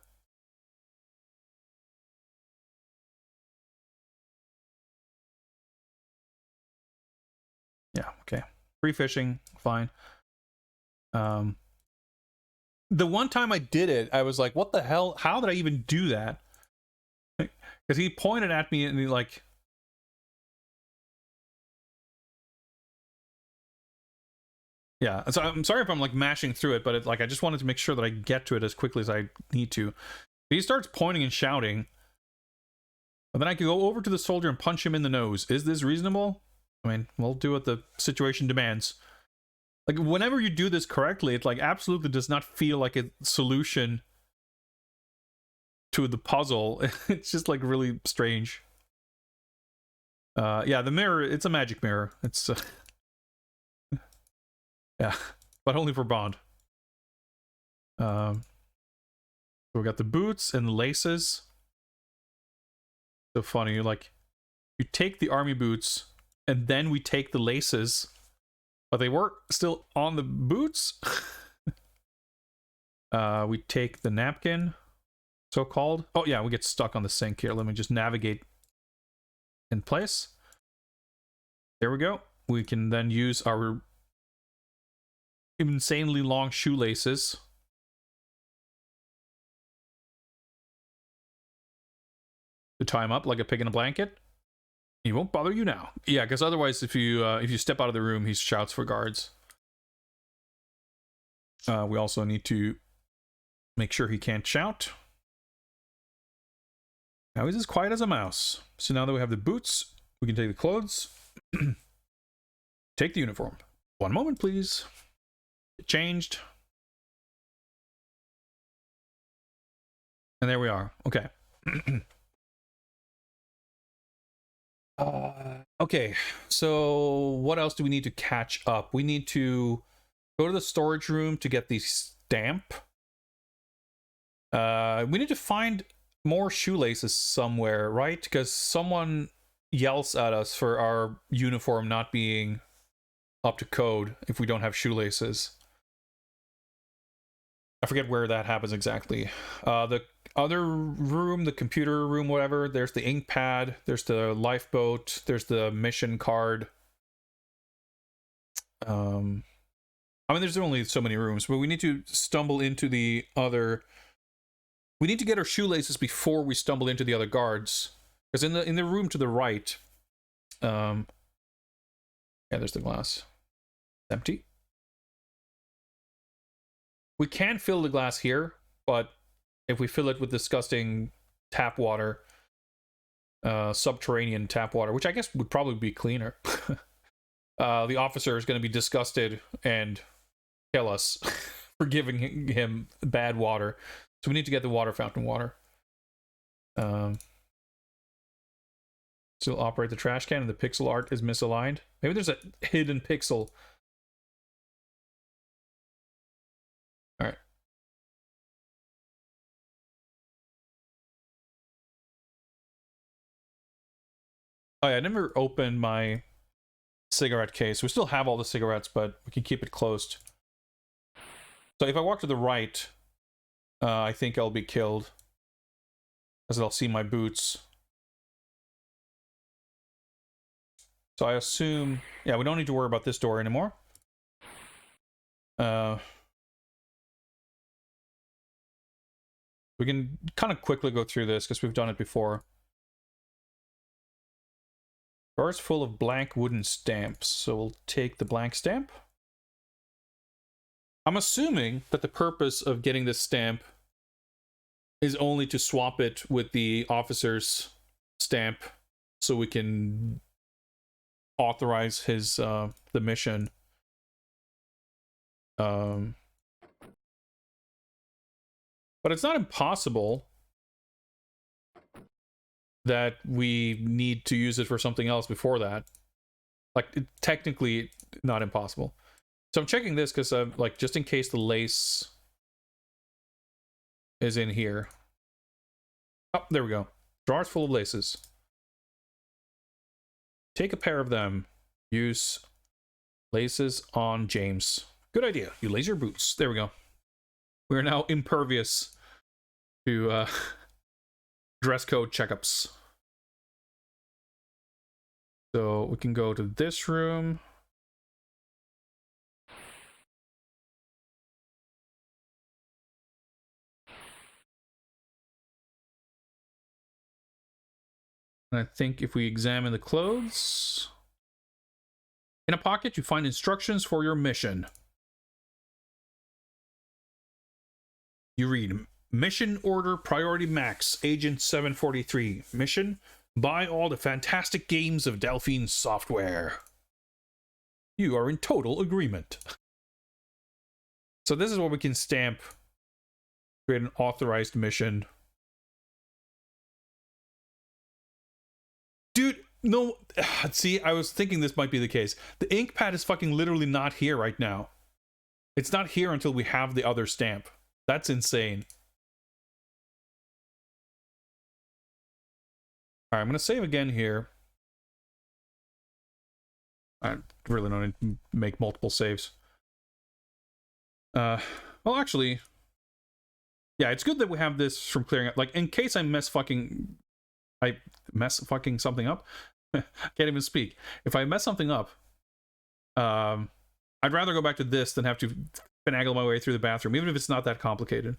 Speaker 1: Yeah, okay. Free fishing, fine. The one time I did it, I was like, what the hell? How did I even do that? Because he pointed at me and he like... Yeah, so I'm sorry if I'm like mashing through it, but it, like I just wanted to make sure that I get to it as quickly as I need to. He starts pointing and shouting. And then I can go over to the soldier and punch him in the nose. Is this reasonable? I mean, we'll do what the situation demands. Like, whenever you do this correctly, it like absolutely does not feel like a solution to the puzzle. It's just like really strange. Yeah, the mirror, it's a magic mirror. It's yeah, but only for Bond. So we got the boots and the laces. So funny, like you take the army boots and then we take the laces, but they were still on the boots. We take the napkin, so called. Oh yeah, we get stuck on the sink here. Let me just navigate in place. There we go. We can then use our insanely long shoelaces to tie him up like a pig in a blanket. He won't bother you now. Yeah, because otherwise, if you step out of the room, he shouts for guards. We also need to make sure he can't shout. Now he's as quiet as a mouse. So now that we have the boots, we can take the clothes. Take the uniform. One moment, please. It changed. And there we are. Okay. Okay, so what else do we need to catch up? We need to go to the storage room to get the stamp. We need to find more shoelaces somewhere, right? Because someone yells at us for our uniform not being up to code if we don't have shoelaces. I forget where that happens exactly. The other room, the computer room, whatever, there's the ink pad, there's the lifeboat, there's the mission card. I mean, there's only so many rooms, but we need to stumble into the other... We need to get our shoelaces before we stumble into the other guards. Because in the room to the right... yeah, there's the glass. Empty. We can fill the glass here, but if we fill it with disgusting tap water, subterranean tap water, which I guess would probably be cleaner, the officer is going to be disgusted and kill us for giving him bad water. So we need to get the water fountain water. Still operate the trash can and the pixel art is misaligned. Maybe there's a hidden pixel. Alright. Oh yeah, I never opened my cigarette case. We still have all the cigarettes, but we can keep it closed. So if I walk to the right, I think I'll be killed, as I'll see my boots. So I assume, yeah, we don't need to worry about this door anymore. We can kind of quickly go through this because we've done it before. Drawers full of blank wooden stamps, so we'll take the blank stamp. I'm assuming that the purpose of getting this stamp is only to swap it with the officer's stamp so we can authorize his the mission. But it's not impossible that we need to use it for something else before that. Like, technically not impossible. So I'm checking this because like, just in case the lace is in here. Oh, there we go. Drawers full of laces. Take a pair of them. Use laces on James. Good idea. You laser boots. There we go. We are now impervious to dress code checkups. So we can go to this room. And I think if we examine the clothes, in a pocket you find instructions for your mission. You read, Mission Order Priority Max, Agent 743. Mission, buy all the fantastic games of Delphine Software. You are in total agreement. So this is what we can stamp. Create an authorized mission. Dude, no. See, I was thinking this might be the case. The ink pad is fucking literally not here right now. It's not here until we have the other stamp. That's insane. Alright, I'm going to save again here. I really don't need to make multiple saves. Well, actually, yeah, it's good that we have this from clearing up. Like, in case I mess fucking something up. Can't even speak. If I mess something up, I'd rather go back to this than have to finagle my way through the bathroom, even if it's not that complicated.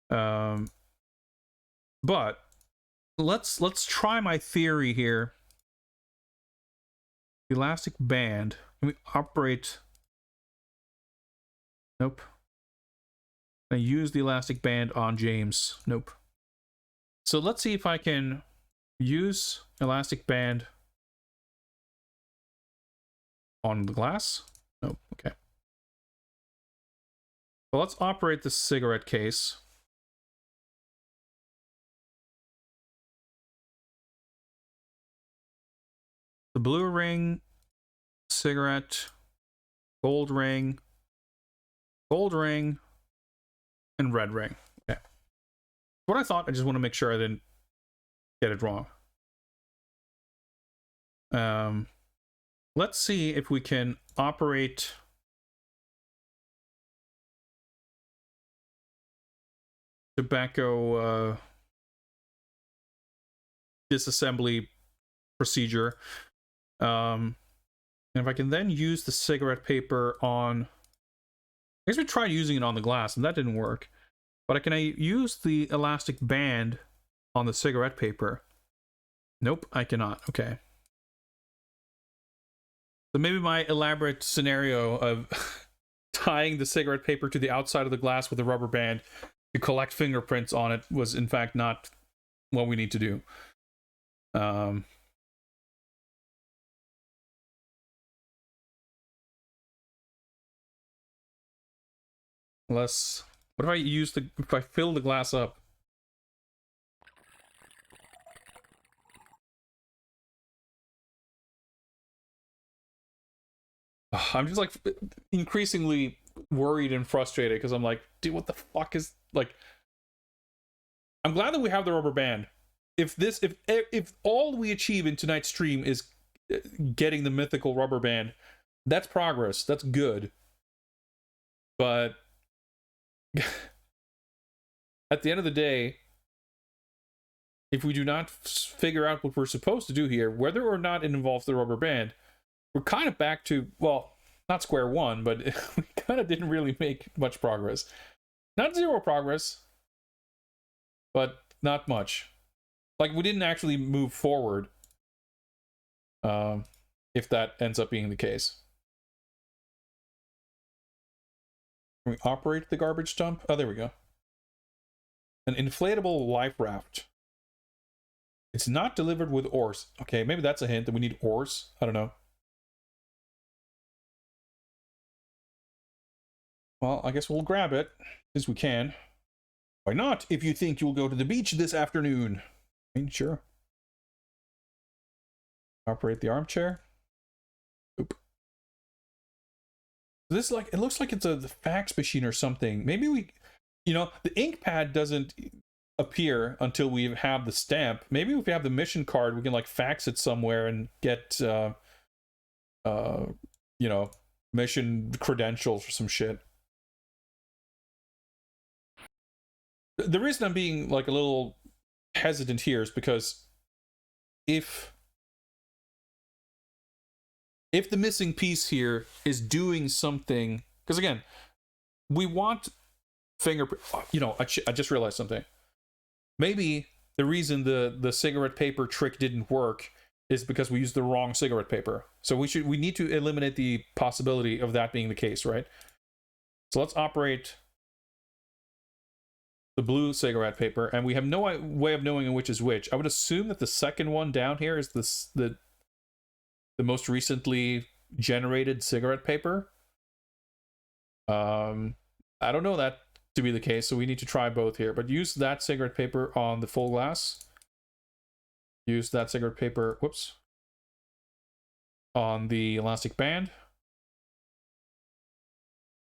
Speaker 1: But let's try my theory here. Elastic band. Can we operate? Nope. Can I use the elastic band on James? Nope. So let's see if I can use elastic band on the glass. Nope. Okay. Well, let's operate the cigarette case. The blue ring, cigarette, gold ring, and red ring. Okay. What I thought, I just want to make sure I didn't get it wrong. Let's see if we can operate tobacco disassembly procedure. And if I can then use the cigarette paper on... I guess we tried using it on the glass and that didn't work. But can I use the elastic band on the cigarette paper? Nope, I cannot. Okay. So maybe my elaborate scenario of tying the cigarette paper to the outside of the glass with a rubber band to collect fingerprints on it was in fact not what we need to do. What if I if I fill the glass up? I'm just like increasingly worried and frustrated because I'm like, dude, what the fuck is like? I'm glad that we have the rubber band. If all we achieve in tonight's stream is getting the mythical rubber band, that's progress. That's good. But at the end of the day, if we do not figure out what we're supposed to do here, whether or not it involves the rubber band, we're kind of back to, well, not square one, but we kind of didn't really make much progress. Not zero progress, but not much. Like, we didn't actually move forward, if that ends up being the case. Can we operate the garbage dump? Oh, there we go. An inflatable life raft. It's not delivered with oars. Okay, maybe that's a hint that we need oars. I don't know. Well, I guess we'll grab it, since we can. Why not, if you think you'll go to the beach this afternoon? I mean, sure. Operate the armchair. Oop. This, like, it looks like it's the fax machine or something. Maybe we, the ink pad doesn't appear until we have the stamp. Maybe if we have the mission card, we can, like, fax it somewhere and get, mission credentials or some shit. The reason I'm being, like, a little hesitant here is because if the missing piece here is doing something, because again, we want fingerprint. I just realized something. Maybe the reason the cigarette paper trick didn't work is because we used the wrong cigarette paper. So we need to eliminate the possibility of that being the case, right? So let's operate the blue cigarette paper, and we have no way of knowing which is which. I would assume that the second one down here is the most recently generated cigarette paper. I don't know that to be the case, so we need to try both here. But use that cigarette paper on the full glass. Use that cigarette paper, whoops, on the elastic band.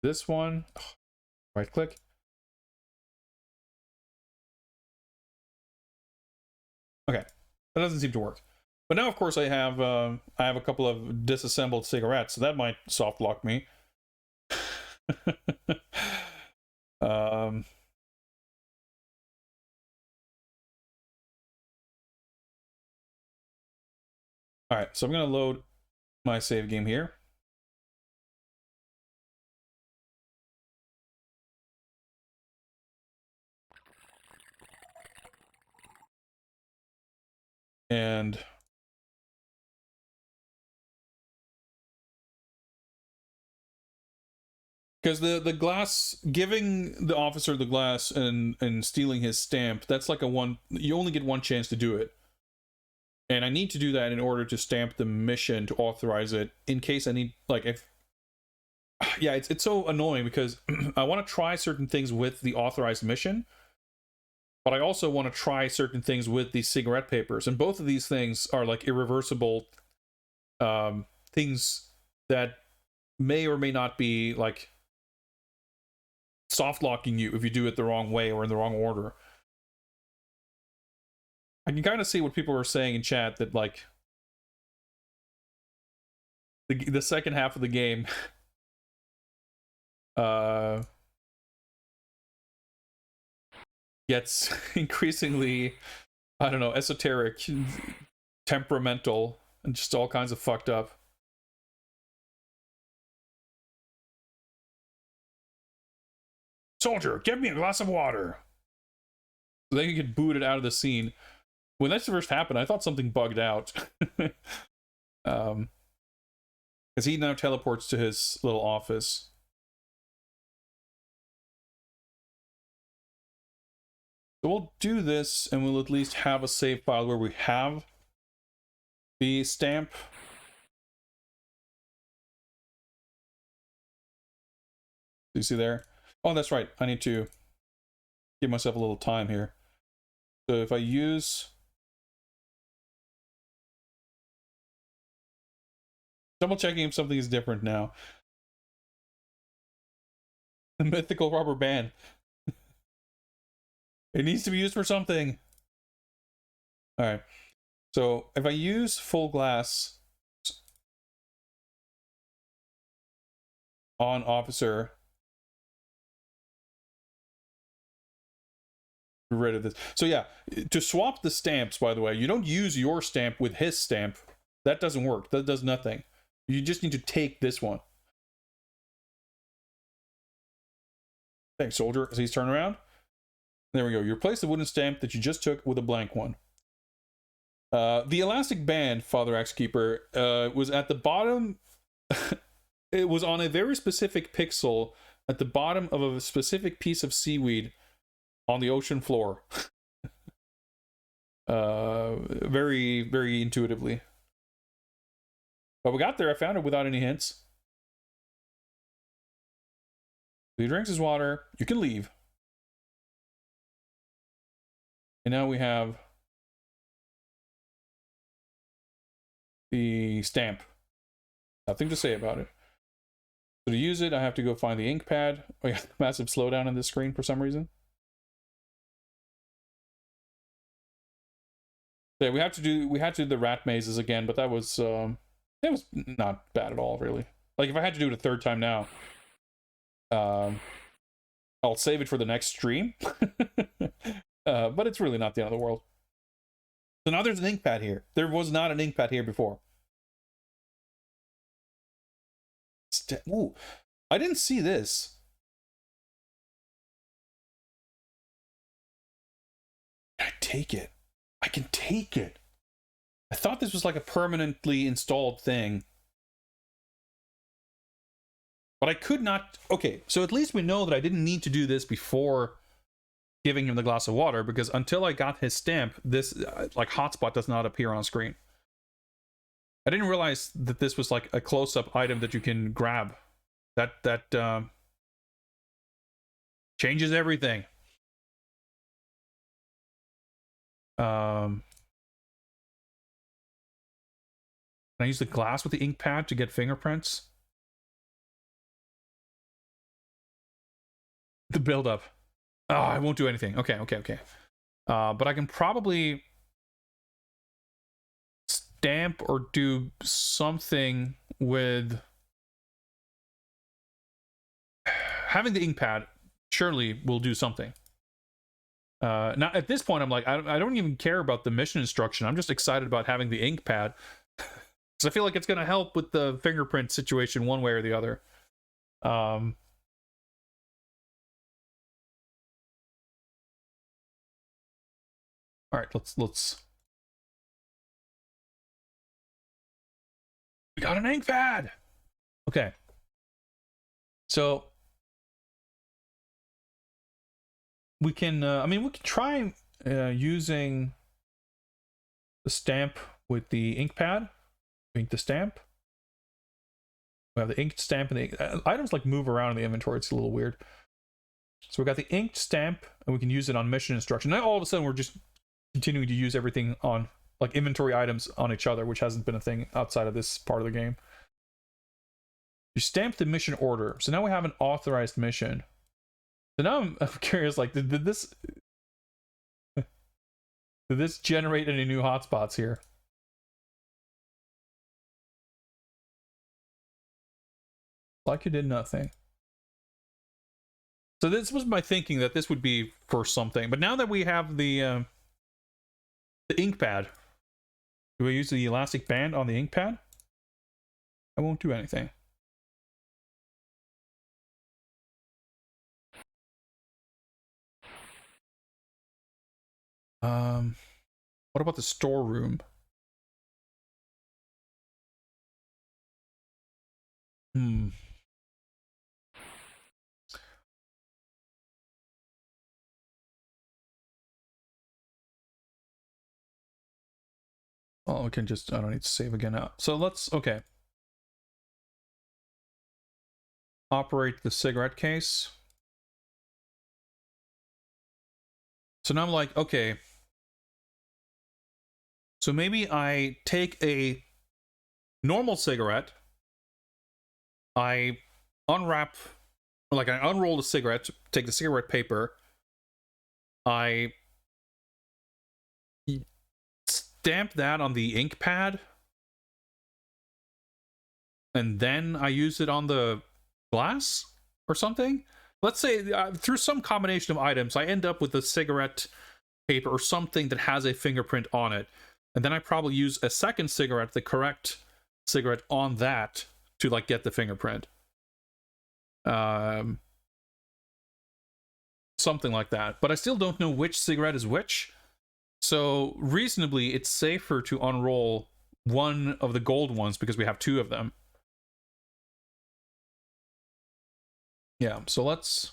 Speaker 1: This one, right click. Okay, that doesn't seem to work. But now, of course, I have a couple of disassembled cigarettes, so that might soft lock me. All right, so I'm gonna load my save game here. And because the glass, giving the officer the glass and stealing his stamp, that's like you only get one chance to do it. And I need to do that in order to stamp the mission to authorize it in case I need, like, if, yeah, it's so annoying because I want to try certain things with the authorized mission, but I also want to try certain things with the cigarette papers. And both of these things are like irreversible things that may or may not be like soft locking you if you do it the wrong way or in the wrong order. I can kind of see what people are saying in chat that like the second half of the game gets increasingly, I don't know, esoteric, temperamental, and just all kinds of fucked up. Soldier, give me a glass of water. So they can get booted out of the scene. When that first happened, I thought something bugged out. Because he now teleports to his little office. So we'll do this, and we'll at least have a save file where we have the stamp. Do you see there? Oh, that's right. I need to give myself a little time here. So if I use... double checking if something is different now. The mythical rubber band. It needs to be used for something. Alright. So if I use full glass on officer, get rid of this. So yeah, to swap the stamps, by the way, you don't use your stamp with his stamp. That doesn't work. That does nothing. You just need to take this one. Thanks, soldier. As he's turned around. There we go. You replace the wooden stamp that you just took with a blank one. The elastic band, Father Axekeeper, was at the bottom. It was on a very specific pixel at the bottom of a specific piece of seaweed on the ocean floor. Very, very intuitively. But we got there. I found it without any hints. He drinks his water. You can leave. And now we have the stamp. Nothing to say about it. So to use it, I have to go find the ink pad. Oh yeah, massive slowdown on this screen for some reason. Yeah, we had to do the rat mazes again, but that was it was not bad at all, really. Like if I had to do it a third time now, I'll save it for the next stream. But it's really not the end of the world. So now there's an ink pad here. There was not an ink pad here before. Ooh, I didn't see this. I take it. I can take it. I thought this was like a permanently installed thing. But I could not... Okay, so at least we know that I didn't need to do this before giving him the glass of water, because until I got his stamp, this, like, hotspot does not appear on screen. I didn't realize that this was like a close-up item that you can grab. That changes everything. Can I use the glass with the ink pad to get fingerprints? The build-up. Oh, I won't do anything. Okay. But I can probably stamp or do something with having the ink pad. Surely will do something. Now at this point, I'm like, I don't even care about the mission instruction. I'm just excited about having the ink pad. Because I feel like it's going to help with the fingerprint situation one way or the other. All right, let's. We got an ink pad. Okay. So we can. I mean, we can try using the stamp with the ink pad. Ink the stamp. We have the inked stamp, and the items like move around in the inventory. It's a little weird. So we got the inked stamp, and we can use it on mission instruction. Now all of a sudden we're just continuing to use everything on like inventory items on each other, which hasn't been a thing outside of this part of the game. You stamp the mission order, so now we have an authorized mission. So now I'm curious, like, did this generate any new hotspots here? Like you did nothing. So this was my thinking, that this would be for something. But now that we have the ink pad, do I use the elastic band on the ink pad? I won't do anything. What about the storeroom? Oh, we can just, I don't need to save again now. So let's, okay. Operate the cigarette case. So now I'm like, okay. So maybe I take a normal cigarette, I unwrap, like I unroll the cigarette, take the cigarette paper, I stamp that on the ink pad, and then I use it on the glass or something. Let's say through some combination of items, I end up with a cigarette paper or something that has a fingerprint on it. And then I probably use a second cigarette, the correct cigarette on that to like get the fingerprint. Something like that. But I still don't know which cigarette is which. So reasonably, it's safer to unroll one of the gold ones because we have two of them. Yeah, so let's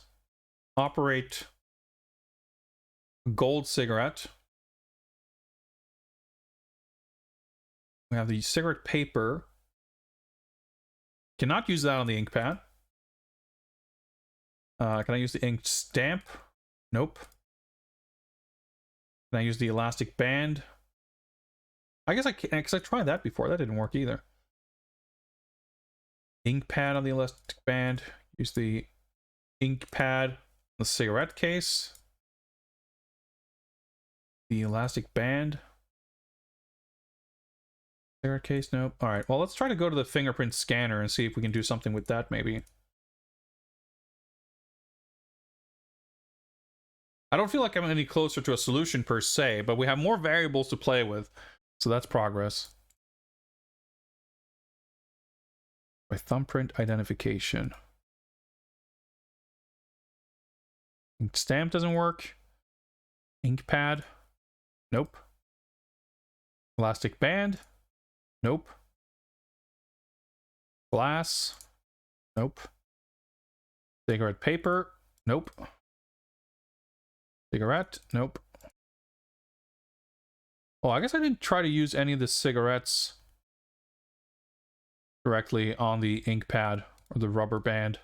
Speaker 1: operate gold cigarette. We have the cigarette paper. Cannot use that on the ink pad. Can I use the inked stamp? Nope. Can I use the elastic band? I guess I can, because I tried that before. That didn't work either. Ink pad on the elastic band. Use the ink pad on the cigarette case. The elastic band. Cigarette case, nope. Alright, well, let's try to go to the fingerprint scanner and see if we can do something with that, maybe. I don't feel like I'm any closer to a solution per se, but we have more variables to play with, so that's progress. By thumbprint identification. Ink stamp doesn't work. Ink pad. Nope. Elastic band. Nope. Glass. Nope. Cigarette paper. Nope. Cigarette. Nope. Oh, I guess I didn't try to use any of the cigarettes directly on the ink pad or the rubber band.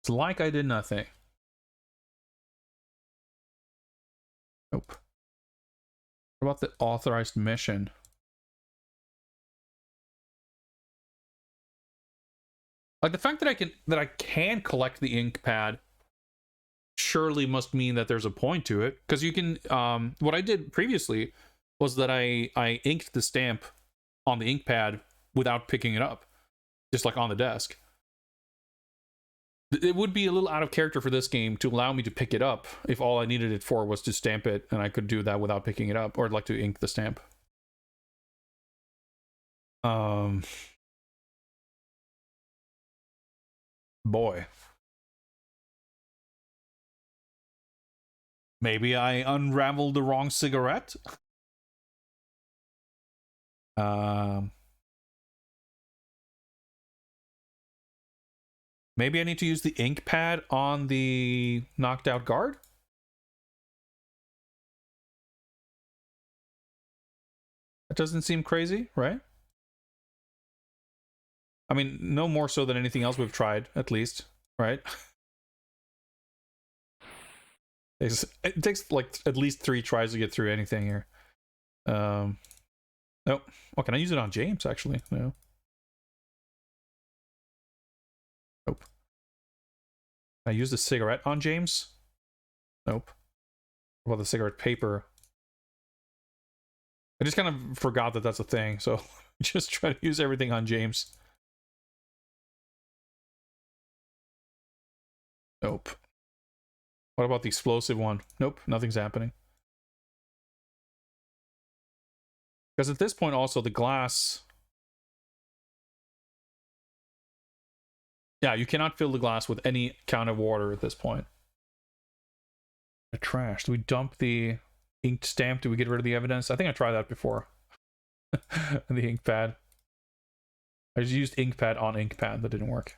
Speaker 1: It's like I did nothing. Nope. What about the authorized mission? Like the fact that I can collect the ink pad surely must mean that there's a point to it, because you can what I did previously was that I inked the stamp on the ink pad without picking it up, just like on the desk. It would be a little out of character for this game to allow me to pick it up if all I needed it for was to stamp it, and I could do that without picking it up, or I'd like to ink the stamp. Boy. Maybe I unraveled the wrong cigarette? Maybe I need to use the ink pad on the knocked out guard? That doesn't seem crazy, right? I mean, no more so than anything else we've tried, at least, right? It takes like at least 3 tries to get through anything here. Nope. Oh, can I use it on James, actually? No. Nope. Can I use the cigarette on James? Nope. What about the cigarette paper? I just kind of forgot that that's a thing, so just try to use everything on James. Nope. What about the explosive one? Nope, nothing's happening. Because at this point also the glass... Yeah, you cannot fill the glass with any kind of water at this point. The trash. Do we dump the inked stamp? Do we get rid of the evidence? I think I tried that before. The ink pad. I just used ink pad on ink pad. That didn't work.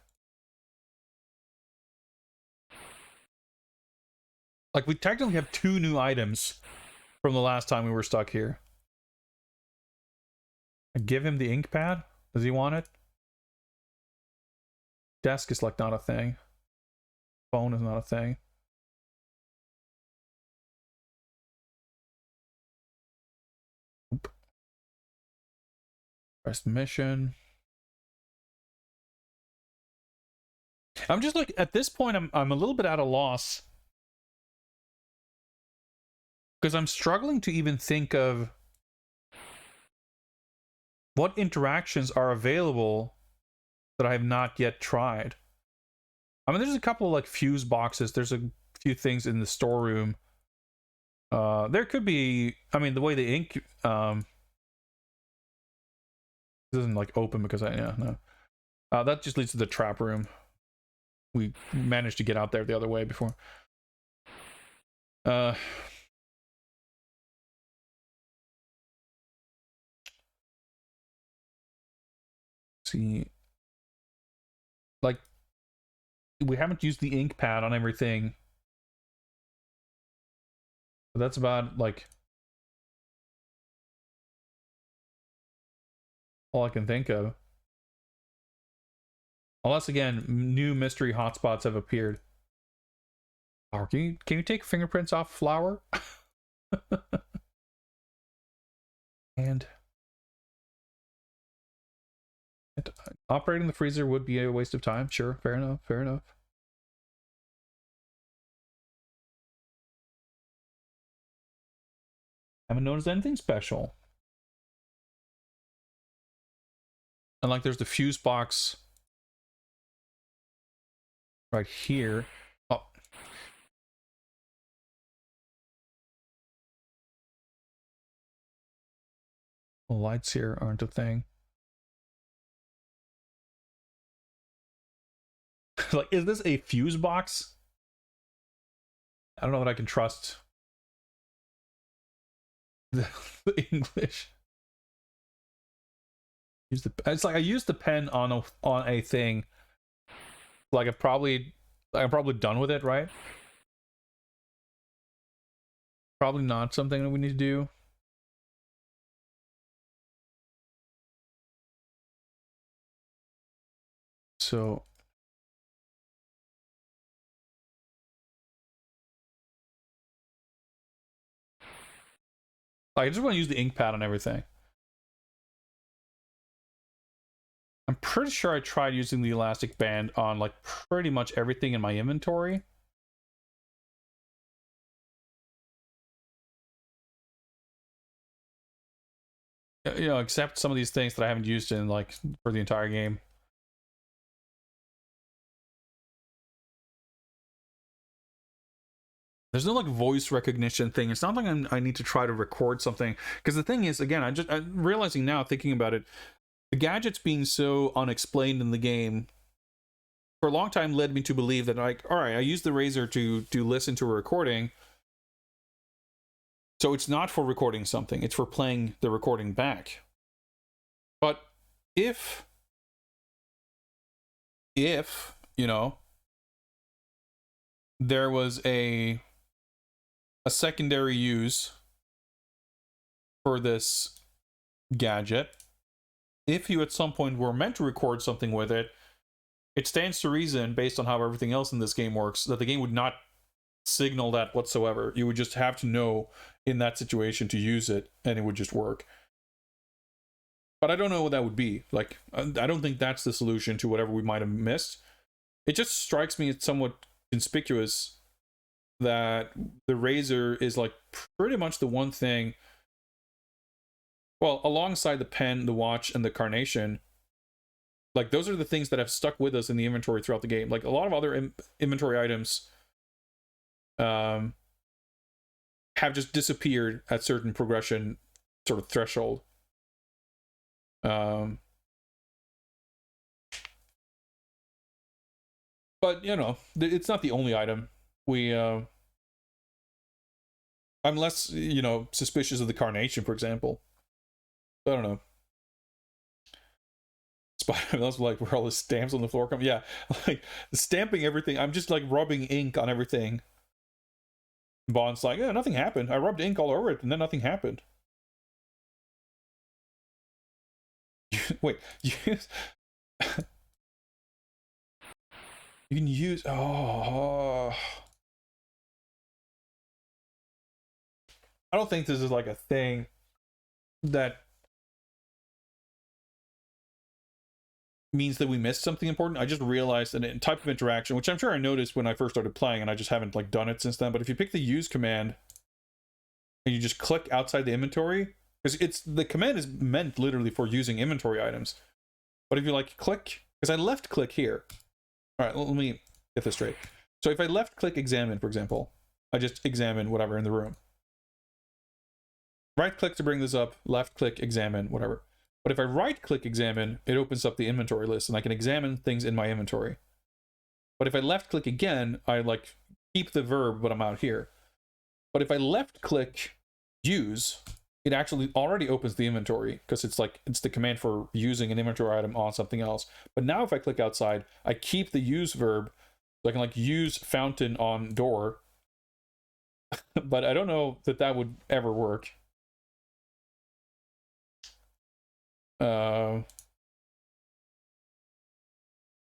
Speaker 1: Like, we technically have 2 new items from the last time we were stuck here. I give him the ink pad. Does he want it? Desk is like not a thing. Phone is not a thing. Nope. Rest mission. I'm just like, at this point, I'm a little bit at a loss. Because I'm struggling to even think of what interactions are available that I have not yet tried. I mean, there's a couple of like fuse boxes. There's a few things in the storeroom. There could be, I mean, the way the ink doesn't like open because no. That just leads to the trap room. We managed to get out there the other way before. See, like, we haven't used the ink pad on everything, but that's about like all I can think of. Unless again, new mystery hotspots have appeared. Or can you take fingerprints off flour? And operating the freezer would be a waste of time. Sure, fair enough, fair enough. Haven't noticed anything special. And like there's the fuse box right here. Oh. The lights here aren't a thing. Like, is this a fuse box? I don't know that I can trust the English. It's like I used the pen on a thing. Like I'm probably done with it, right? Probably not something that we need to do. So I just want to use the ink pad on everything. I'm pretty sure I tried using the elastic band on like pretty much everything in my inventory. You know, except some of these things that I haven't used in like for the entire game. There's no like voice recognition thing. It's not like I need to try to record something. Because the thing is, again, I'm realizing now, thinking about it, the gadgets being so unexplained in the game for a long time led me to believe that, like, all right, I use the Razer to listen to a recording. So it's not for recording something, it's for playing the recording back. But if you know, there was a secondary use for this gadget, if you at some point were meant to record something with it, it stands to reason, based on how everything else in this game works, that the game would not signal that whatsoever. You would just have to know in that situation to use it, and it would just work. But I don't know what that would be. Like, I don't think that's the solution to whatever we might have missed. It just strikes me as somewhat conspicuous that the Razer is like pretty much the one thing, well, alongside the pen, the watch, and the Carnation, like those are the things that have stuck with us in the inventory throughout the game. Like a lot of other inventory items have just disappeared at certain progression sort of threshold. But you know, it's not the only item. I'm less, you know, suspicious of the Carnation, for example. I don't know. That's like where all the stamps on the floor come. Yeah, like stamping everything. I'm just like rubbing ink on everything. Bond's like, yeah, nothing happened. I rubbed ink all over it, and then nothing happened. Wait, you can use. Oh. I don't think this is like a thing that means that we missed something important. I just realized a type of interaction, which I'm sure I noticed when I first started playing, and I just haven't like done it since then. But if you pick the use command and you just click outside the inventory, because the command is meant literally for using inventory items. But if you like click, because I left click here. All right, let me get this straight. So if I left click examine, for example, I just examine whatever in the room. Right click to bring this up, left click, examine, whatever. But if I right click examine, it opens up the inventory list and I can examine things in my inventory. But if I left click again, I like keep the verb, but I'm out here. But if I left click use, it actually already opens the inventory because it's the command for using an inventory item on something else. But now if I click outside, I keep the use verb, so I can like use fountain on door. But I don't know that would ever work.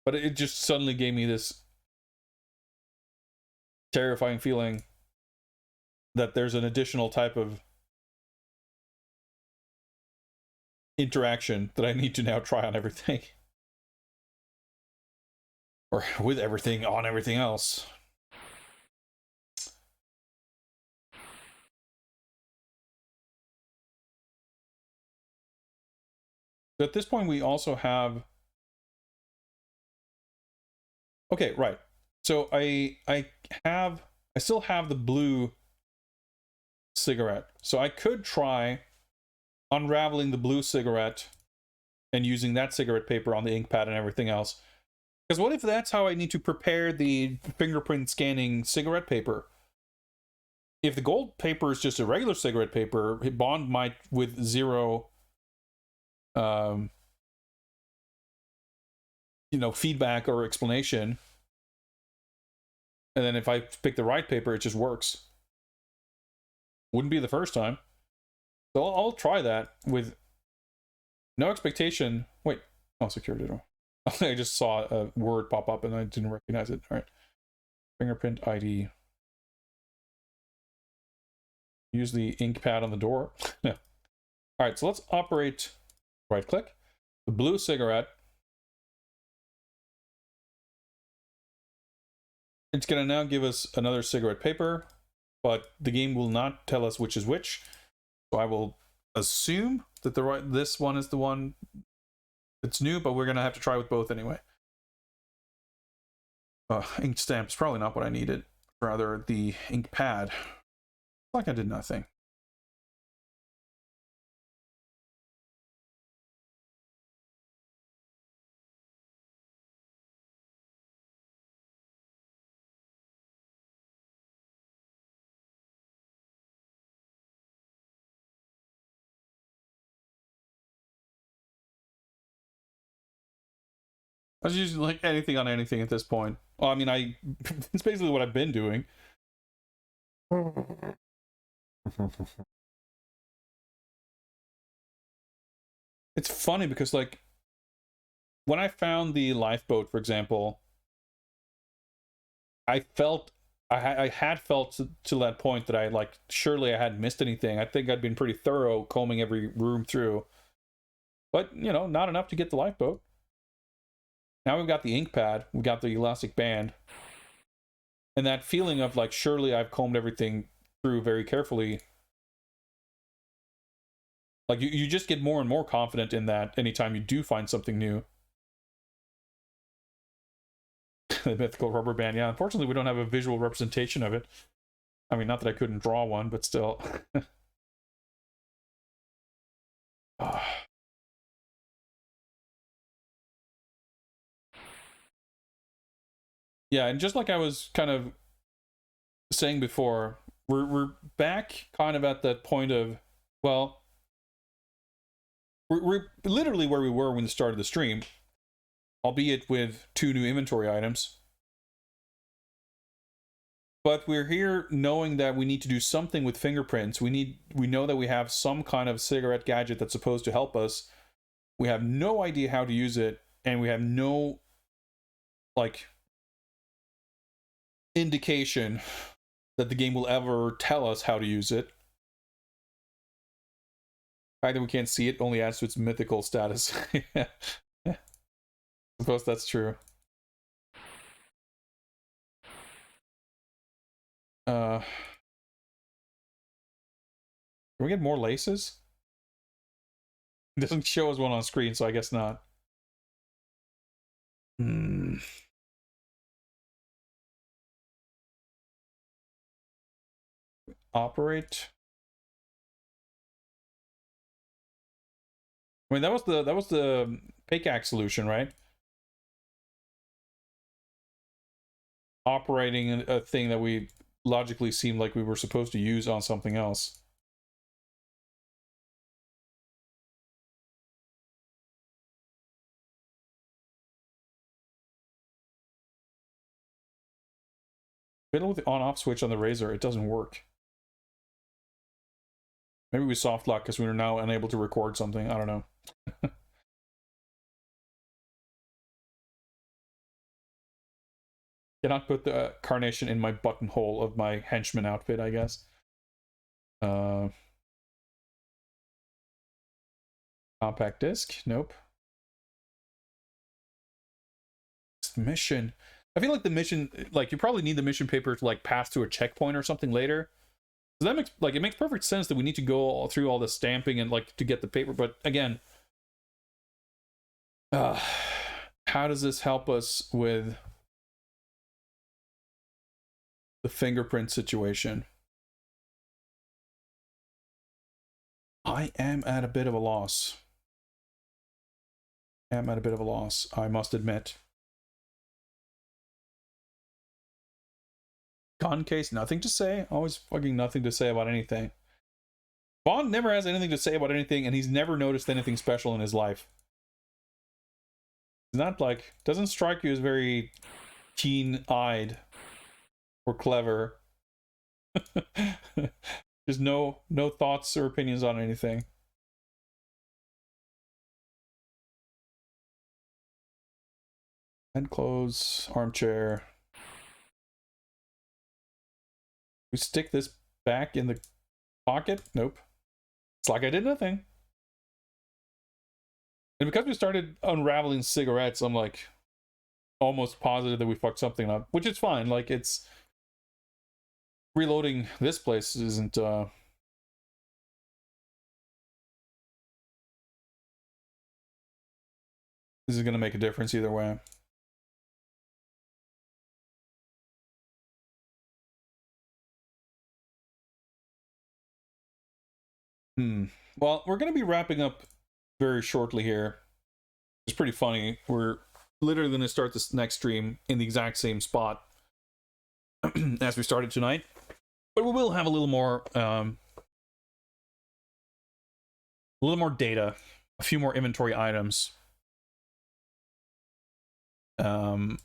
Speaker 1: But it just suddenly gave me this terrifying feeling that there's an additional type of interaction that I need to now try on everything. Or with everything on everything else. So at this point, we also have... Okay, right. So I still have the blue cigarette. So I could try unraveling the blue cigarette and using that cigarette paper on the ink pad and everything else. Because what if that's how I need to prepare the fingerprint scanning cigarette paper? If the gold paper is just a regular cigarette paper, Bond might, with zero, feedback or explanation, and then if I pick the right paper, it just works. Wouldn't be the first time. So I'll try that with no expectation. Wait, security door. I just saw a word pop up and I didn't recognize it. All right. Fingerprint ID. Use the ink pad on the door. No. All right, so let's operate. Right click. The blue cigarette. It's going to now give us another cigarette paper, but the game will not tell us which is which. So I will assume that this one is the one that's new, but we're going to have to try with both anyway. Ink stamp is probably not what I needed. Rather, the ink pad. Like I did nothing. I was using like anything on anything at this point. Well, I mean, it's basically what I've been doing. It's funny because, like, when I found the lifeboat, for example, I had felt to that point that I, like, surely I hadn't missed anything. I think I'd been pretty thorough combing every room through. But, not enough to get the lifeboat. Now we've got the ink pad, we've got the elastic band. And that feeling of, like, surely I've combed everything through very carefully. Like, you just get more and more confident in that anytime you do find something new. The mythical rubber band. Yeah, unfortunately, we don't have a visual representation of it. I mean, not that I couldn't draw one, but still. Yeah, and just like I was kind of saying before, we're back kind of at that point of, well, we're literally where we were when we started the stream, albeit with 2 new inventory items. But we're here knowing that we need to do something with fingerprints. We know that we have some kind of cigarette gadget that's supposed to help us. We have no idea how to use it, and we have no, like, indication that the game will ever tell us how to use it. The fact that we can't see it only adds to its mythical status. Yeah. I suppose that's true. Can we get more laces? It doesn't show us one on screen, so I guess not. Operate. I mean, that was the pickaxe solution, right? Operating a thing that we logically seemed like we were supposed to use on something else. Fiddle with the on-off switch on the Razor, it doesn't work. Maybe we soft lock because we are now unable to record something. I don't know. Cannot put the carnation in my buttonhole of my henchman outfit, I guess. Compact disc, nope. Mission. I feel like the mission, like, you probably need the mission paper to, like, pass through a checkpoint or something later. So that makes, like, it makes perfect sense that we need to go through all the stamping and, like, to get the paper. But again, how does this help us with the fingerprint situation? I am at a bit of a loss. I must admit. Gun case, nothing to say. Always fucking nothing to say about anything. Bond never has anything to say about anything, and he's never noticed anything special in his life. He's not like, doesn't strike you as very keen-eyed or clever. There's no thoughts or opinions on anything. And clothes, armchair. We stick this back in the pocket? Nope. It's like I did nothing. And because we started unraveling cigarettes, I'm like almost positive that we fucked something up, which is fine. Like, it's reloading this place isn't this is gonna make a difference either way. Well, we're gonna be wrapping up very shortly here. It's pretty funny. We're literally gonna start this next stream in the exact same spot as we started tonight, but we will have a little more data, a few more inventory items. Will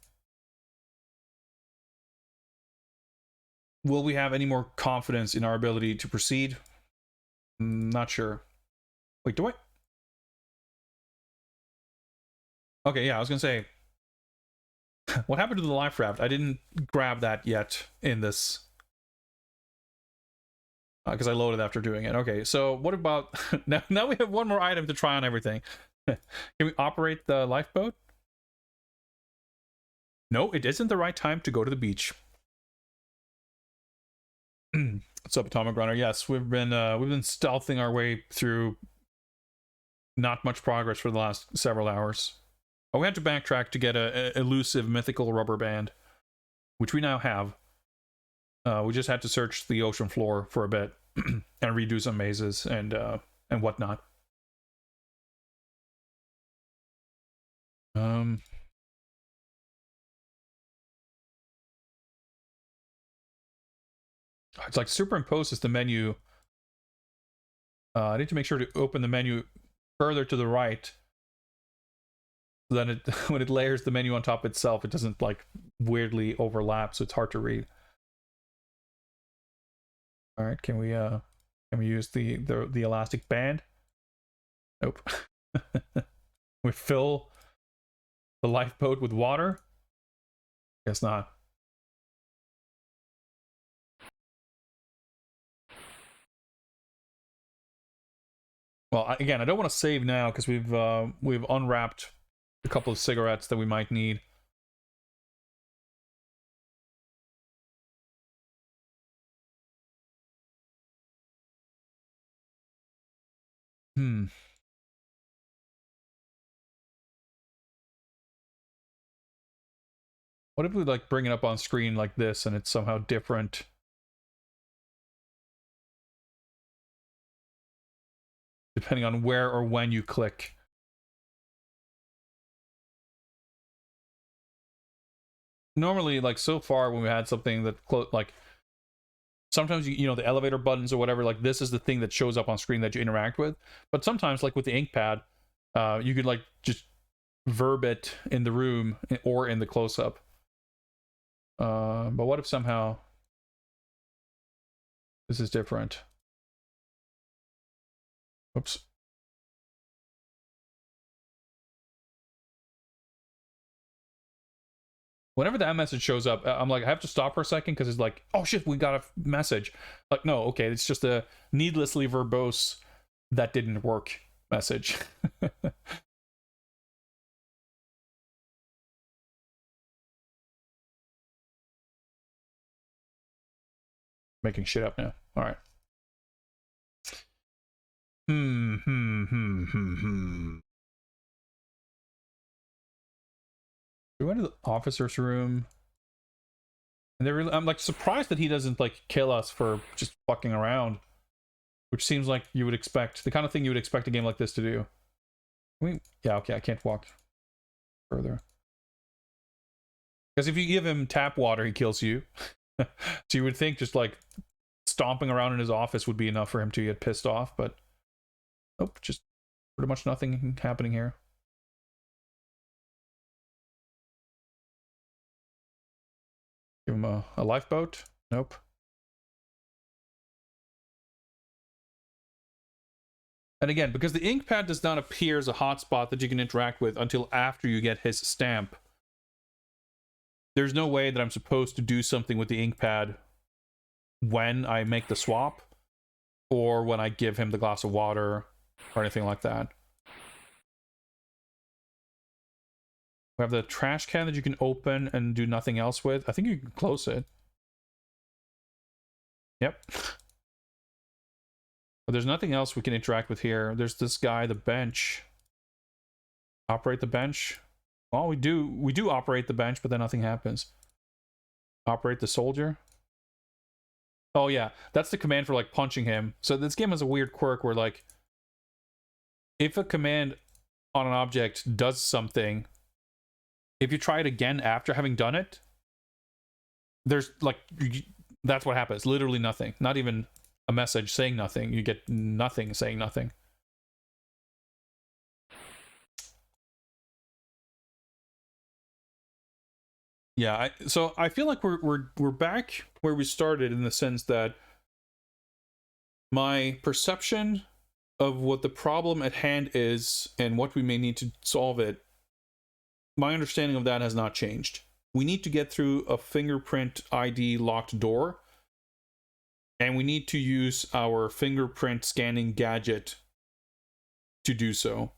Speaker 1: we have any more confidence in our ability to proceed? Not sure. Wait, do I? Okay, yeah, I was gonna say, what happened to the life raft? I didn't grab that yet in this, because I loaded after doing it. Okay, so what about now we have one more item to try on everything. Can we operate the lifeboat? No, it isn't the right time to go to the beach. What's up, Atomic Runner? Yes, we've been stealthing our way through not much progress for the last several hours. Oh, we had to backtrack to get a elusive mythical rubber band, which we now have. We just had to search the ocean floor for a bit and redo some mazes and whatnot. It's like superimposes the menu. I need to make sure to open the menu further to the right, so then it when it layers the menu on top itself, it doesn't like weirdly overlap, so it's hard to read. All right, can we use the elastic band? Nope. We fill the lifeboat with water? Guess not. Well, again, I don't want to save now because we've unwrapped a couple of cigarettes that we might need. What if we like bring it up on screen like this and it's somehow different? Depending on where or when you click. Normally, like so far when we had something that like sometimes you know the elevator buttons or whatever, like this is the thing that shows up on screen that you interact with. But sometimes like with the ink pad, you could like just verb it in the room or in the close-up. But what if somehow this is different? Oops. Whenever that message shows up, I'm like, I have to stop for a second because it's like, oh shit, we got a message. Like, no, okay, it's just a needlessly verbose that didn't work message. Making shit up now. All right. We went to the officer's room, and I'm like surprised that he doesn't like kill us for just fucking around, which seems like you would expect, the kind of thing you would expect a game like this to do. Yeah, okay, I can't walk further because if you give him tap water, he kills you. So you would think just like stomping around in his office would be enough for him to get pissed off, but nope, just pretty much nothing happening here. Give him a lifeboat. Nope. And again, because the ink pad does not appear as a hotspot that you can interact with until after you get his stamp, there's no way that I'm supposed to do something with the ink pad when I make the swap or when I give him the glass of water or anything like that. We have the trash can that you can open and do nothing else with. I think you can close it. Yep. But there's nothing else we can interact with here. There's this guy, the bench. Operate the bench. Well, we do operate the bench, but then nothing happens. Operate the soldier. Oh yeah, that's the command for like punching him. So this game has a weird quirk where like if a command on an object does something, if you try it again after having done it, there's like that's what happens. Literally nothing. Not even a message saying nothing. You get nothing saying nothing. Yeah, so I feel like we're back where we started in the sense that my perception of what the problem at hand is and what we may need to solve it, my understanding of that has not changed. We need to get through a fingerprint ID locked door, and we need to use our fingerprint scanning gadget to do so.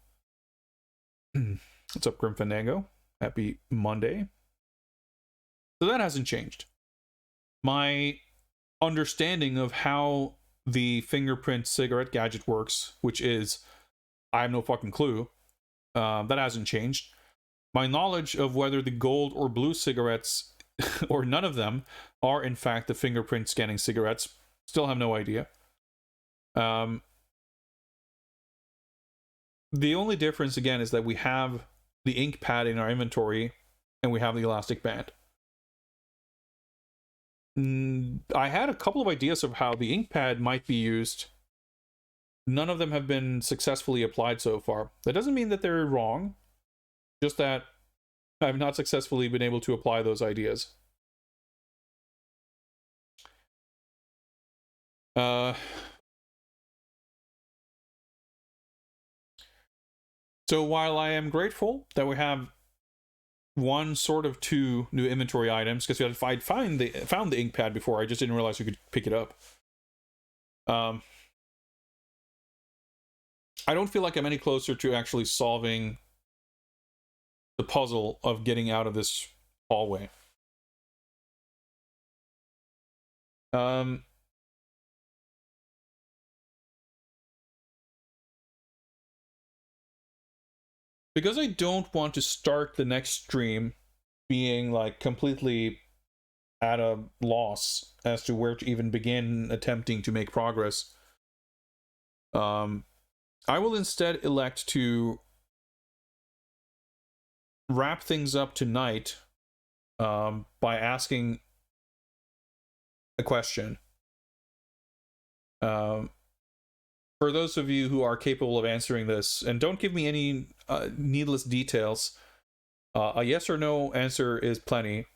Speaker 1: What's up, Grim Fandango? Happy Monday. So that hasn't changed. My understanding of how the fingerprint cigarette gadget works, which is, I have no fucking clue, that hasn't changed. My knowledge of whether the gold or blue cigarettes, or none of them, are in fact the fingerprint scanning cigarettes, still have no idea. The only difference, again, is that we have the ink pad in our inventory, and we have the elastic band. I had a couple of ideas of how the ink pad might be used. None of them have been successfully applied so far. That doesn't mean that they're wrong, just that I've not successfully been able to apply those ideas. So while I am grateful that we have one sort of two new inventory items, because if I'd found the ink pad before, I just didn't realize you could pick it up. I don't feel like I'm any closer to actually solving the puzzle of getting out of this hallway. Because I don't want to start the next stream being like completely at a loss as to where to even begin attempting to make progress, I will instead elect to wrap things up tonight by asking a question. For those of you who are capable of answering this, and don't give me any needless details, a yes or no answer is plenty.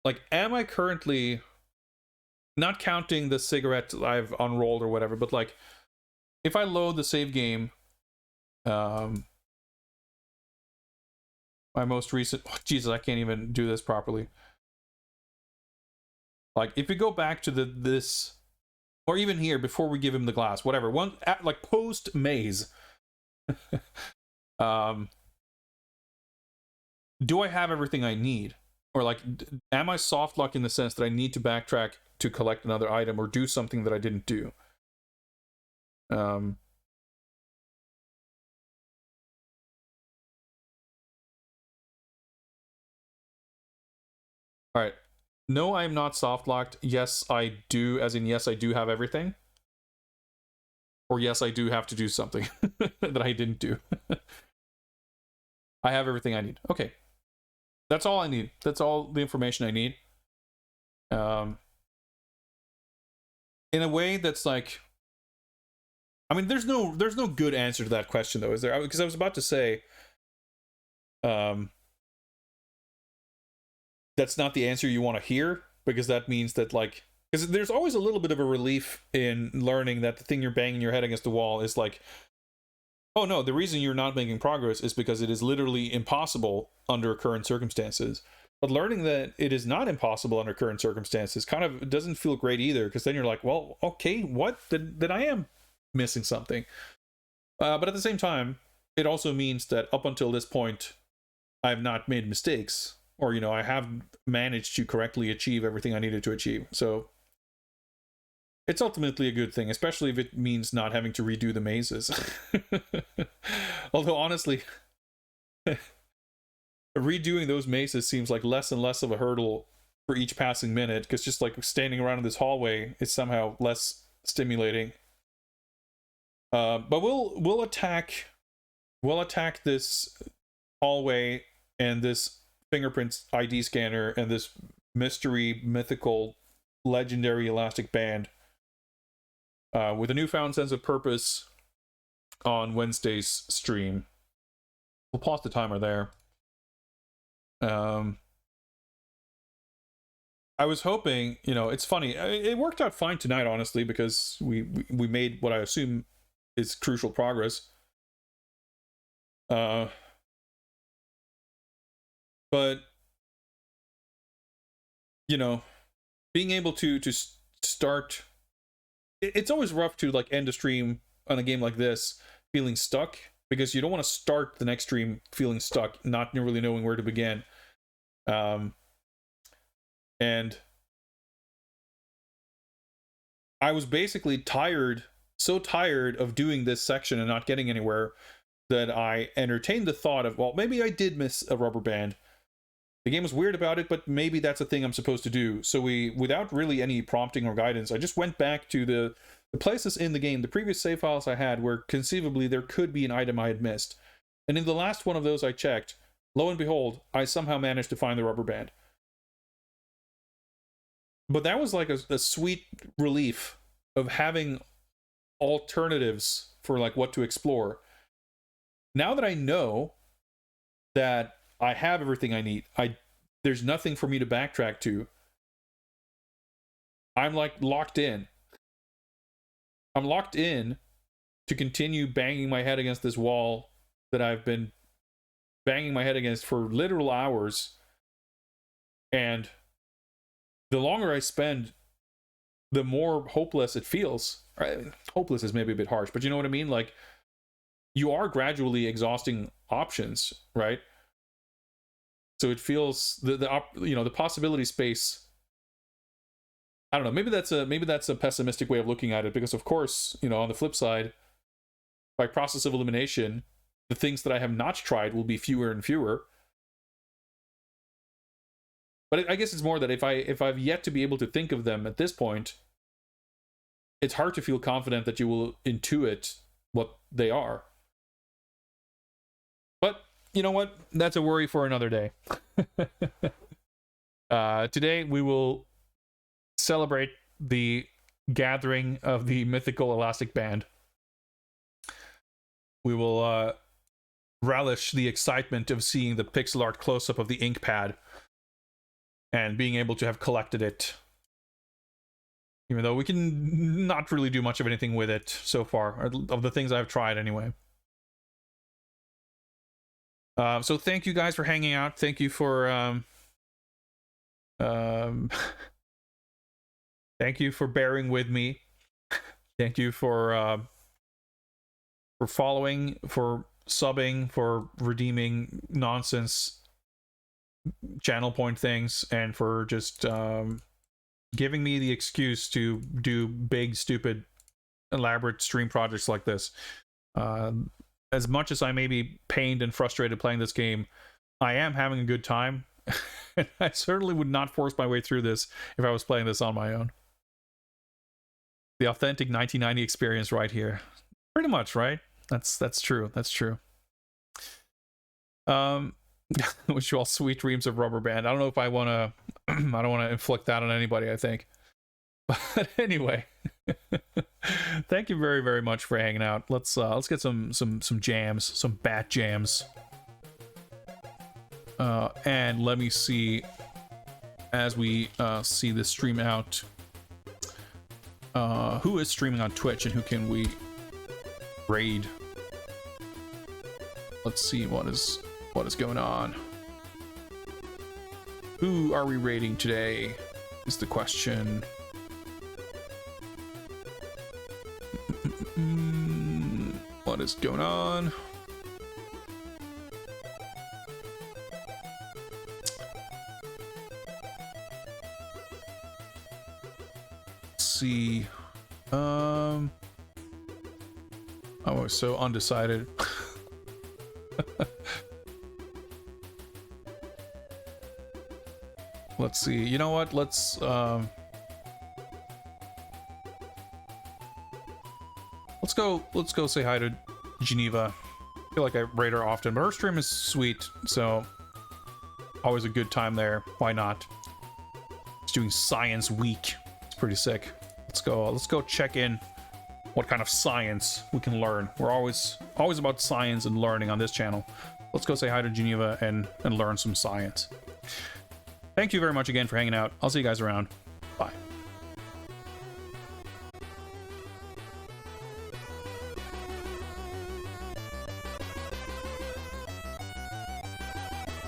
Speaker 1: Like, am I currently, not counting the cigarette I've unrolled or whatever, but like, if I load the save game, my most recent, Jesus, I can't even do this properly. Like, if we go back to this, or even here, before we give him the glass, whatever, one, like, post-maze, do I have everything I need? Or, like, am I soft locked in the sense that I need to backtrack to collect another item or do something that I didn't do? Alright. No, I am not soft locked. Yes, I do, as in yes, I do have everything. Or yes, I do have to do something that I didn't do. I have everything I need. Okay. That's all I need. That's all the information I need. In a way that's like, I mean, there's no good answer to that question though, is there? Because I was about to say, that's not the answer you want to hear, because that means that, like, because there's always a little bit of a relief in learning that the thing you're banging your head against the wall is like, oh no, the reason you're not making progress is because it is literally impossible under current circumstances. But learning that it is not impossible under current circumstances kind of doesn't feel great either, because then you're like, well, okay, what? Then I am missing something. But at the same time, it also means that up until this point, I've not made mistakes, or, you know, I have managed to correctly achieve everything I needed to achieve. So it's ultimately a good thing, especially if it means not having to redo the mazes. Although honestly, redoing those mazes seems like less and less of a hurdle for each passing minute, because just like standing around in this hallway is somehow less stimulating. But we'll attack this hallway and this fingerprint ID scanner and this mystery, mythical, legendary elastic band with a newfound sense of purpose on Wednesday's stream. We'll pause the timer there. I was hoping, you know, it's funny. It worked out fine tonight, honestly, because we made what I assume is crucial progress. But you know, being able to start, it's always rough to like end a stream on a game like this feeling stuck, because you don't want to start the next stream feeling stuck, not really knowing where to begin. And I was basically so tired of doing this section and not getting anywhere, that I entertained the thought of, well, maybe I did miss a rubber band. The game was weird about it, but maybe that's a thing I'm supposed to do. So without really any prompting or guidance, I just went back to the places in the game, the previous save files I had, where conceivably there could be an item I had missed. And in the last one of those I checked, lo and behold, I somehow managed to find the rubber band. But that was like a sweet relief of having alternatives for like what to explore. Now that I know that I have everything I need, there's nothing for me to backtrack to, I'm like locked in. I'm locked in to continue banging my head against this wall that I've been banging my head against for literal hours. And the longer I spend, the more hopeless it feels. Hopeless is maybe a bit harsh, but you know what I mean? Like, you are gradually exhausting options, right? So it feels the possibility space. I don't know. Maybe that's a pessimistic way of looking at it, because of course, you know, on the flip side, by process of elimination, the things that I have not tried will be fewer and fewer. But I guess it's more that if I've yet to be able to think of them at this point, it's hard to feel confident that you will intuit what they are. But you know what? That's a worry for another day. Today we will celebrate the gathering of the mythical elastic band. We will relish the excitement of seeing the pixel art close-up of the ink pad and being able to have collected it, even though we can not really do much of anything with it so far, of the things I've tried anyway. So thank you guys for hanging out. Thank you for thank you for bearing with me. Thank you for following, for subbing, for redeeming nonsense channel point things, and for just giving me the excuse to do big, stupid, elaborate stream projects like this. As much as I may be pained and frustrated playing this game, I am having a good time. I certainly would not force my way through this if I was playing this on my own. The authentic 1990 experience right here. Pretty much, right? That's true. That's true. Wish you all sweet dreams of Rubber Band. I don't know if I want to. I don't want to inflict that on anybody, I think. But anyway, thank you very, very much for hanging out. Let's get some jams, some bat jams. And let me see, as we see this stream out, who is streaming on Twitch and who can we raid? Let's see what is going on. Who are we raiding today is the question. What is going on? Let's see. I was so undecided. Let's see. You know what? Let's go say hi to Geneva. I feel like I raid her often, but her stream is sweet, so always a good time there. Why not? It's doing Science Week. It's pretty sick. Let's go check in what kind of science we can learn. We're always about science and learning on this channel. Let's go say hi to Geneva and learn some science. Thank you very much again for hanging out. I'll see you guys around. Bye.